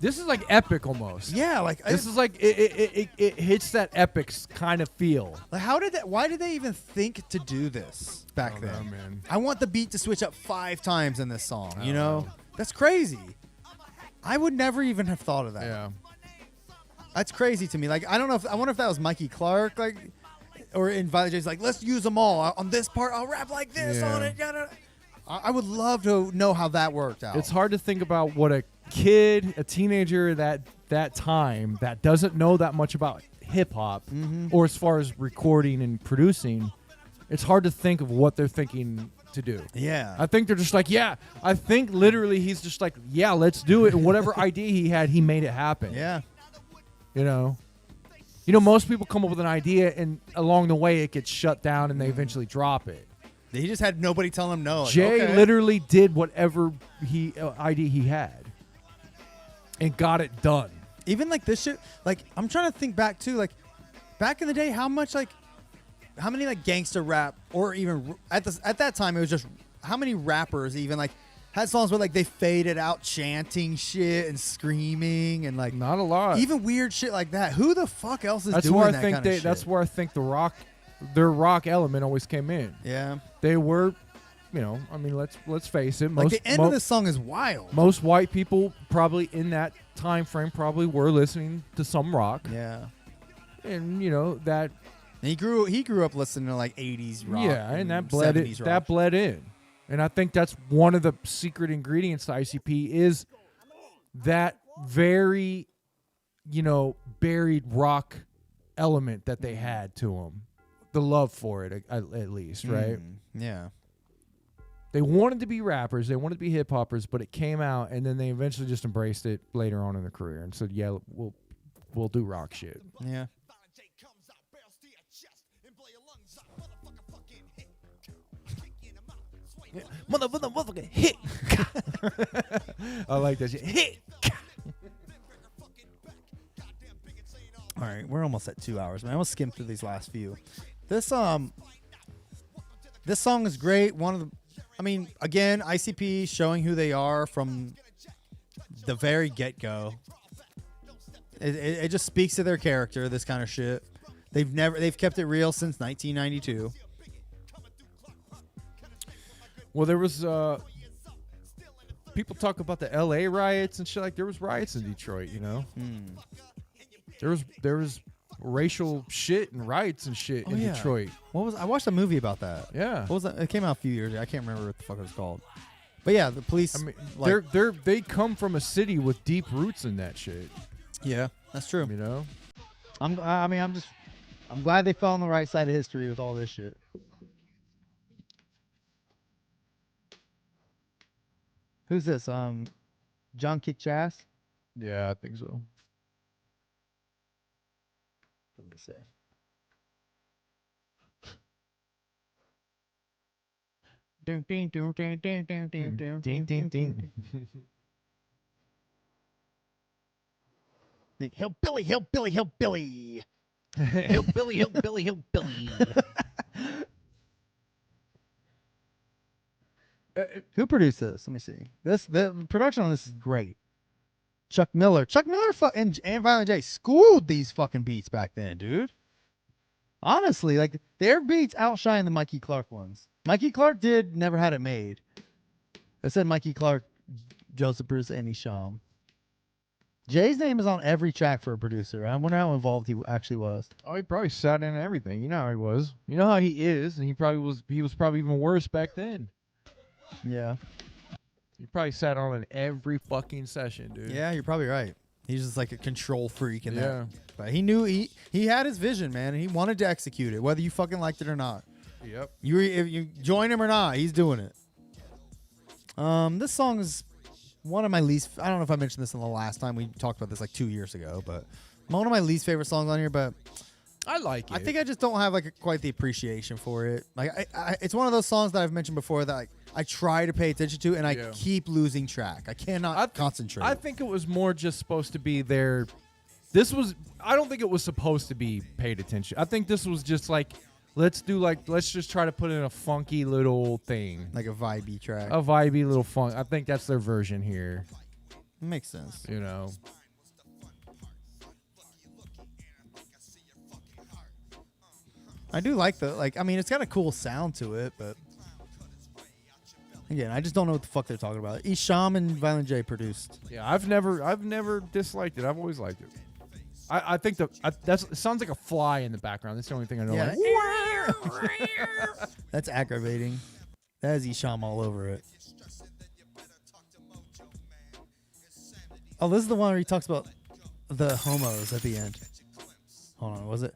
Speaker 3: This is like epic almost.
Speaker 1: yeah, like
Speaker 3: This is like it hits that epic kind of feel.
Speaker 1: like why did they even think to do this back
Speaker 3: don't know,
Speaker 1: then?
Speaker 3: man.
Speaker 1: I want the beat to switch up 5 times in this song, you
Speaker 3: don't
Speaker 1: know?
Speaker 3: know.
Speaker 1: That's crazy. I would never even have thought of that.
Speaker 3: Yeah.
Speaker 1: That's crazy to me. Like, I wonder if that was Mikey Clark, like, or in Violent J's, like, let's use them all. On this part, I'll rap like this on it. I would love to know how that worked out.
Speaker 3: It's hard to think about what a kid, a teenager that time that doesn't know that much about hip hop or as far as recording and producing. It's hard to think of what they're thinking to do.
Speaker 1: Yeah.
Speaker 3: I think they're just like, yeah. I think literally he's just like, yeah, let's do it. And whatever idea he had, he made it happen.
Speaker 1: Yeah.
Speaker 3: You know, most people come up with an idea and along the way it gets shut down and they eventually drop it.
Speaker 1: He just had nobody telling him no. Like,
Speaker 3: Jay
Speaker 1: okay.
Speaker 3: literally did whatever idea he had and got it done.
Speaker 1: Even like this shit, like I'm trying to think back too, like back in the day, how many like gangster rap or even at that time it was just how many rappers even like had songs where like they faded out chanting shit and screaming and like
Speaker 3: Not a lot.
Speaker 1: even weird shit like that. Who the fuck else is
Speaker 3: That's
Speaker 1: doing
Speaker 3: where
Speaker 1: that
Speaker 3: I think
Speaker 1: kind of shit?
Speaker 3: that's where I think their rock element always came in.
Speaker 1: Yeah.
Speaker 3: They were, I mean, let's face it.
Speaker 1: Like the end of this song is wild.
Speaker 3: Most white people probably in that time frame probably were listening to some rock.
Speaker 1: Yeah.
Speaker 3: And that
Speaker 1: And he grew up listening to like 80s rock.
Speaker 3: yeah, and that bled
Speaker 1: 70s rock.
Speaker 3: that bled in. And I think that's one of the secret ingredients to ICP is that very, buried rock element that they had to them. The love for it, at least, right?
Speaker 1: Yeah.
Speaker 3: They wanted to be rappers, they wanted to be hip hoppers, but it came out, and then they eventually just embraced it later on in their career and said, "Yeah, we'll do rock shit."
Speaker 1: Yeah.
Speaker 3: Motherfucking hit. I like that shit. Hit.
Speaker 1: All right, we're almost at 2 hours, man. I'm gonna skim through these last few. This song is great. Again, ICP showing who they are from the very get-go. It just speaks to their character. This kind of shit. They've kept it real since 1992.
Speaker 3: Well, there was people talk about the LA riots and shit. Like there was riots in Detroit, There was racial shit and riots and shit in Detroit.
Speaker 1: I watched a movie about that.
Speaker 3: Yeah.
Speaker 1: What was that? It came out a few years ago. I can't remember what the fuck it was called. But yeah, the police.
Speaker 3: I mean, they come from a city with deep roots in that shit.
Speaker 1: Yeah, that's true.
Speaker 9: I'm glad they fell on the right side of history with all this shit. Who's this? John Kicked Your Ass?
Speaker 3: Yeah, I think so.
Speaker 9: Let me say. Ding ding ding ding ding ding ding ding ding ding. Hillbilly, hillbilly, hillbilly. Hillbilly, hillbilly, hillbilly. Who produced this? Let me see. The production on this is great. Chuck Miller and Violent J schooled these fucking beats back then, dude. Honestly, like their beats outshine the Mikey Clark ones. Mikey Clark never had it made. I said Mikey Clark, Joseph Bruce, and Isham. Jay's name is on every track for a producer. I wonder how involved he actually was.
Speaker 3: Oh, he probably sat in everything. You know how he was. You know how he is, and he was probably even worse back then.
Speaker 1: Yeah.
Speaker 3: He probably sat on in every fucking session, dude.
Speaker 1: Yeah, you're probably right. He's just like a control freak in that.
Speaker 3: Yeah.
Speaker 1: But he knew he had his vision, man, and he wanted to execute it, whether you fucking liked it or not.
Speaker 3: Yep.
Speaker 1: If you join him or not, he's doing it. This song is one of my least. I don't know if I mentioned this in the last time we talked about this like 2 years ago, but one of my least favorite songs on here. But
Speaker 3: I like it.
Speaker 1: I think I just don't have like quite the appreciation for it. Like it's one of those songs that I've mentioned before that I try to pay attention to, and I keep losing track. I cannot concentrate.
Speaker 3: I think it was more just supposed to be there. I don't think it was supposed to be paid attention. I think this was just like, let's just try to put in a funky little thing.
Speaker 1: Like a vibey track.
Speaker 3: A vibey little funk. I think that's their version here.
Speaker 1: Makes sense. I do like it's got a cool sound to it, but again, I just don't know what the fuck they're talking about. Isham and Violent J produced.
Speaker 3: Yeah, I've never disliked it. I've always liked it. I think that's it sounds like a fly in the background. That's the only thing I know.
Speaker 1: Yeah.
Speaker 3: Like,
Speaker 1: That's aggravating. That is Isham all over it. Oh, this is the one where he talks about the homos at the end. Hold on, was it?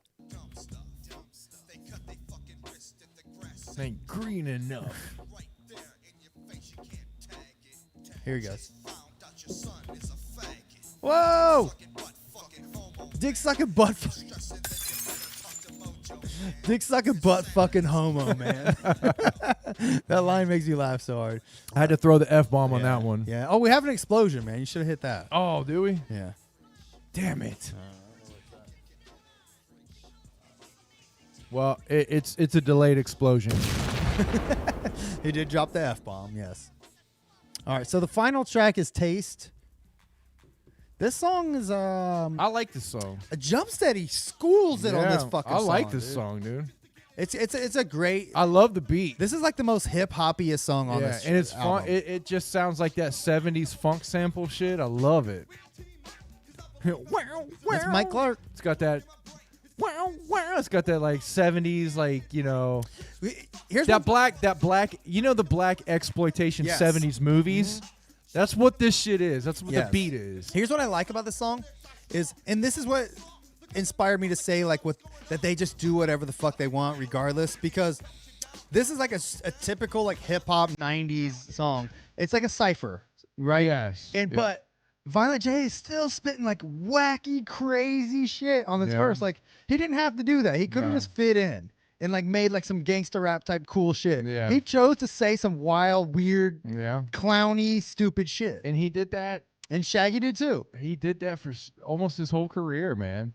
Speaker 3: ain't green enough.
Speaker 1: Here he goes. Whoa! Dick sucking butt. Dick sucking butt fucking homo, man. That line makes me laugh so hard.
Speaker 3: I had to throw the F-bomb on that one.
Speaker 1: Yeah. Oh, we have an explosion, man. You should have hit that.
Speaker 3: Oh, do we?
Speaker 1: Yeah.
Speaker 3: Damn it. Well, it's a delayed explosion.
Speaker 1: He did drop the F-bomb, yes. All right, so the final track is Taste. This song is
Speaker 3: I like this song.
Speaker 1: a jump steady schools it on this fucking
Speaker 3: I
Speaker 1: song.
Speaker 3: like this
Speaker 1: dude.
Speaker 3: song, dude.
Speaker 1: It's a great.
Speaker 3: I love the beat.
Speaker 1: This is like the most hip hoppiest song on this.
Speaker 3: and it's
Speaker 1: album.
Speaker 3: fun. It just sounds like that 70s funk sample shit. I love it.
Speaker 1: It's Mike Clark.
Speaker 3: It's got that. It's got that like 70s, like, you know,
Speaker 1: Here's
Speaker 3: that black, you know, the black exploitation
Speaker 1: Yes.
Speaker 3: 70s movies. That's what this shit is. That's what
Speaker 1: Yes.
Speaker 3: the beat is.
Speaker 1: Here's what I like about this song is, and this is what inspired me to say like that they just do whatever the fuck they want regardless, because this is like a typical like hip hop 90s song. It's like a cipher, right?
Speaker 3: Yes.
Speaker 1: And
Speaker 3: Yeah.
Speaker 1: but Violent J is still spitting like wacky, crazy shit on this
Speaker 3: Yeah.
Speaker 1: verse. Like he didn't have to do that. He could have
Speaker 3: No.
Speaker 1: just fit in and like made like some gangster rap type cool shit.
Speaker 3: Yeah.
Speaker 1: He chose to say some wild, weird,
Speaker 3: Yeah.
Speaker 1: clowny, stupid shit.
Speaker 3: And he did that.
Speaker 1: And Shaggy did too.
Speaker 3: He did that for almost his whole career, man.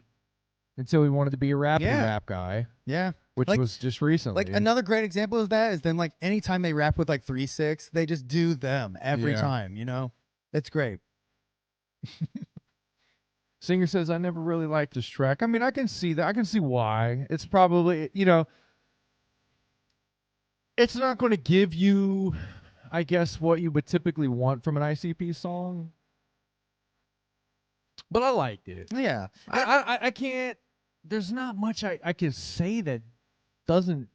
Speaker 3: Until he wanted to be a rap guy,
Speaker 1: Yeah.
Speaker 3: which
Speaker 1: Like-
Speaker 3: was just recently.
Speaker 1: Like another great example of that is then like anytime they rap with like 3-6, they just do them every
Speaker 3: Yeah.
Speaker 1: time, you know? It's great.
Speaker 3: Singer says, I never really liked this track. I mean, I can see that. I can see why. It's probably, you know, it's not going to give you, I guess, what you would typically want from an ICP song. But I liked it.
Speaker 1: Yeah.
Speaker 3: I can't, there's not much I can say that doesn't.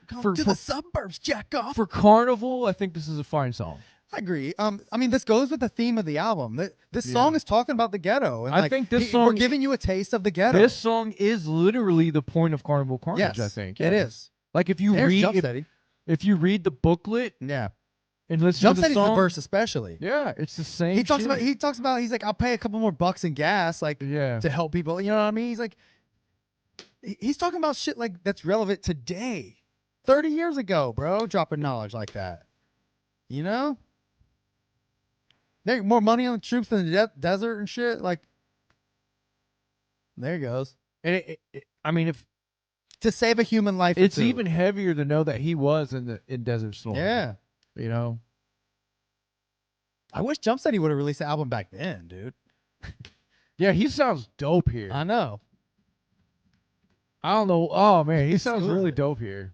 Speaker 1: Come to the suburbs, jack off.
Speaker 3: For Carnival, I think this is a fine song.
Speaker 1: I agree. I mean, this goes with the theme of the album. This song is talking about the ghetto. And
Speaker 3: I
Speaker 1: like,
Speaker 3: think this
Speaker 1: we're
Speaker 3: song-
Speaker 1: giving you a taste of the ghetto.
Speaker 3: This song is literally the point of Carnival of Carnage,
Speaker 1: yes,
Speaker 3: I think.
Speaker 1: it is.
Speaker 3: Like if you
Speaker 1: There's
Speaker 3: read
Speaker 1: Jump Steady.
Speaker 3: if you read the booklet
Speaker 1: Yeah.
Speaker 3: and listen
Speaker 1: Jump
Speaker 3: to the
Speaker 1: Steady's the
Speaker 3: song,
Speaker 1: verse especially.
Speaker 3: yeah, it's the same.
Speaker 1: He talks
Speaker 3: shit.
Speaker 1: about he's like, I'll pay a couple more bucks in gas, like
Speaker 3: yeah,
Speaker 1: to help people. You know what I mean? He's like, he's talking about shit like that's relevant today, 30 years ago, bro. Dropping knowledge like that. You know, make more money on the troops than the desert and shit. Like, there he goes.
Speaker 3: and I mean, if
Speaker 1: To save a human life. or
Speaker 3: it's
Speaker 1: two.
Speaker 3: even heavier to know that he was in Desert Storm.
Speaker 1: Yeah.
Speaker 3: you know.
Speaker 1: I wish Jump Steady would have released the album back then, dude.
Speaker 3: Yeah, he sounds dope here.
Speaker 1: I know.
Speaker 3: I don't know. Oh man, he sounds
Speaker 1: Excuse
Speaker 3: really
Speaker 1: me.
Speaker 3: dope here.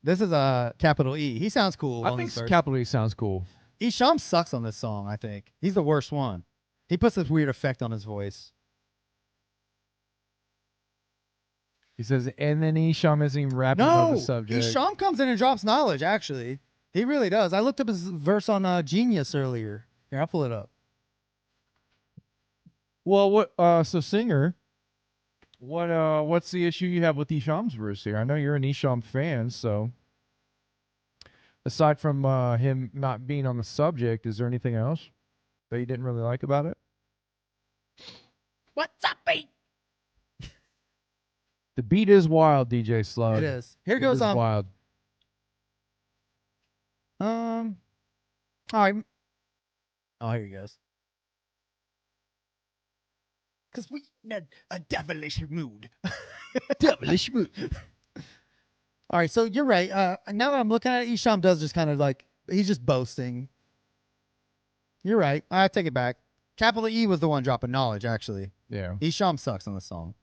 Speaker 1: This is a capital E. He sounds cool.
Speaker 3: I
Speaker 1: on
Speaker 3: think
Speaker 1: this verse.
Speaker 3: Capital E sounds cool.
Speaker 1: Isham sucks on this song, I think. He's the worst one. He puts this weird effect on his voice.
Speaker 3: He says, and then Isham isn't even rapping about
Speaker 1: No,
Speaker 3: the subject.
Speaker 1: Isham comes in and drops knowledge, actually. He really does. I looked up his verse on Genius earlier. Here, I'll pull it up.
Speaker 3: Well, what? So Singer, what's the issue you have with Isham's verse here? I know you're an Isham fan, so aside from him not being on the subject, is there anything else that you didn't really like about it?
Speaker 1: What's up, beat?
Speaker 3: The beat is wild, DJ Slug.
Speaker 1: It is. Here
Speaker 3: It
Speaker 1: goes
Speaker 3: is wild.
Speaker 1: all right. Oh, here he goes. Because we in a devilish mood.
Speaker 3: Devilish mood.
Speaker 1: All right, so you're right. Now that I'm looking at it, Isham does just kind of like, he's just boasting. You're right. I take it back. Capital E was the one dropping knowledge, actually.
Speaker 3: Yeah.
Speaker 1: Isham sucks on the song.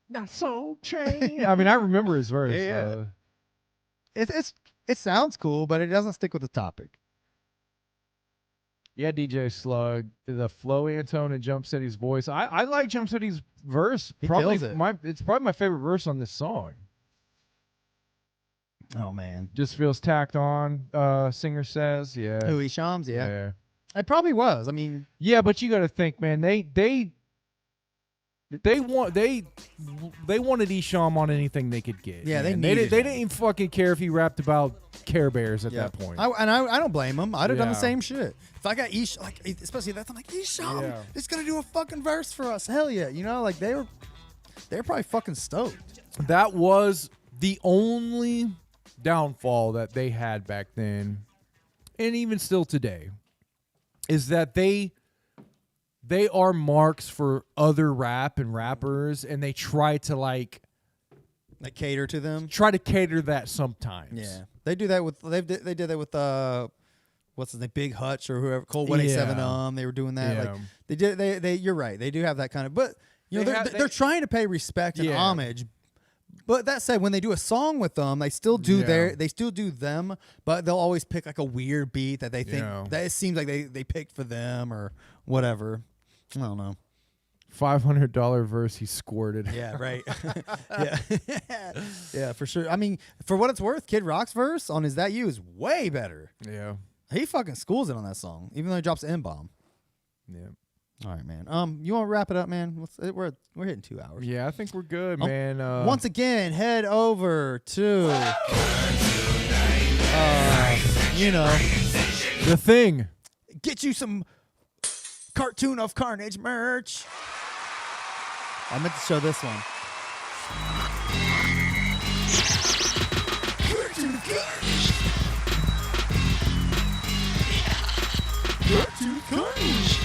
Speaker 3: Not so train. I mean, I remember his verse.
Speaker 1: Yeah. It sounds cool, but it doesn't stick with the topic.
Speaker 3: Yeah, DJ Slug, the flow Antone and Jump City's voice. I like Jump City's verse.
Speaker 9: He
Speaker 3: Probably
Speaker 9: kills it.
Speaker 3: it's probably my favorite verse on this song.
Speaker 9: Oh man.
Speaker 3: Just feels tacked on. Singer says, yeah.
Speaker 9: Who, Shams? Yeah.
Speaker 3: Yeah.
Speaker 9: It probably was. I mean,
Speaker 3: Yeah, but you got to think, man. They wanted Esham on anything they could get.
Speaker 9: Yeah,
Speaker 3: man.
Speaker 9: needed
Speaker 3: they
Speaker 9: him.
Speaker 3: didn't even fucking care if he rapped about Care Bears at that point.
Speaker 9: I don't blame him. I'd have done the
Speaker 3: Yeah.
Speaker 9: same shit. If I got like especially that, I'm like, Esham,
Speaker 3: Yeah.
Speaker 9: he's gonna do a fucking verse for us. Hell yeah, you know, like they're probably fucking stoked.
Speaker 3: That was the only downfall that they had back then, and even still today, is that they are marks for other rap and rappers, and they try to
Speaker 9: cater to them.
Speaker 3: try to cater that sometimes.
Speaker 9: Yeah, they do that with they did that with what's his name, Big Hutch or whoever, Cold 187. They were doing that.
Speaker 3: Yeah.
Speaker 9: Like they did. They you're right. They do have that kind of. But you know they're trying to pay respect and
Speaker 3: Yeah.
Speaker 9: homage. But that said, when they do a song with them, they still do they still do them, but they'll always pick like a weird beat that they think that it seems like they picked for them or whatever. I don't know.
Speaker 3: $500 verse he squirted.
Speaker 9: Yeah, right. Yeah. Yeah, for sure. I mean, for what it's worth, Kid Rock's verse on Is That You is way better.
Speaker 3: Yeah.
Speaker 9: He fucking schools it on that song, even though he drops an N-bomb.
Speaker 3: Yeah.
Speaker 9: All right, man. You want to wrap it up, man? We're hitting 2 hours.
Speaker 3: Yeah, I think we're good, man.
Speaker 9: Once again, head over to
Speaker 3: The Thing.
Speaker 9: get you some Cartoon of Carnage merch. I meant to show this one. Cartoon of Carnage. Cartoon of Carnage.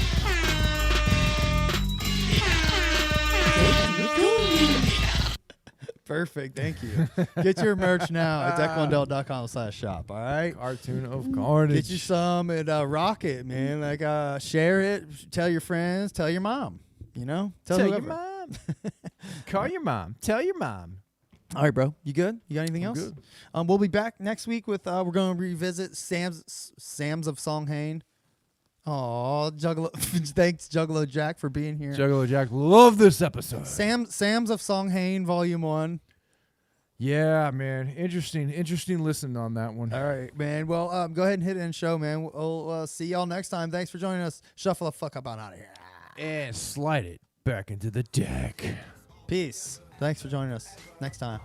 Speaker 9: Perfect. Thank you. Get your merch now at decklundell.com/shop. All right.
Speaker 3: Cartoon of Carnage.
Speaker 9: Get you some and rock it, man. Like share it. Tell your friends. Tell your mom. You know. Tell
Speaker 3: your
Speaker 9: whoever.
Speaker 3: mom. Call your mom. Tell your mom.
Speaker 9: All right, bro. You good? You got anything else?
Speaker 3: Good.
Speaker 9: We'll be back next week with we're going to revisit Sam's of Songhane. Oh, Juggalo! Thanks, Juggalo Jack, for being here.
Speaker 3: Juggalo Jack, love this episode.
Speaker 9: Sam's of Songhane, Volume 1.
Speaker 3: Yeah, man. Interesting listen on that one.
Speaker 9: All right, man. Well, go ahead and hit it in show, man. We'll see y'all next time. Thanks for joining us. Shuffle the fuck up on out of here.
Speaker 3: And slide it back into the deck.
Speaker 9: Peace. Thanks for joining us. Next time.